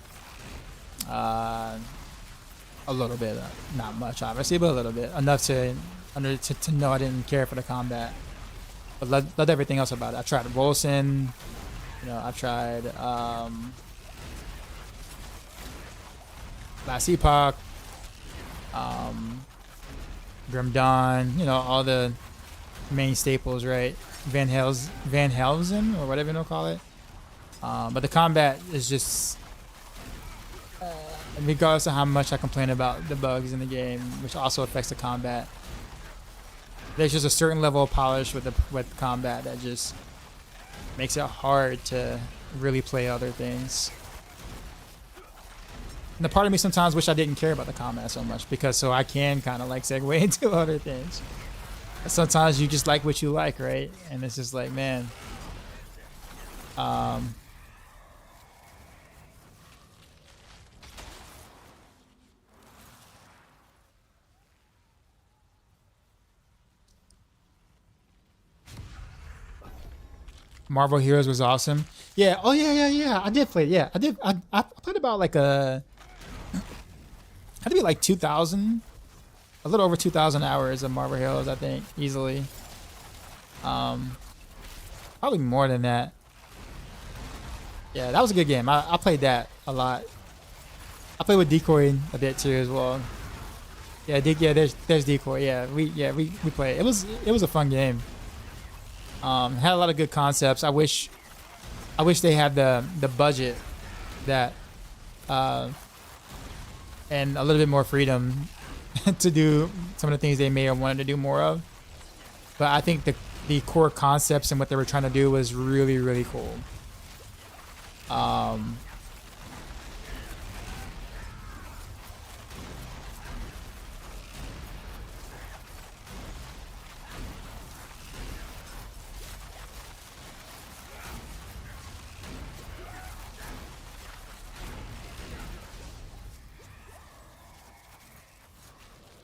A little bit, not much, obviously, but a little bit, enough to know I didn't care for the combat, but loved everything else about it. I tried Wolcen, you know, I've tried Last Epoch, Grim Dawn, you know, all the main staples, right? Van Helsing or whatever you want to call it. But the combat is just, regardless of how much I complain about the bugs in the game, which also affects the combat, there's just a certain level of polish with combat that just makes it hard to really play other things. And the part of me sometimes wish I didn't care about the combat so much, because so I can kind of like segue into other things. Sometimes you just like what you like, right? And it's just like, man, Marvel Heroes was awesome. Yeah. Oh yeah. I did play. Yeah, I did. I played about like had to be like 2,000, a little over 2,000 hours of Marvel Heroes, I think, easily. Probably more than that. Yeah, that was a good game. I played that a lot. I played with Decoy a bit too as well. Yeah, there's Decoy. Yeah, we played. It was a fun game. Had a lot of good concepts. I wish they had the budget that and a little bit more freedom to do some of the things they may have wanted to do more of. But I think the core concepts and what they were trying to do was really, really cool.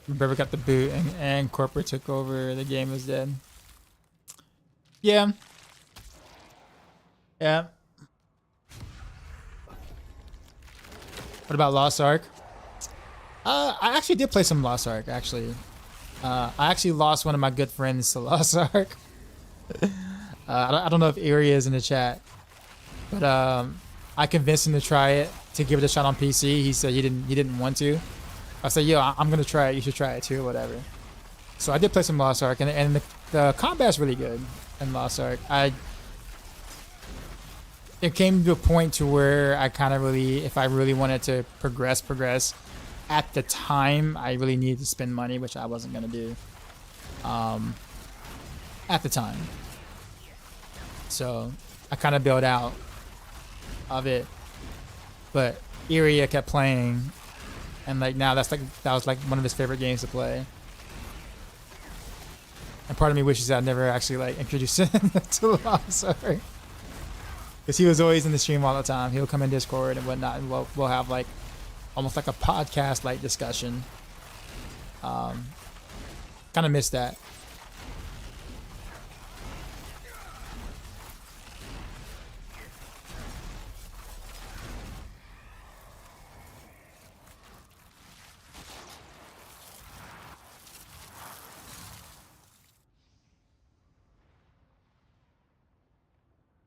Remember, got the boot and corporate took over. The game was dead. Yeah. What about Lost Ark? I actually did play some Lost Ark. Actually, I actually lost one of my good friends to Lost Ark. I don't know if Eerie is in the chat, but I convinced him to try it, to give it a shot on PC. He said he didn't want to. I said, yo, I'm gonna try it. You should try it too, whatever. So I did play some Lost Ark, and the combat's really good in Lost Ark. It came to a point to where I kind of really, if I really wanted to progress, at the time I really needed to spend money, which I wasn't gonna do. At the time. So I kind of built out of it, but Eerie I kept playing, and like now that was like one of his favorite games to play. And part of me wishes I'd never actually like introduced him to Lost Ark, because he was always in the stream all the time. He'll come in Discord and whatnot, and we'll have like almost like a podcast like discussion. Kind of missed that.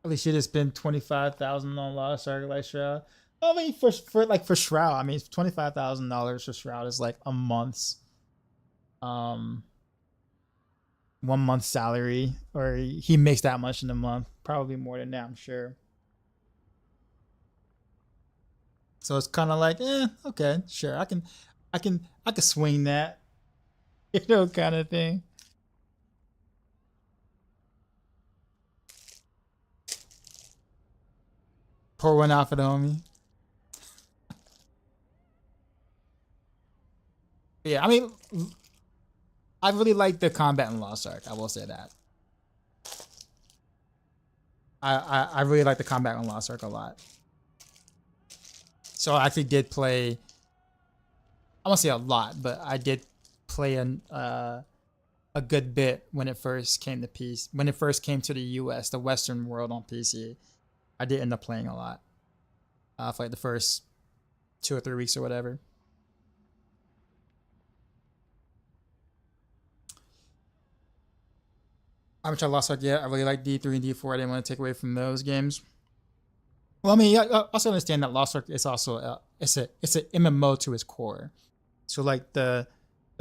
At least you just spend 25,000 on Lost Ark like Shroud. I mean, for Shroud, I mean, $25,000 for Shroud is like a month's, 1 month's salary, or he makes that much in a month, probably more than that, I'm sure. So it's kind of like, okay, sure, I can swing that, you know, kind of thing. Pour one out for the homie. Yeah, I mean, I really like the combat in Lost Ark. I will say that. I really like the combat in Lost Ark a lot. So I actually did play. I won't say a lot, but I did play a good bit when it first came to PC. When it first came to the US, the Western world on PC. I did end up playing a lot for like the first 2 or 3 weeks or whatever. How much I lost Ark yet? I really like D3 and D4. I didn't want to take away from those games. Well, I mean, I also understand that Lost Ark is also it's an MMO to its core. So like the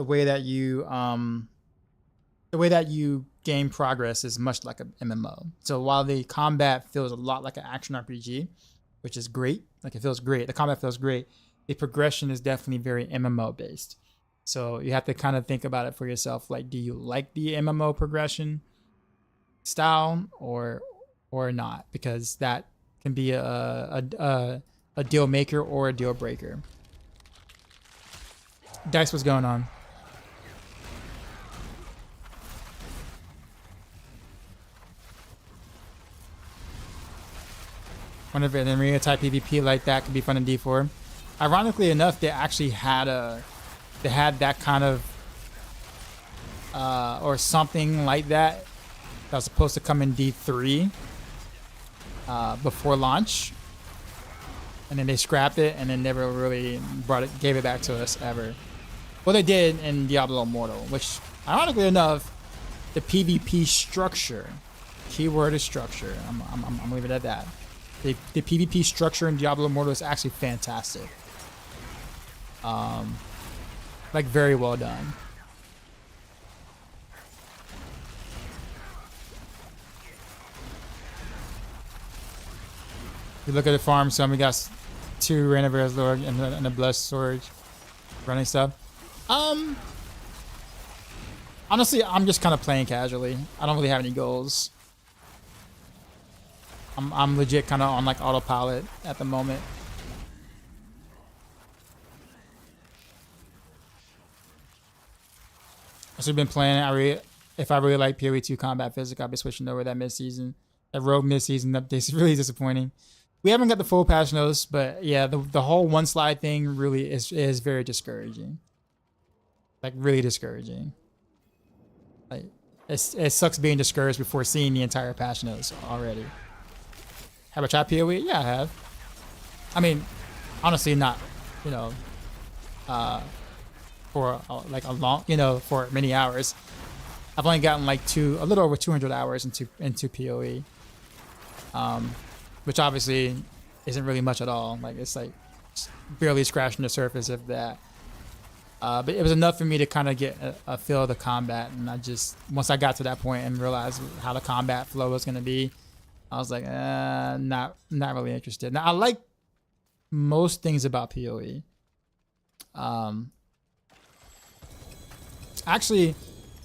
way that you gain progress is much like an MMO. So while the combat feels a lot like an action RPG, which is great, like it feels great, the combat feels great, the progression is definitely very MMO based. So you have to kind of think about it for yourself. Like, do you like the MMO progression style or not? Because that can be a deal maker or a deal breaker. Dice, what's going on? One of an arena type PvP like that could be fun in D4. Ironically enough, they actually had that kind of or something like that was supposed to come in D3 before launch, and then they scrapped it and then never really gave it back to us ever. Well, they did in Diablo Immortal, which ironically enough, the PvP structure, keyword is structure. I'm leaving it at that. The PvP structure in Diablo Immortal is actually fantastic. Like very well done. You look at the farm, so we got 2 Renovator's Lord and a Blessed Sword running stuff. Honestly, I'm just kind of playing casually. I don't really have any goals. I'm legit kind of on like autopilot at the moment. So I've been playing. If I really like PoE 2 combat physics, I'll be switching over that mid-season. That rogue mid-season update is really disappointing. We haven't got the full patch notes, but yeah, the whole one slide thing really is very discouraging. Like really discouraging. Like it sucks being discouraged before seeing the entire patch notes already. Have I tried PoE? Yeah, I have. I mean, honestly, not, you know, for like a long, for many hours. I've only gotten like a little over 200 hours into PoE, which obviously isn't really much at all. Like it's like barely scratching the surface of that. But it was enough for me to kind of get a feel of the combat, and I just once I got to that point and realized how the combat flow was gonna be, I was like, not really interested. Now I like most things about PoE. Actually,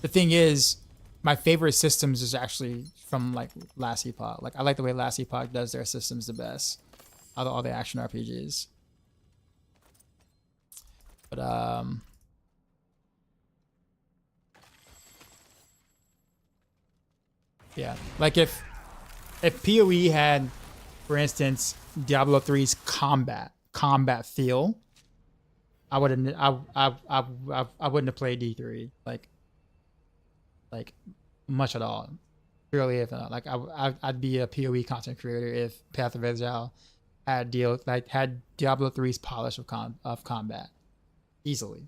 the thing is, my favorite systems is actually from like Last Epoch. Like I like the way Last Epoch does their systems the best out of all the action RPGs. But yeah, like if PoE had, for instance, Diablo 3's combat feel, I wouldn't have played D3 like much at all. Purely if like I'd be a PoE content creator if Path of Exile had Diablo 3's polish of combat easily.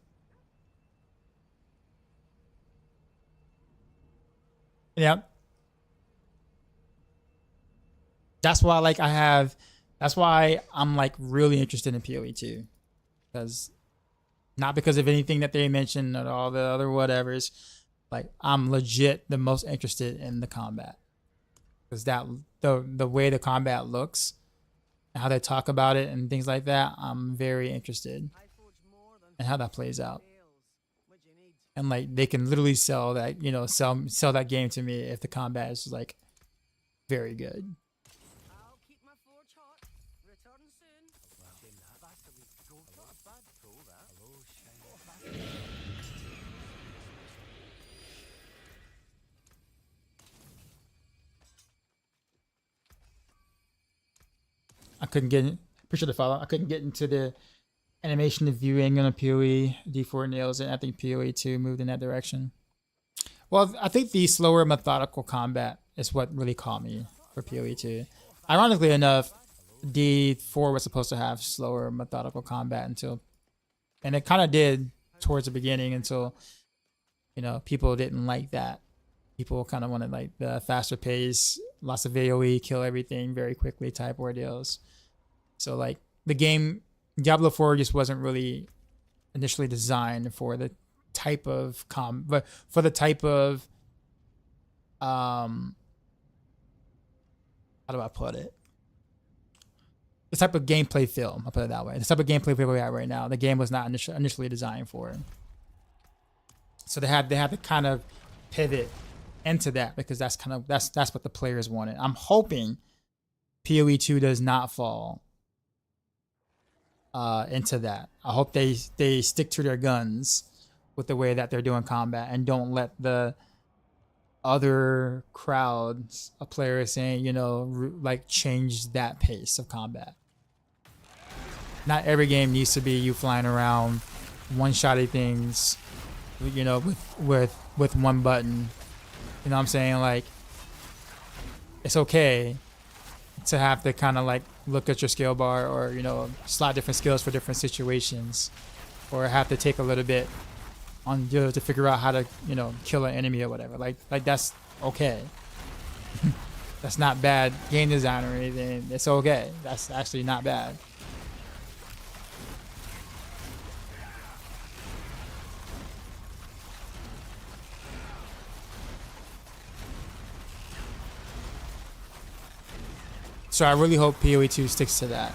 Yeah. That's why that's why I'm like really interested in PoE 2. Because not because of anything that they mentioned or all the other whatevers. Like I'm legit the most interested in the combat. Because the way the combat looks and how they talk about it and things like that, I'm very interested in how that plays out. And like they can literally sell that, sell that game to me if the combat is like very good. I'll keep my forge hot. Return soon. I couldn't get in, appreciate the follow. I couldn't get into the animation of viewing on a PoE. D4 nails it. I think PoE 2 moved in that direction. Well, I think the slower methodical combat is what really caught me for PoE 2. Ironically enough, D4 was supposed to have slower methodical combat and it kind of did towards the beginning until, people didn't like that. People kind of wanted like the faster pace, lots of AoE, kill everything very quickly type ordeals. So like the game Diablo 4 just wasn't really initially designed for the type of how do I put it? The type of gameplay film, I'll put it that way. The type of gameplay film we have right now, the game was not initially designed for. So they had to kind of pivot into that because that's what the players wanted. I'm hoping PoE 2 does not fall into that. I hope they stick to their guns with the way that they're doing combat and don't let the other crowds of players saying, like change that pace of combat. Not every game needs to be you flying around one-shotting things, with one button. You know what I'm saying? Like, it's okay to have to kind of like look at your skill bar or, slot different skills for different situations, or have to take a little bit on to figure out how to, kill an enemy or whatever. Like that's okay. That's not bad game design or anything. It's okay. That's actually not bad. So I really hope PoE 2 sticks to that.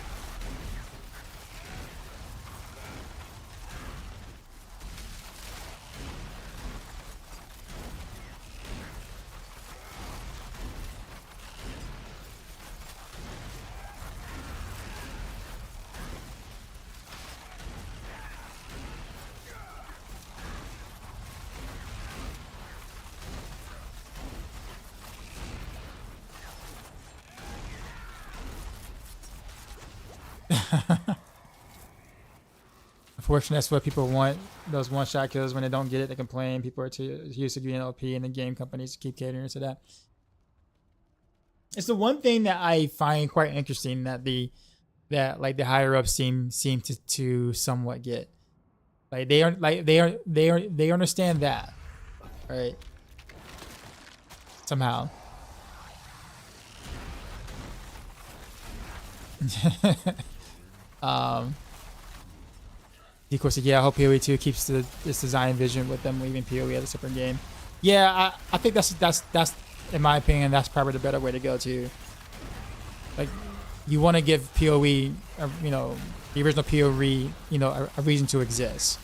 Unfortunately, that's what people want. Those one-shot kills, when they don't get it, they complain. People are too used to doing LP, and the game companies keep catering to that. It's the one thing that I find quite interesting that the higher ups seem to somewhat get. Like they understand that, right? Somehow. Of course, yeah, I hope PoE 2 keeps this design vision with them leaving PoE as a separate game. Yeah, I think that's in my opinion, that's probably the better way to go too. Like, you want to give PoE, you know, the original PoE, you know, a reason to exist.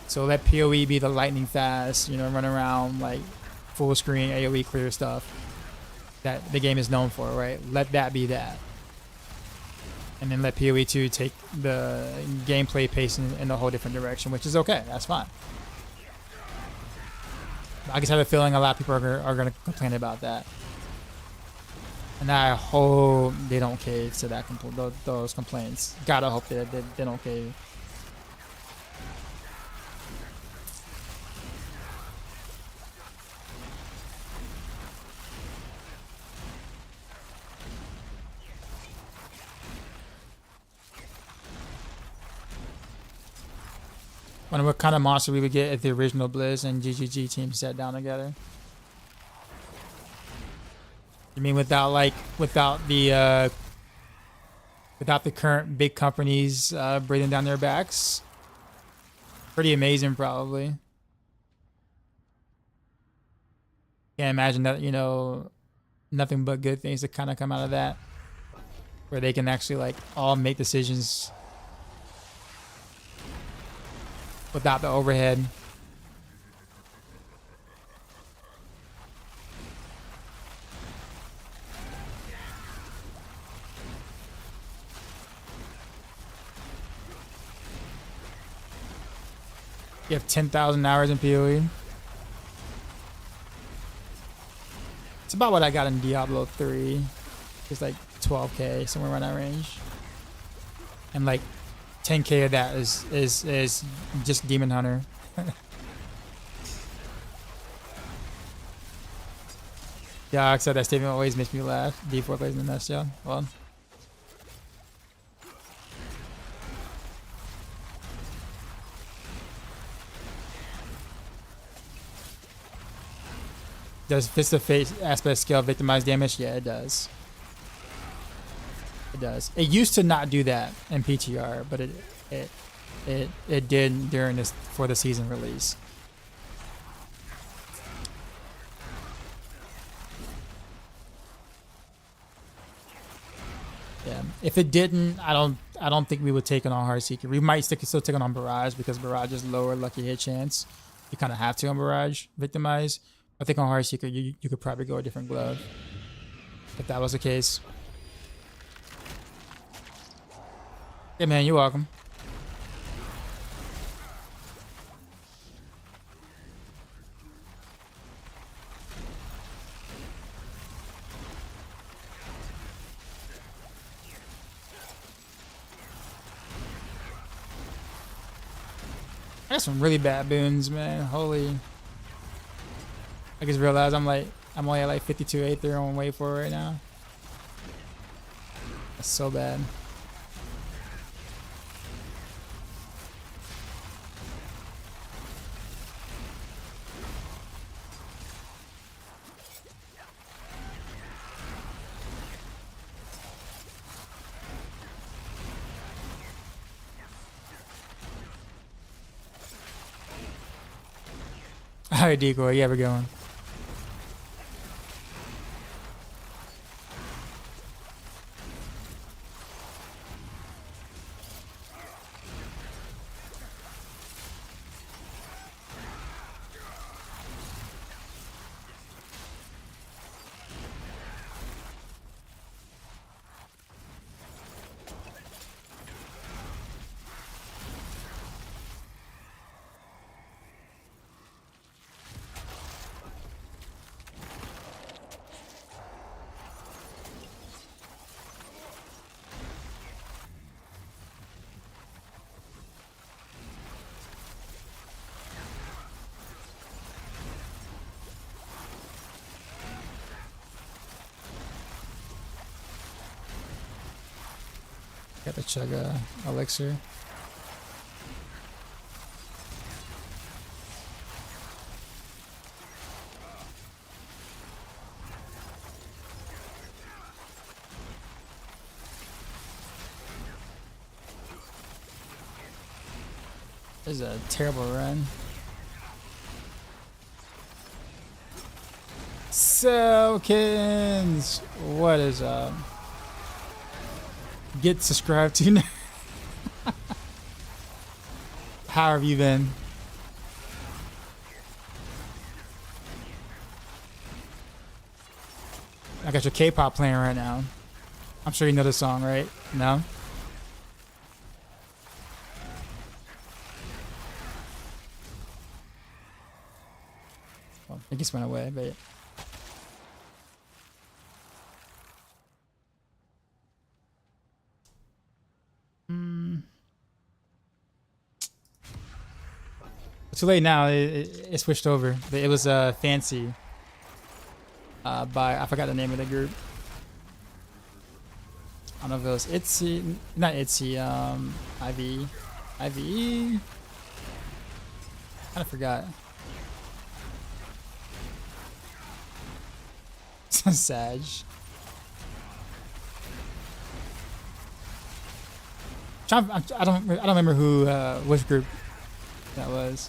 So let PoE be the lightning fast, you know, run around like full screen AoE clear stuff that the game is known for, right? Let that be that. And then let PoE 2 take the gameplay pace in a whole different direction, which is okay. That's fine. I just have a feeling a lot of people are going to complain about that. And I hope they don't cave to that those complaints. Gotta hope they don't cave. Wonder what kind of monster we would get if the original Blizz and GGG team sat down together. You mean without the current big companies breathing down their backs? Pretty amazing, probably. Can't imagine that, you know, nothing but good things to kind of come out of that, where they can actually like all make decisions without the overhead. You have 10,000 hours in PoE. It's about what I got in Diablo 3. It's like 12k, somewhere around that range. And like 10k of that is just Demon Hunter. Yeah, I said that statement always makes me laugh. D4 plays in the nest, yeah. Well. Does Fist of Fate aspect scale victimize damage? Yeah, it does. It does. It used to not do that in PTR, but it did during this for the season release. Yeah. If it didn't, I don't think we would take it on Heartseeker. We might still take it on Barrage because Barrage is lower lucky hit chance. You kind of have to on Barrage Victimize. I think on Heartseeker you could probably go a different glove if that was the case. Hey man, you're welcome. I got some really bad boons, man. Holy. I just realized I'm only at like 52 Aether on wait for it right now. That's so bad. Alright, Decoy, yeah, we're going. Got the chug elixir. This is a terrible run. Selkins, what is up? Get subscribed to now. How have you been? I got your K-pop playing right now. I'm sure you know the song, right? No? Well, I guess went away, but... Too late now. It switched over. It was Fancy by, I forgot the name of the group. I don't know if it was Itzy, not Itzy, IVE. IVE? I forgot. Sag. I don't remember who which group that was.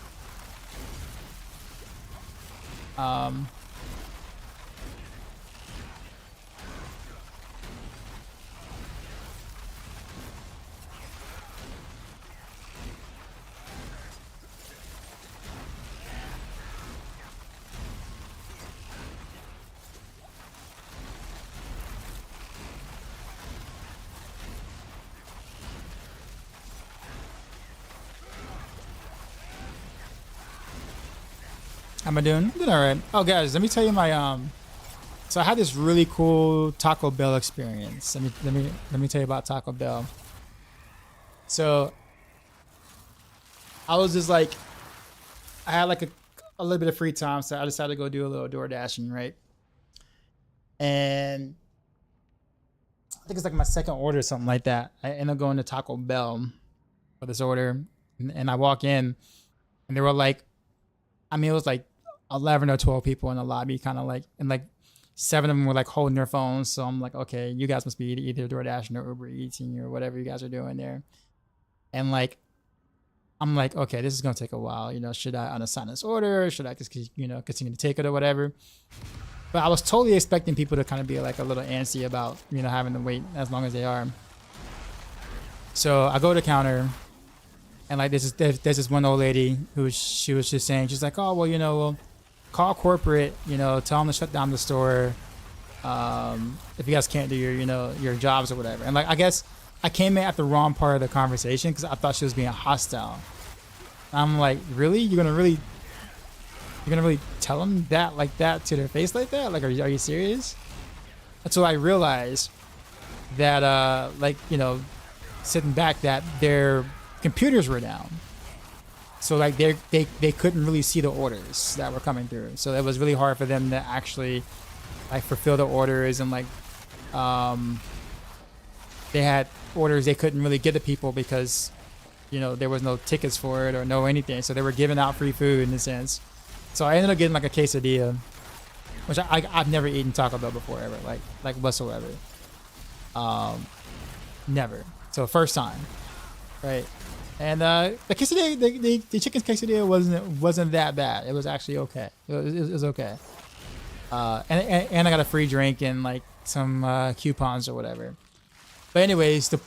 How am I doing? I'm doing all right. Oh, guys, let me tell you my So I had this really cool Taco Bell experience. Let me tell you about Taco Bell. So I was just like, I had like a little bit of free time, so I decided to go do a little door dashing, right? And I think it's like my second order or something like that. I ended up going to Taco Bell for this order, and I walk in, and there were like, I mean, it was like 11 or 12 people in the lobby, kind of like, and like 7 of them were like holding their phones. So I'm like, okay, you guys must be either DoorDashing or Uber Eating or whatever you guys are doing there. And like, I'm like, okay, this is gonna take a while. You know, should I unassign this order? Should I just, you know, continue to take it or whatever? But I was totally expecting people to kind of be like a little antsy about, you know, having to wait as long as they are. So I go to counter. And like there's this one old lady she was just saying, she's like, oh, well, you know, well, call corporate, you know, tell them to shut down the store if you guys can't do your, you know, your jobs or whatever. And like, I guess I came in at the wrong part of the conversation because I thought she was being hostile. I'm like, really? You're gonna really tell them that like that to their face like that? Like, are you serious? Until I realized that like, you know, sitting back, that their computers were down, so like they couldn't really see the orders that were coming through, so it was really hard for them to actually like fulfill the orders. And like they had orders they couldn't really get to people because, you know, there was no tickets for it or no anything, so they were giving out free food in a sense. So I ended up getting like a quesadilla, which I've never eaten Taco Bell before ever, like whatsoever. Never. So first time, right? And the quesadilla, the chicken quesadilla wasn't that bad. It was actually okay. It was okay. And I got a free drink and like some coupons or whatever. But anyways, the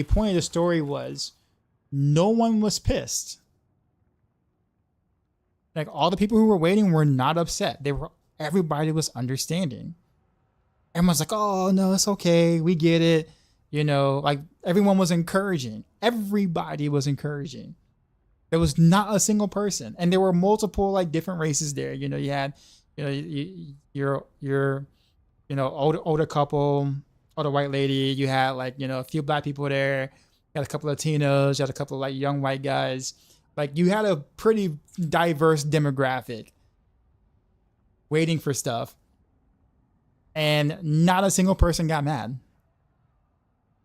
point of the story was no one was pissed. Like all the people who were waiting were not upset. Everybody was understanding. Everyone's like, oh no, it's okay. We get it. You know, like everyone was encouraging. Everybody was encouraging. There was not a single person, and there were multiple like different races there. You know, you had, you know, your you know, older couple, older white lady. You had like, you know, a few black people there. You had a couple of Latinos. You had a couple of like young white guys. Like you had a pretty diverse demographic waiting for stuff, and not a single person got mad.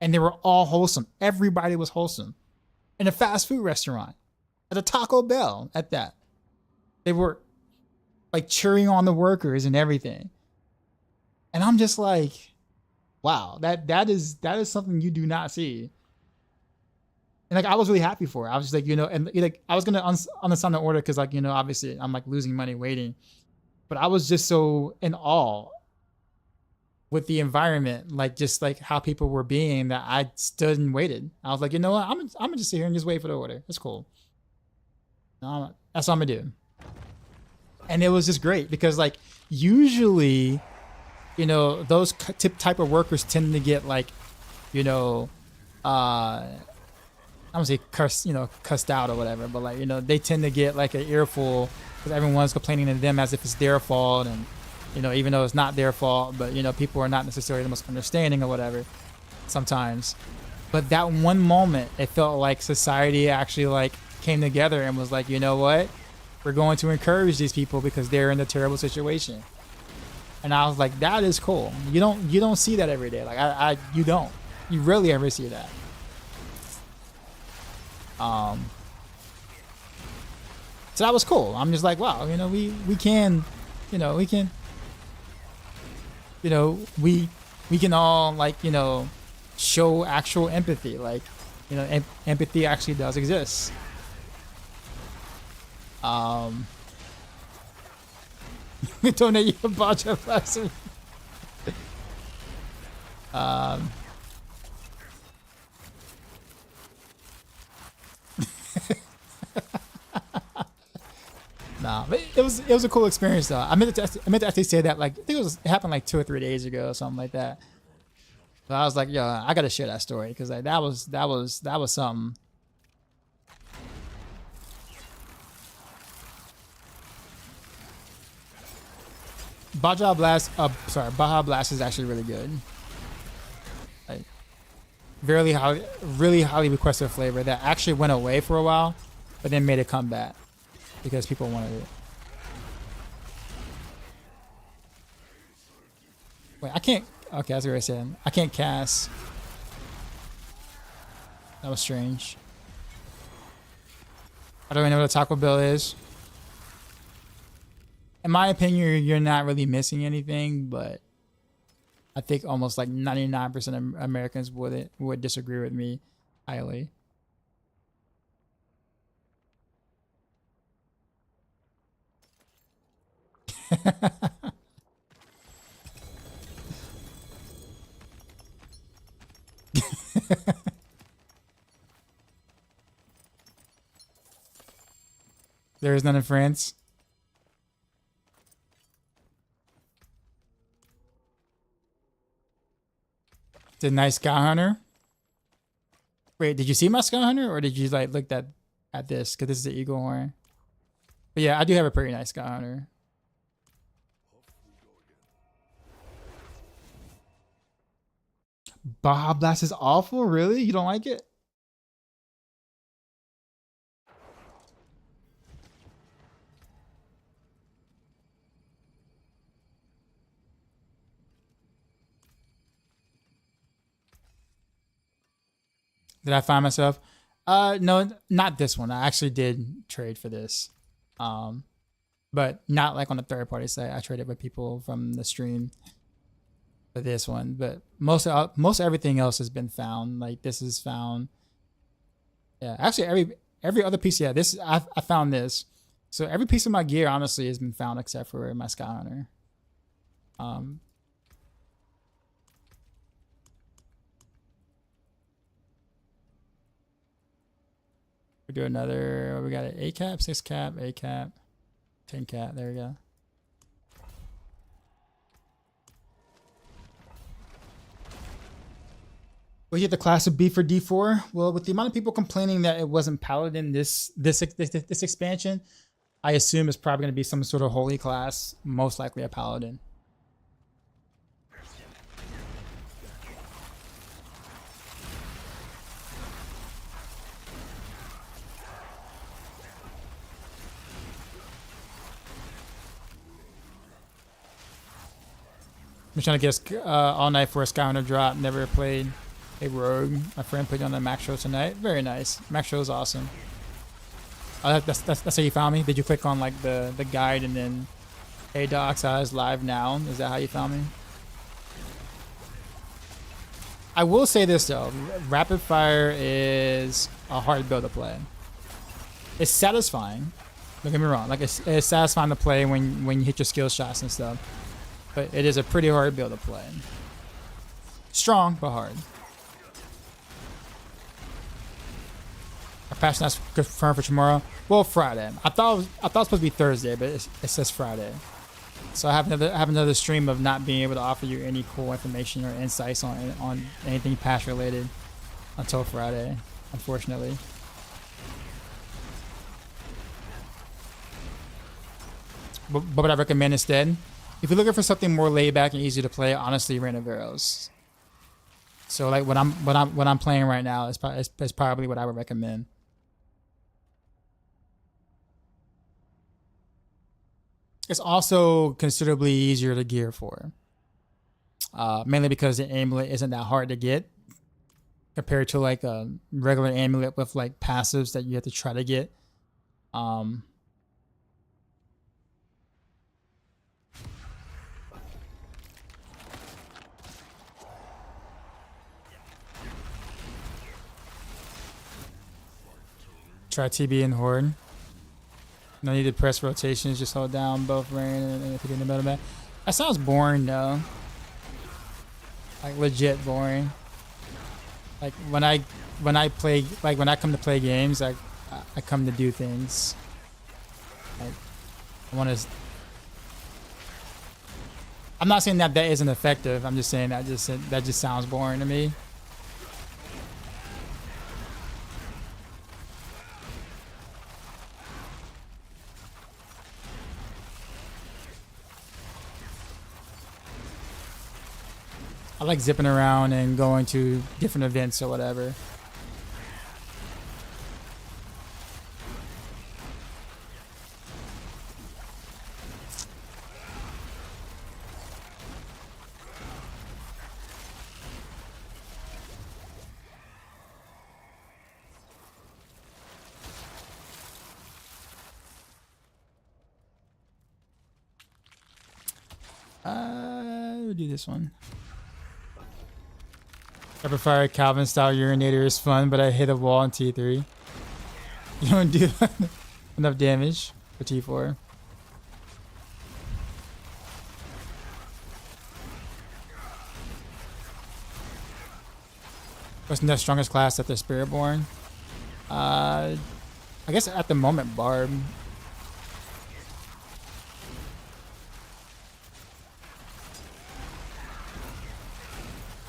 And they were all wholesome. Everybody was wholesome. In a fast food restaurant, at a Taco Bell at that. They were like cheering on the workers and everything. And I'm just like, wow, that is something you do not see And like I was really happy for it. I was just like, you know, and like I was gonna unassign the order because like, you know, obviously I'm like losing money waiting, but I was just so in awe with the environment, like just like how people were being, that I stood and waited. I was like, you know what, I'm gonna just sit here and just wait for the order. It's cool. That's what I'm gonna do. And it was just great because like usually, you know, those type of workers tend to get like, you know, I don't say cussed out or whatever, but like, you know, they tend to get like an earful because everyone's complaining to them as if it's their fault, and you know, even though it's not their fault, but you know, people are not necessarily the most understanding or whatever sometimes. But that one moment, it felt like society actually like came together and was like, you know what, we're going to encourage these people because they're in a terrible situation. And I was like, that is cool. You don't see that every day. Like you rarely ever see that. So that was cool. I'm just like, wow, you know, we can all like, you know, show actual empathy. Like, you know, empathy actually does exist. Donate your budget lesson. Nah, but it was a cool experience though. I meant to actually say that, like, I think it happened like 2 or 3 days ago or something like that. But I was like, yo, I gotta share that story because like that was something. Baja Blast is actually really good. Like, really highly requested flavor that actually went away for a while, but then made a comeback because people wanted it. Wait, I can't. Okay, that's what I said. I can't cast. That was strange. I don't even know what a Taco Bell is. In my opinion, you're not really missing anything, but I think almost like 99% of Americans would disagree with me highly. There is none in France. The nice Sky Hunter. Wait, did you see my Sky Hunter, or did you like look at this? Because this is the Eagle Horn. But yeah, I do have a pretty nice Sky Hunter. Baja Blast is awful? Really? You don't like it? Did I find myself? No, not this one. I actually did trade for this. But not like on a third party site. I traded with people from the stream for this one. But most everything else has been found. Like this is found. Yeah, actually every other piece. Yeah, this I found this. So every piece of my gear honestly has been found except for my Sky Hunter. We do another. We got an 8 cap, 6 cap, 8 cap, 10 cap. There we go. We hit the class of B for D4. Well, with the amount of people complaining that it wasn't Paladin this expansion, I assume it's probably going to be some sort of holy class, most likely a Paladin. I'm trying to guess all night for a Sky Hunter drop. Never played a rogue. My friend played on the Maxroll tonight. Very nice. Maxroll is awesome. Oh, that's how you found me? Did you click on like the guide and then, hey, Doc Size live now? Is that how you found me? I will say this though, rapid fire is a hard build to play. It's satisfying. Don't get me wrong. Like it's satisfying to play when you hit your skill shots and stuff. But it is a pretty hard build to play. Strong but hard. Our patch not confirmed for tomorrow. Well, Friday. I thought it was supposed to be Thursday, but it says Friday. So I have another stream of not being able to offer you any cool information or insights on anything patch related until Friday, unfortunately. But what I recommend instead, if you're looking for something more laid back and easy to play, honestly, Reign of Arrows. So like what I'm playing right now is probably what I would recommend. It's also considerably easier to gear for, mainly because the amulet isn't that hard to get compared to like a regular amulet with like passives that you have to try to get. Try TB and Horde. No need to press rotations, just hold down both rain and if you get in the middle, man. That sounds boring though. Like legit boring. Like when I come to play games, I come to do things. Like I want to. I'm not saying that isn't effective. I'm just saying that just sounds boring to me. I like zipping around and going to different events or whatever. We'll do this one. Rapid fire Calvin style urinator is fun, but I hit a wall in T3. You don't do enough damage for T4. What's the strongest class after Spiritborn? I guess at the moment Barb.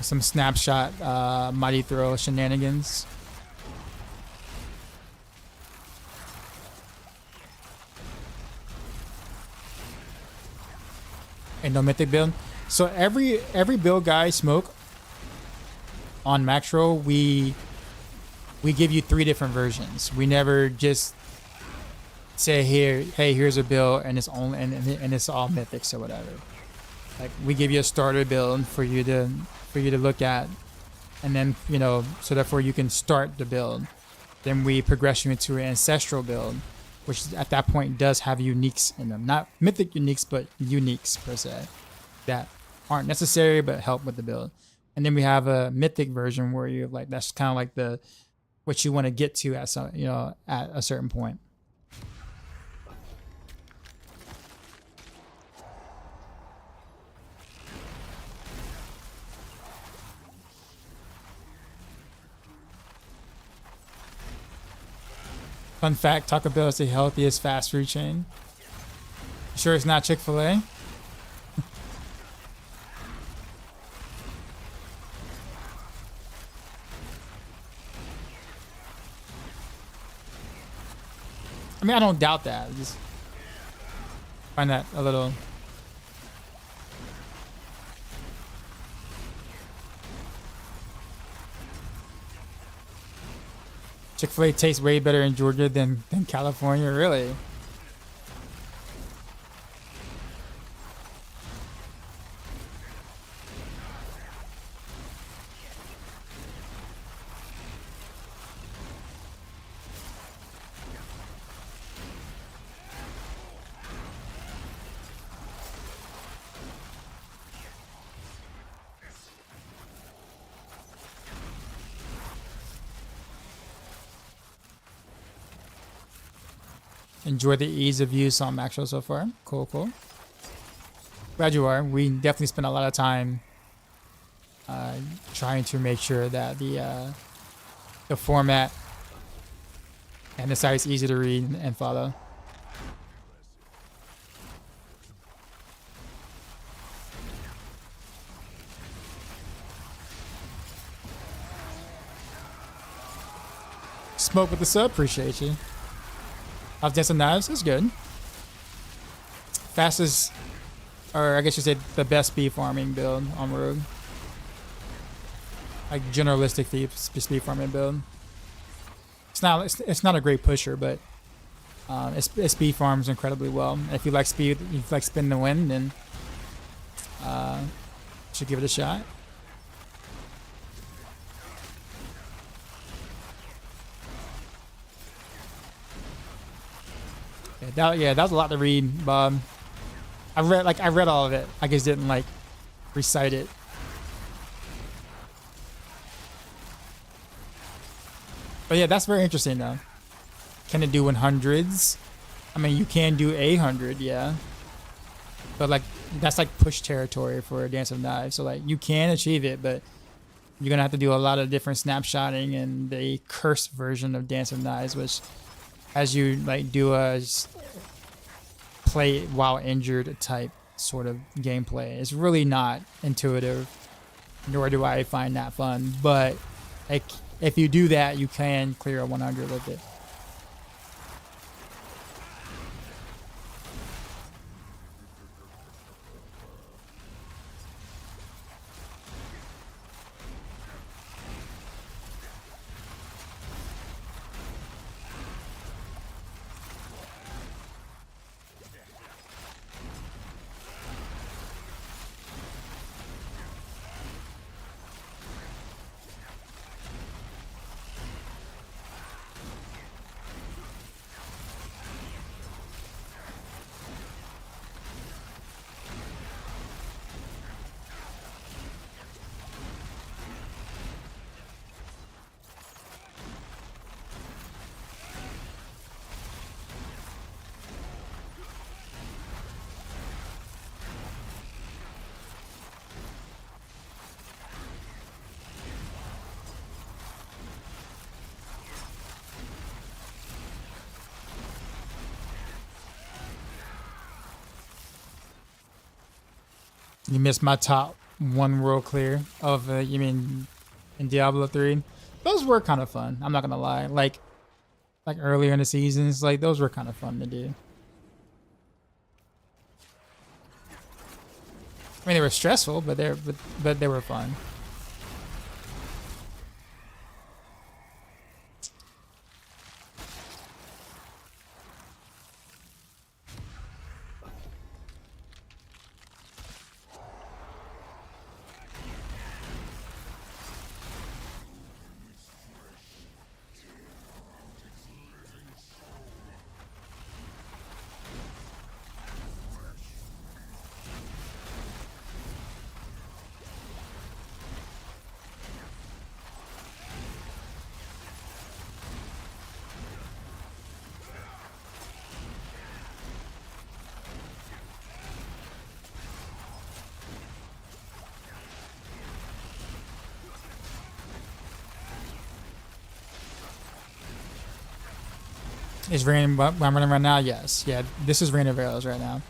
Some snapshot mighty throw shenanigans. And no mythic build. So every build guy smoke on Maxroll, we give you 3 different versions. We never just say here's a build and it's only and it's all mythics or whatever. Like we give you a starter build for you to look at, and then so therefore you can start the build. Then we progress you into an ancestral build, which at that point does have uniques in them, not mythic uniques, but uniques per se, that aren't necessary but help with the build. And then we have a mythic version where you like that's kind of like what you want to get to at some at a certain point. Fun fact, Taco Bell is the healthiest fast food chain. You sure it's not Chick-fil-A? I mean, I don't doubt that. I just find that a little... Chick-fil-A tastes way better in Georgia than California, really. enjoy the ease of use on Maxroll so far. Cool, cool. Glad you are. We definitely spent a lot of time trying to make sure that the format and the site is easy to read and follow. Smoke with the sub, appreciate you. I've done some knives, it's good. Fastest, or I guess you said the best speed farming build on Rogue. Like generalistic speed farming build. It's not a great pusher, but it speed farms incredibly well. If you like speed, if you like spin the wind, then should give it a shot. Yeah, that was a lot to read, Bob. I read all of it. I just didn't like recite it. But yeah, that's very interesting though. Can it do 100s? I mean, you can do 100, yeah. But like that's like push territory for a Dance of Knives. So like you can achieve it, but you're gonna have to do a lot of different snapshotting and the cursed version of Dance of Knives, which as you like do a play while injured type sort of gameplay. It's really not intuitive, nor do I find that fun. But like, if you do that, you can clear a 100 with it. You missed my top one world clear of, you mean in Diablo 3? Those were kind of fun. I'm not gonna lie. Like earlier in the seasons, like those were kind of fun to do. I mean, they were stressful, but they were fun. Is Rain what I'm running right now? Yes. Yeah, this is Rain of Arrows right now.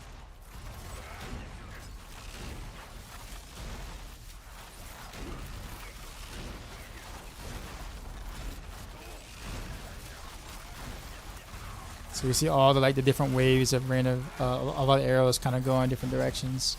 So we see all the the different waves of Rain of all the arrows kind of go in different directions.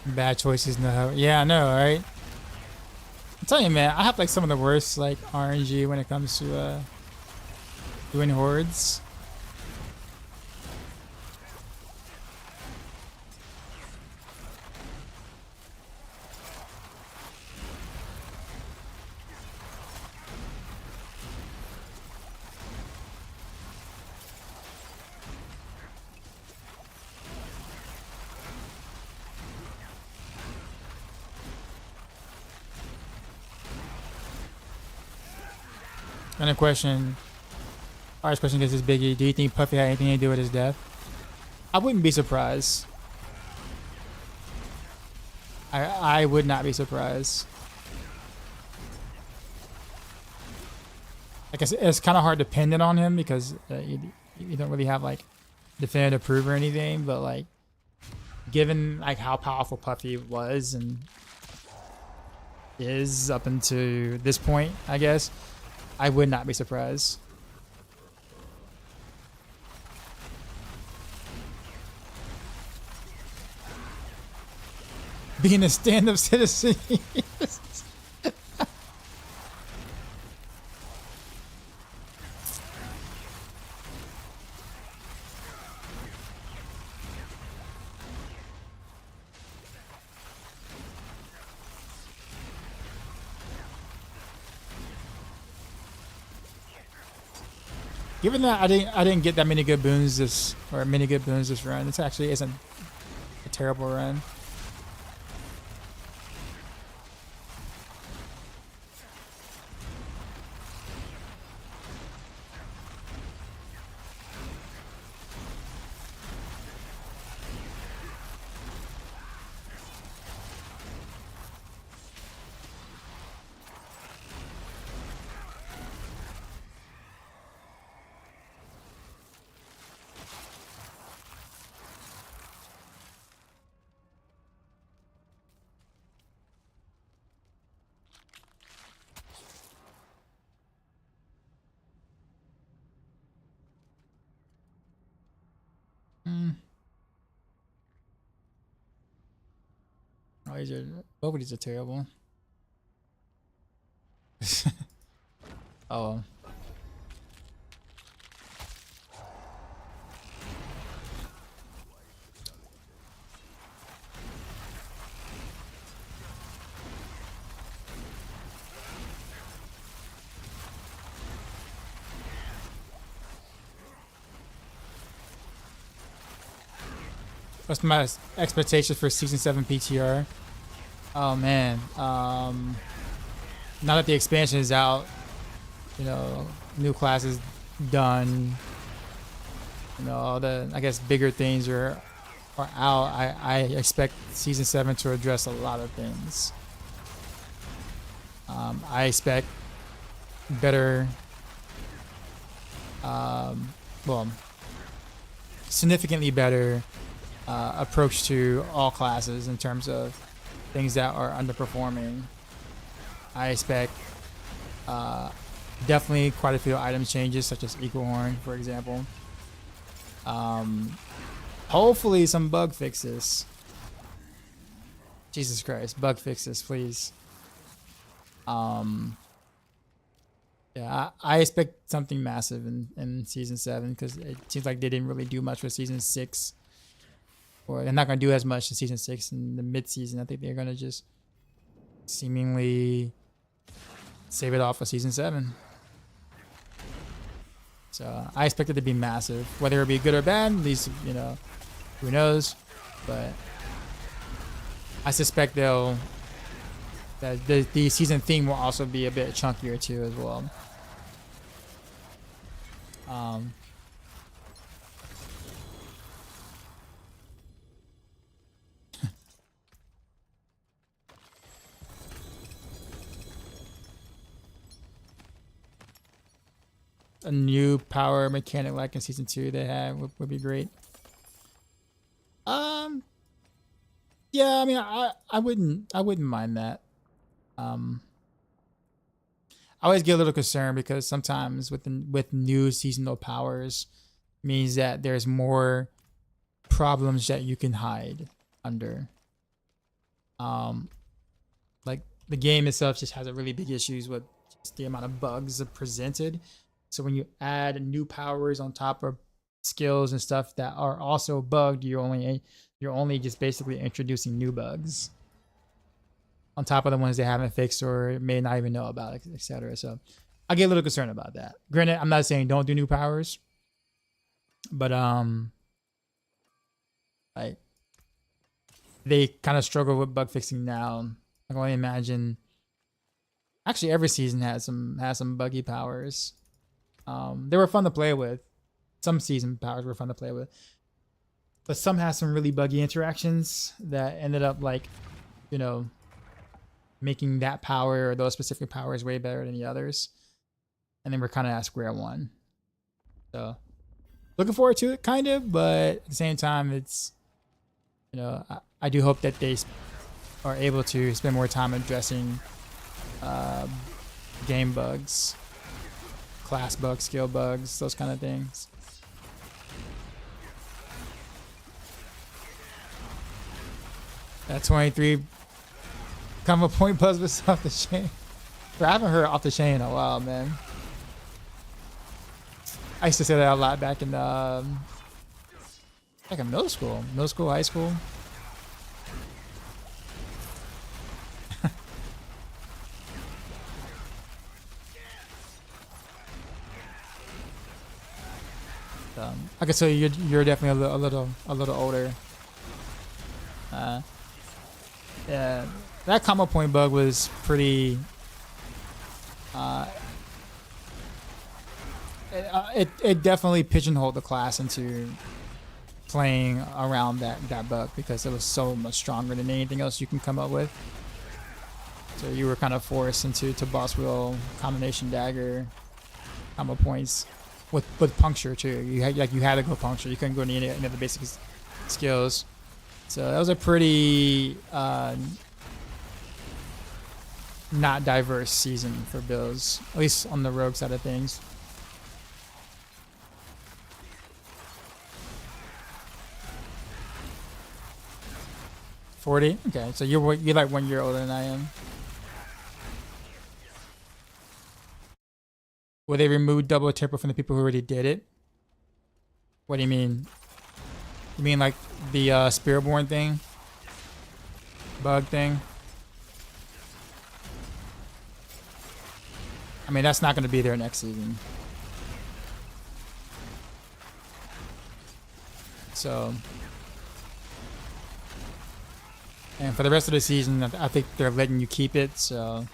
Bad choices, no. Yeah, I know, right? I'm telling you, man, I have like some of the worst like RNG when it comes to doing hordes. And a question, Art's question gets this biggie. Do you think Puffy had anything to do with his death? I wouldn't be surprised. I would not be surprised. Like it's kind of hard to pin it on him because you don't really have like definitive proof or anything. But like, given like how powerful Puffy was and is up until this point, I guess I would not be surprised. Being a stand-up citizen. Given that I didn't get that many good boons this run, this actually isn't a terrible run. Oh, both of these are terrible. Oh. What's my expectations for season 7 PTR? Oh man, now that the expansion is out, you know, new classes done, you know, all the I guess bigger things are out. I expect season 7 to address a lot of things. I expect better, well, significantly better approach to all classes in terms of things that are underperforming. I expect definitely quite a few item changes, such as Equal Horn, for example. Hopefully some bug fixes. Jesus Christ, bug fixes, please. Yeah, I expect something massive in season 7 because it seems like they didn't really do much for season 6. Or they're not going to do as much in season 6 in the mid-season. I think they're going to just seemingly save it off for season 7. So I expect it to be massive. Whether it be good or bad, at least, you know, who knows. But I suspect that the season theme will also be a bit chunkier too as well. A new power mechanic like in season 2 they had would be great. Yeah, I mean I wouldn't mind that. I always get a little concerned because sometimes with new seasonal powers means that there's more problems that you can hide under. Like the game itself just has a really big issues with just the amount of bugs presented. So when you add new powers on top of skills and stuff that are also bugged, you're only just basically introducing new bugs on top of the ones they haven't fixed or may not even know about, etc. So I get a little concerned about that. Granted, I'm not saying don't do new powers, but like they kind of struggle with bug fixing now. I can only imagine. Actually, every season has some buggy powers. They were fun to play with. Some season powers were fun to play with, but some have some really buggy interactions that ended up like, you know, making that power or those specific powers way better than the others. And then we're kind of at square one. So looking forward to it, kind of, but at the same time, it's, you know, I do hope that they are able to spend more time addressing game bugs, class bugs, skill bugs, those kind of things. That 23 combo point buzz was off the chain. Bro, I haven't heard off the chain in a while, man. I used to say that a lot back in like in middle school, high school. I could say you're definitely a little older. Yeah, that combo point bug was pretty. It definitely pigeonholed the class into playing around that bug because it was so much stronger than anything else you can come up with. So you were kind of forced into boss wheel combination dagger combo points with puncture too. You had to go puncture. You couldn't go any of the basic skills. So that was a pretty not diverse season for builds, at least on the rogue side of things. $40? Okay, so you're like 1 year older than I am. Will they remove double tempo from the people who already did it? What do you mean? You mean like the Spiritborn thing? Bug thing? I mean, that's not going to be there next season. So, and for the rest of the season, I think they're letting you keep it, so.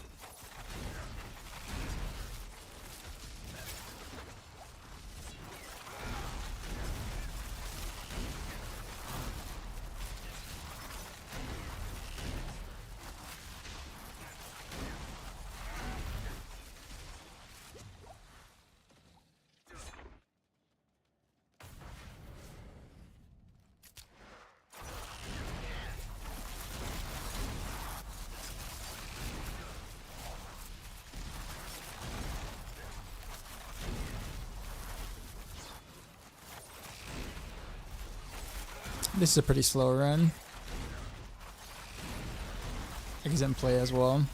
This is a pretty slow run. I guess I didn't play as well.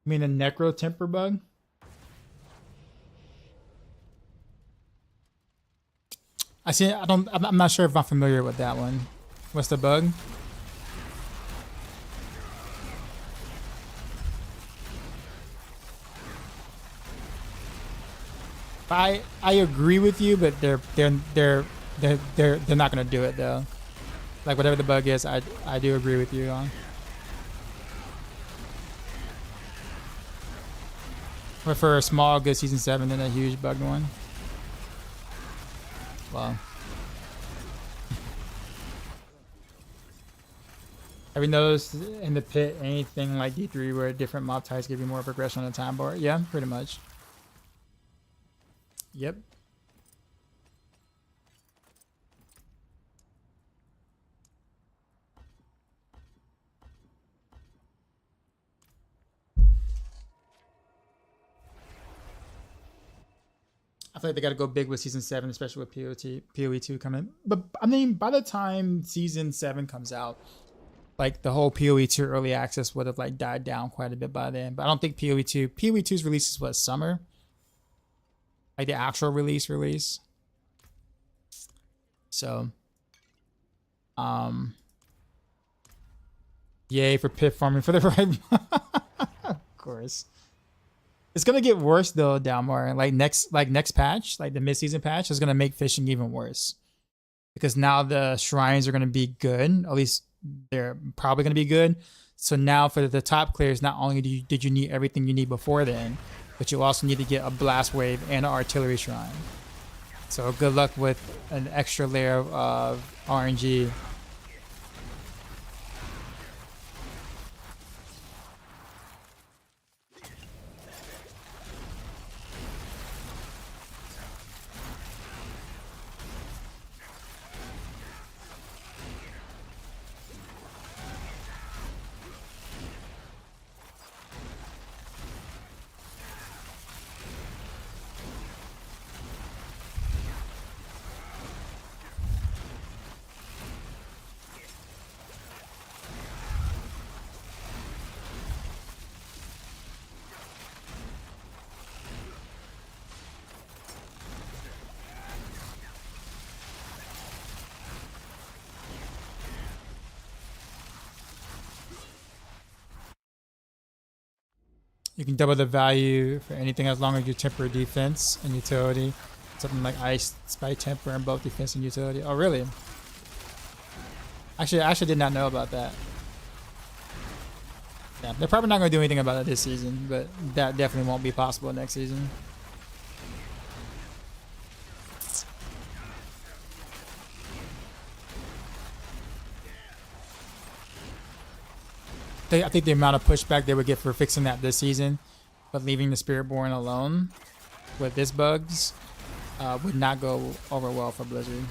You mean a necro temper bug? I see. I'm not sure if I'm familiar with that one. What's the bug? I agree with you, but they're not gonna do it though. Like whatever the bug is, I do agree with you on. But for a small, good season 7, then a huge bugged one. Wow. Have you noticed in the pit anything like D3 where different mob types give you more progression on the time bar? Yeah, pretty much. Yep. I feel like they got to go big with season 7, especially with PoE2 coming. But I mean, by the time season 7 comes out, like the whole PoE2 early access would have like died down quite a bit by then. But I don't think PoE2's release is what, summer? Like the actual release. So, yay for pit farming for the right. Of course. It's gonna get worse though, Dalmar. Like next patch, like the mid-season patch, is gonna make fishing even worse. Because now the shrines are gonna be good. At least they're probably gonna be good. So now for the top clears, not only did you need everything you need before then, but you also need to get a blast wave and an artillery shrine. So good luck with an extra layer of RNG. You can double the value for anything as long as you temper defense and utility. Something like ice, spike temper, and both defense and utility. Oh, really? Actually, I actually did not know about that. Yeah, they're probably not going to do anything about it this season, but that definitely won't be possible next season. I think the amount of pushback they would get for fixing that this season, but leaving the Spiritborn alone with this bugs would not go over well for Blizzard.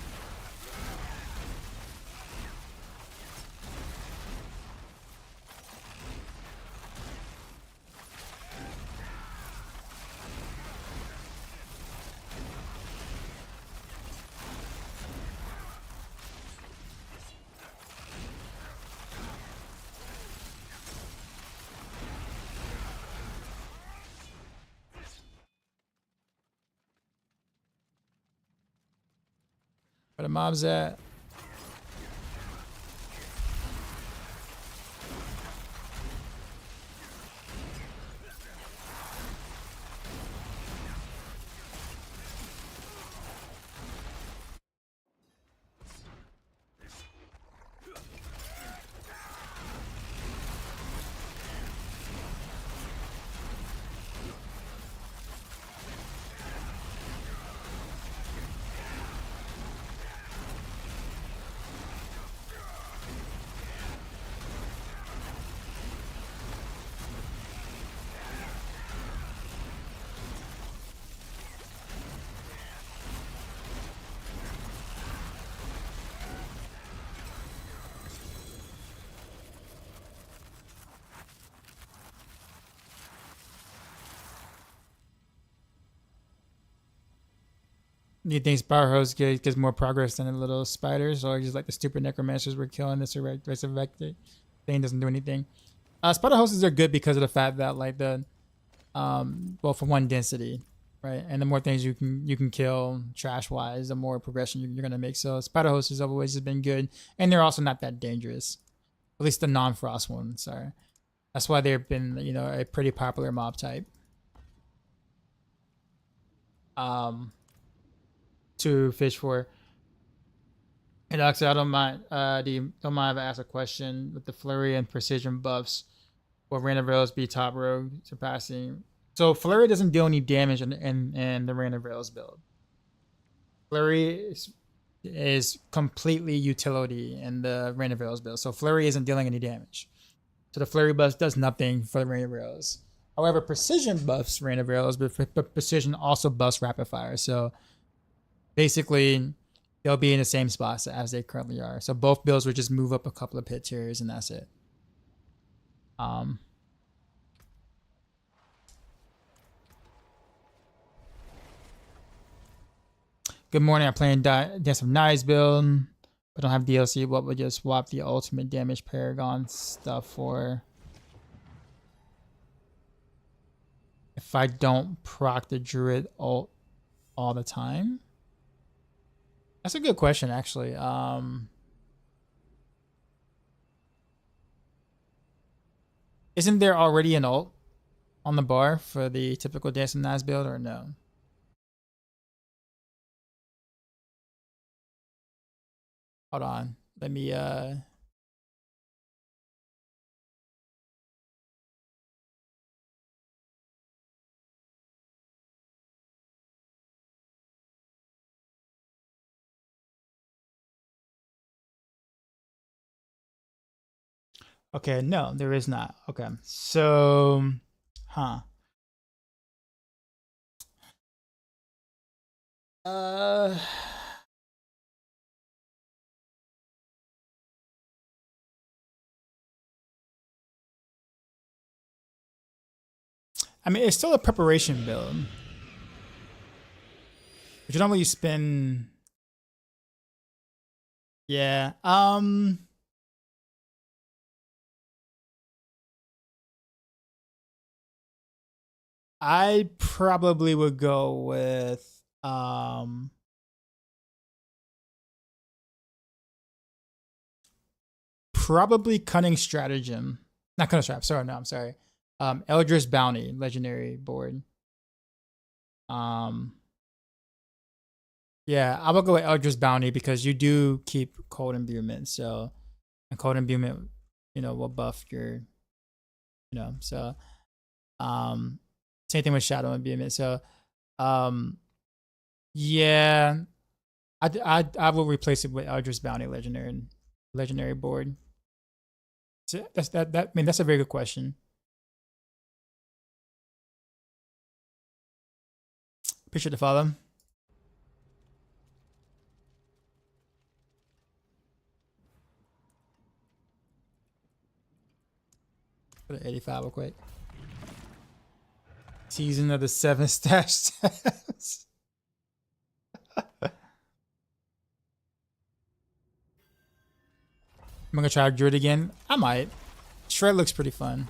Where the mob's at? Do you think Barrage gets more progress than the little spiders, or just like the stupid necromancers we're killing? This resurrected thing doesn't do anything. Spider hostess are good because of the fact that like the well, for one, density, right? And the more things you can kill trash wise, the more progression you're gonna make. So spider hostess have always been good, and they're also not that dangerous. At least the non-frost ones are. That's why they've been, you know, a pretty popular mob type. To fish for. And actually, I don't mind. Don't mind if I ask a question with the flurry and precision buffs. Will random rails be top rogue surpassing? So flurry doesn't do any damage in the random rails build. Flurry is is completely utility in the Rain of Arrows build. So Flurry isn't dealing any damage. So the Flurry buff does nothing for the Rain of Arrows. However, Precision buffs Rain of Arrows, but Precision also buffs Rapid Fire. So basically, they'll be in the same spots as they currently are. So both builds would just move up a couple of pit tiers, and that's it. Good morning. I'm playing Dance of Knives build, but don't have DLC. What would just swap the ultimate damage Paragon stuff for? If I don't proc the Druid ult all the time? That's a good question, actually. Isn't there already an ult on the bar for the typical Dance of Knives build, or no? Hold on. Let me okay, no, there is not. Okay. So huh. I mean, it's still a preparation build. But you don't really spend. Yeah. I probably would go with probably Cunning Stratagem. Not Cunning Stratagem, sorry, no, I'm sorry. Eldritch Bounty, legendary board. Yeah, I will go with Eldritch Bounty because you do keep Cold Imbuement. So, and Cold Imbuement, you know, will buff your, you know, so, same thing with Shadow Imbuement. So, yeah, I will replace it with Eldritch Bounty legendary board. So I mean, that's a very good question. Appreciate the follow. Put an 85 real quick. Season of the 7 stash stats. I'm gonna try Druid again. I might. Shred looks pretty fun.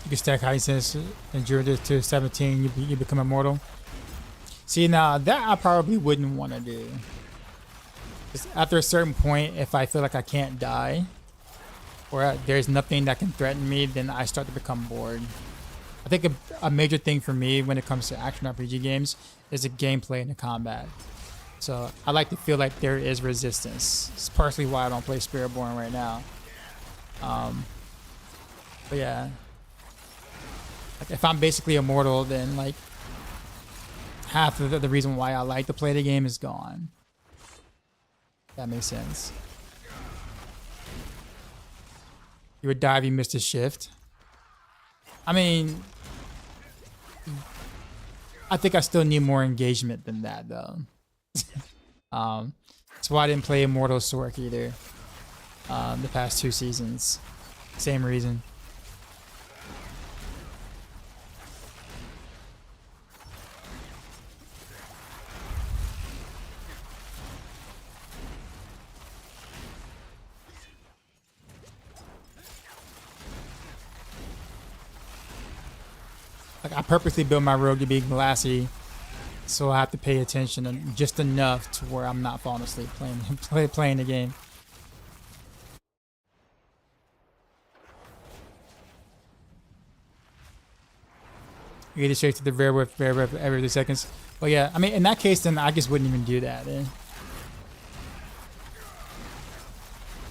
You can stack Hyacinth and Druid to 17, you become immortal. See, now that I probably wouldn't want to do. After a certain point, if I feel like I can't die, or there's nothing that can threaten me, then I start to become bored. I think a major thing for me when it comes to action RPG games is the gameplay and the combat. So I like to feel like there is resistance. It's partially why I don't play Spiritborn right now. But yeah. Like if I'm basically immortal, then like half of the reason why I like to play the game is gone. That makes sense. You would die if you missed a shift. I mean, I think I still need more engagement than that though. That's why I didn't play Immortal Sork either. The past 2 seasons. Same reason. Like I purposely built my rogue to be glassy, so I have to pay attention and just enough to where I'm not falling asleep playing the game. You get it straight to the rare whip every 2 seconds. Well, yeah. I mean, in that case, then I just wouldn't even do that.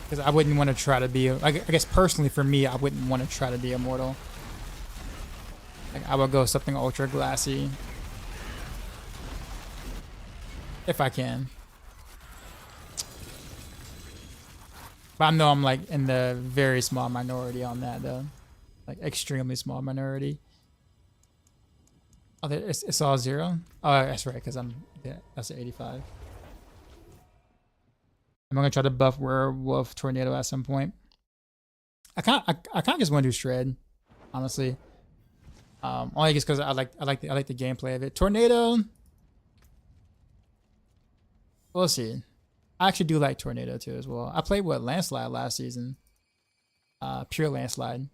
Because I wouldn't want to try to be. I guess personally for me, I wouldn't want to try to be immortal. Like I would go something ultra glassy if I can. But I know I'm like in the very small minority on that though, like extremely small minority. Oh, it's all 0. Oh, that's right, because that's an 85. I'm gonna try to buff Werewolf Tornado at some point. I kind of just want to do Shred, honestly. Only just because I like the gameplay of it. Tornado, we'll see. I actually do like Tornado too as well. I played with Landslide last season, pure Landslide.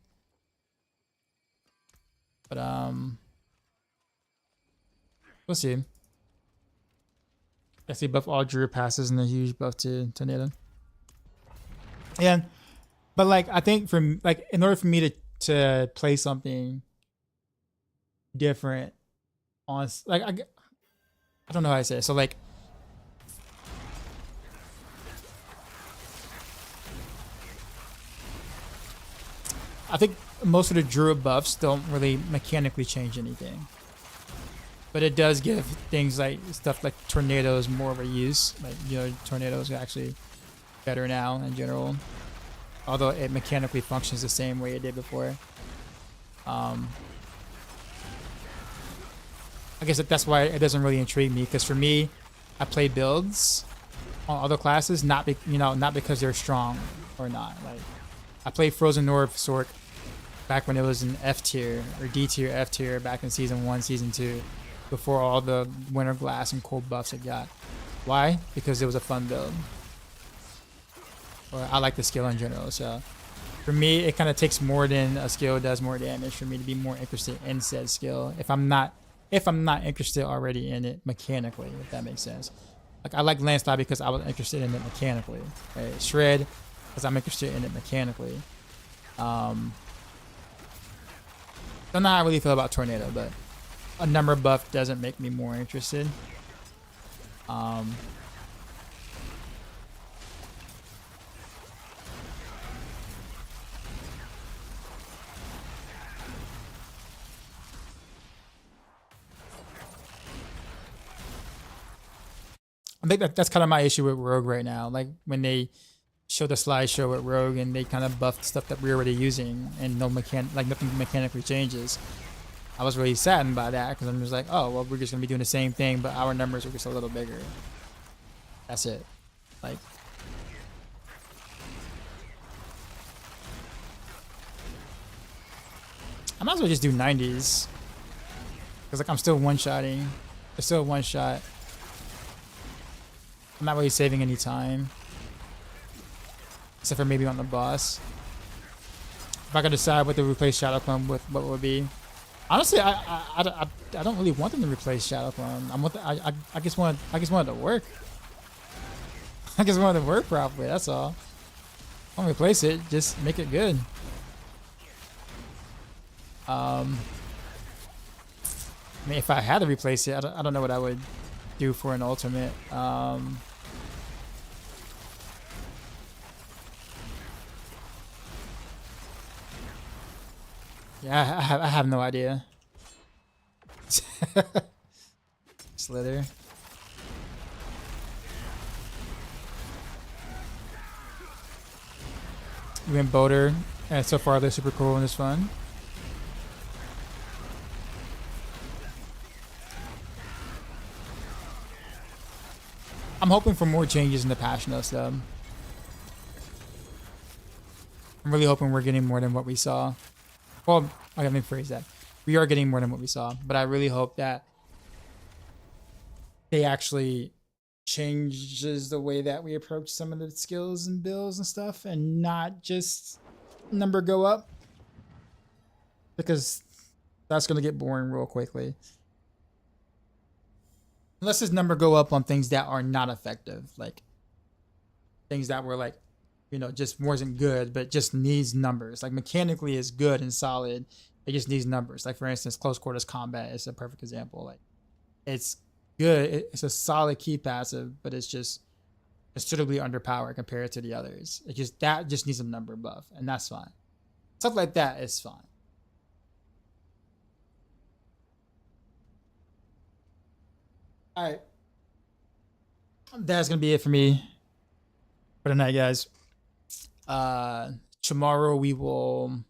But we'll see. I see buff all Druid passes and a huge buff to Tornado. Yeah, but like I think in order for me to play something different on like I don't know how I say it. So like I think most of the Druid buffs don't really mechanically change anything. But it does give things like stuff like tornadoes more of a use. Like, you know, tornadoes are actually better now in general. Although it mechanically functions the same way it did before. I guess that's why it doesn't really intrigue me. Because for me, I play builds on other classes, not because they're strong or not. Like I played Frozen North Sork back when it was in F tier or D tier, F tier back in season 1, season 2. Before all the winter glass and cold buffs it got. Why? Because it was a fun build. Or I like the skill in general. So for me, it kind of takes more than a skill does more damage for me to be more interested in said skill. If I'm not interested already in it mechanically, if that makes sense. Like I like Landslide because I was interested in it mechanically. Right? Shred because I'm interested in it mechanically. Don't know how I really feel about Tornado, but a number buff doesn't make me more interested. I think that's kind of my issue with Rogue right now. Like when they show the slideshow with Rogue and they kind of buff stuff that we're already using and nothing mechanically changes. I was really saddened by that because I'm just like, oh, well, we're just going to be doing the same thing, but our numbers are just a little bigger. That's it. Like, I might as well just do 90s. Because, like, I'm still one-shotting. It's still one shot. I'm not really saving any time. Except for maybe on the boss. If I could decide what to replace Shadow Clone with, what would be. Honestly, I don't really want them to replace Shadow Clone. I just want it to work. I just want it to work properly. That's all. I don't replace it. Just make it good. I mean, if I had to replace it, I don't know what I would do for an ultimate. Yeah, I have no idea. Slither. We went Boulder, and so far they're super cool and it's fun. I'm hoping for more changes in the Passionos though. I'm really hoping we're getting more than what we saw. Well, let me phrase that. We are getting more than what we saw, but I really hope that they actually changes the way that we approach some of the skills and builds and stuff, and not just number go up. Because That's gonna get boring real quickly. Unless his number go up on things that are not effective, like things that were like, you know, just wasn't good, but just needs numbers. Like mechanically is good and solid. It just needs numbers. Like for instance, close quarters combat is a perfect example. Like it's good. It's a solid key passive, but it's just considerably underpowered compared to the others. That just needs a number buff, and that's fine. Stuff like that is fine. All right, that's gonna be it for me for tonight, guys. Tomorrow we will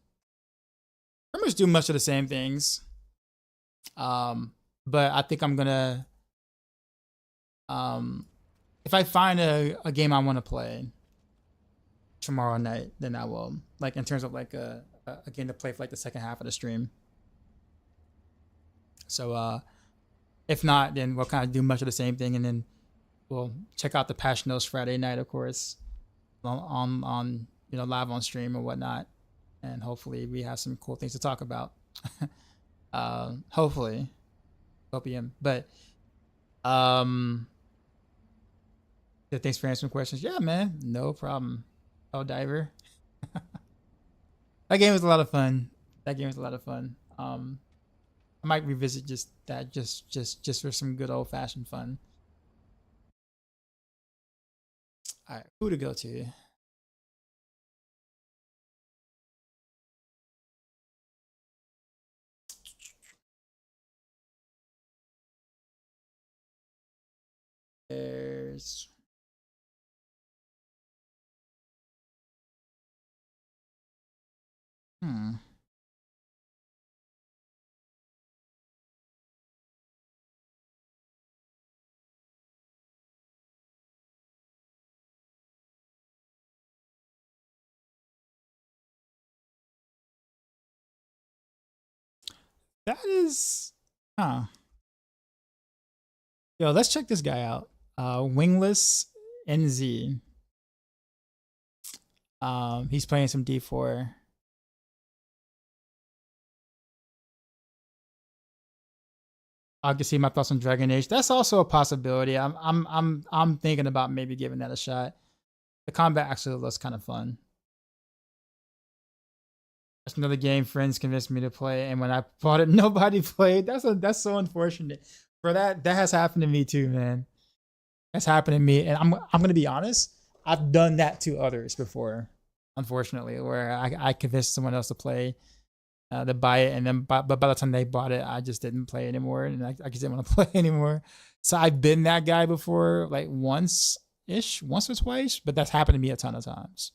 pretty much do much of the same things. But I think I'm gonna if I find a game I want to play tomorrow night, then I will, like in terms of like a game to play for like the second half of the stream. So if not, then we'll kind of do much of the same thing, and then we'll check out the patch notes Friday night, of course, on you know, live on stream or whatnot, and hopefully we have some cool things to talk about. Hopefully, OPM. But thanks for answering questions. Yeah, man, no problem. Oh, Diver. That game was a lot of fun. I might revisit just that, just for some good old fashioned fun. All right, who to go to? There's that is Yo, let's check this guy out. Wingless NZ. He's playing some D4. I can see my thoughts on Dragon Age. That's also a possibility. I'm thinking about maybe giving that a shot. The combat actually looks kind of fun. That's another game friends convinced me to play, and when I bought it, nobody played. That's so unfortunate. For that has happened to me too, man. That's happened to me, and I'm gonna be honest. I've done that to others before, unfortunately, where I convinced someone else to play, to buy it, and then but by the time they bought it, I just didn't play anymore, and I just didn't want to play anymore. So I've been that guy before, like once or twice, but that's happened to me a ton of times.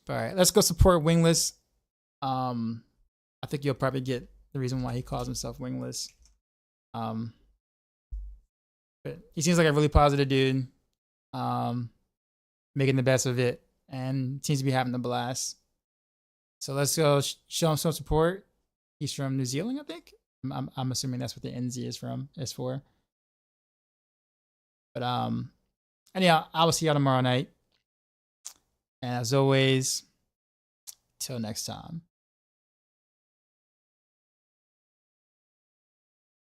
All right, let's go support Wingless. I think you'll probably get the reason why he calls himself Wingless. But he seems like a really positive dude, making the best of it, and seems to be having a blast. So let's go show him some support. He's from New Zealand, I think. I'm assuming that's what the NZ is for. But anyhow, I will see y'all tomorrow night. And as always, till next time.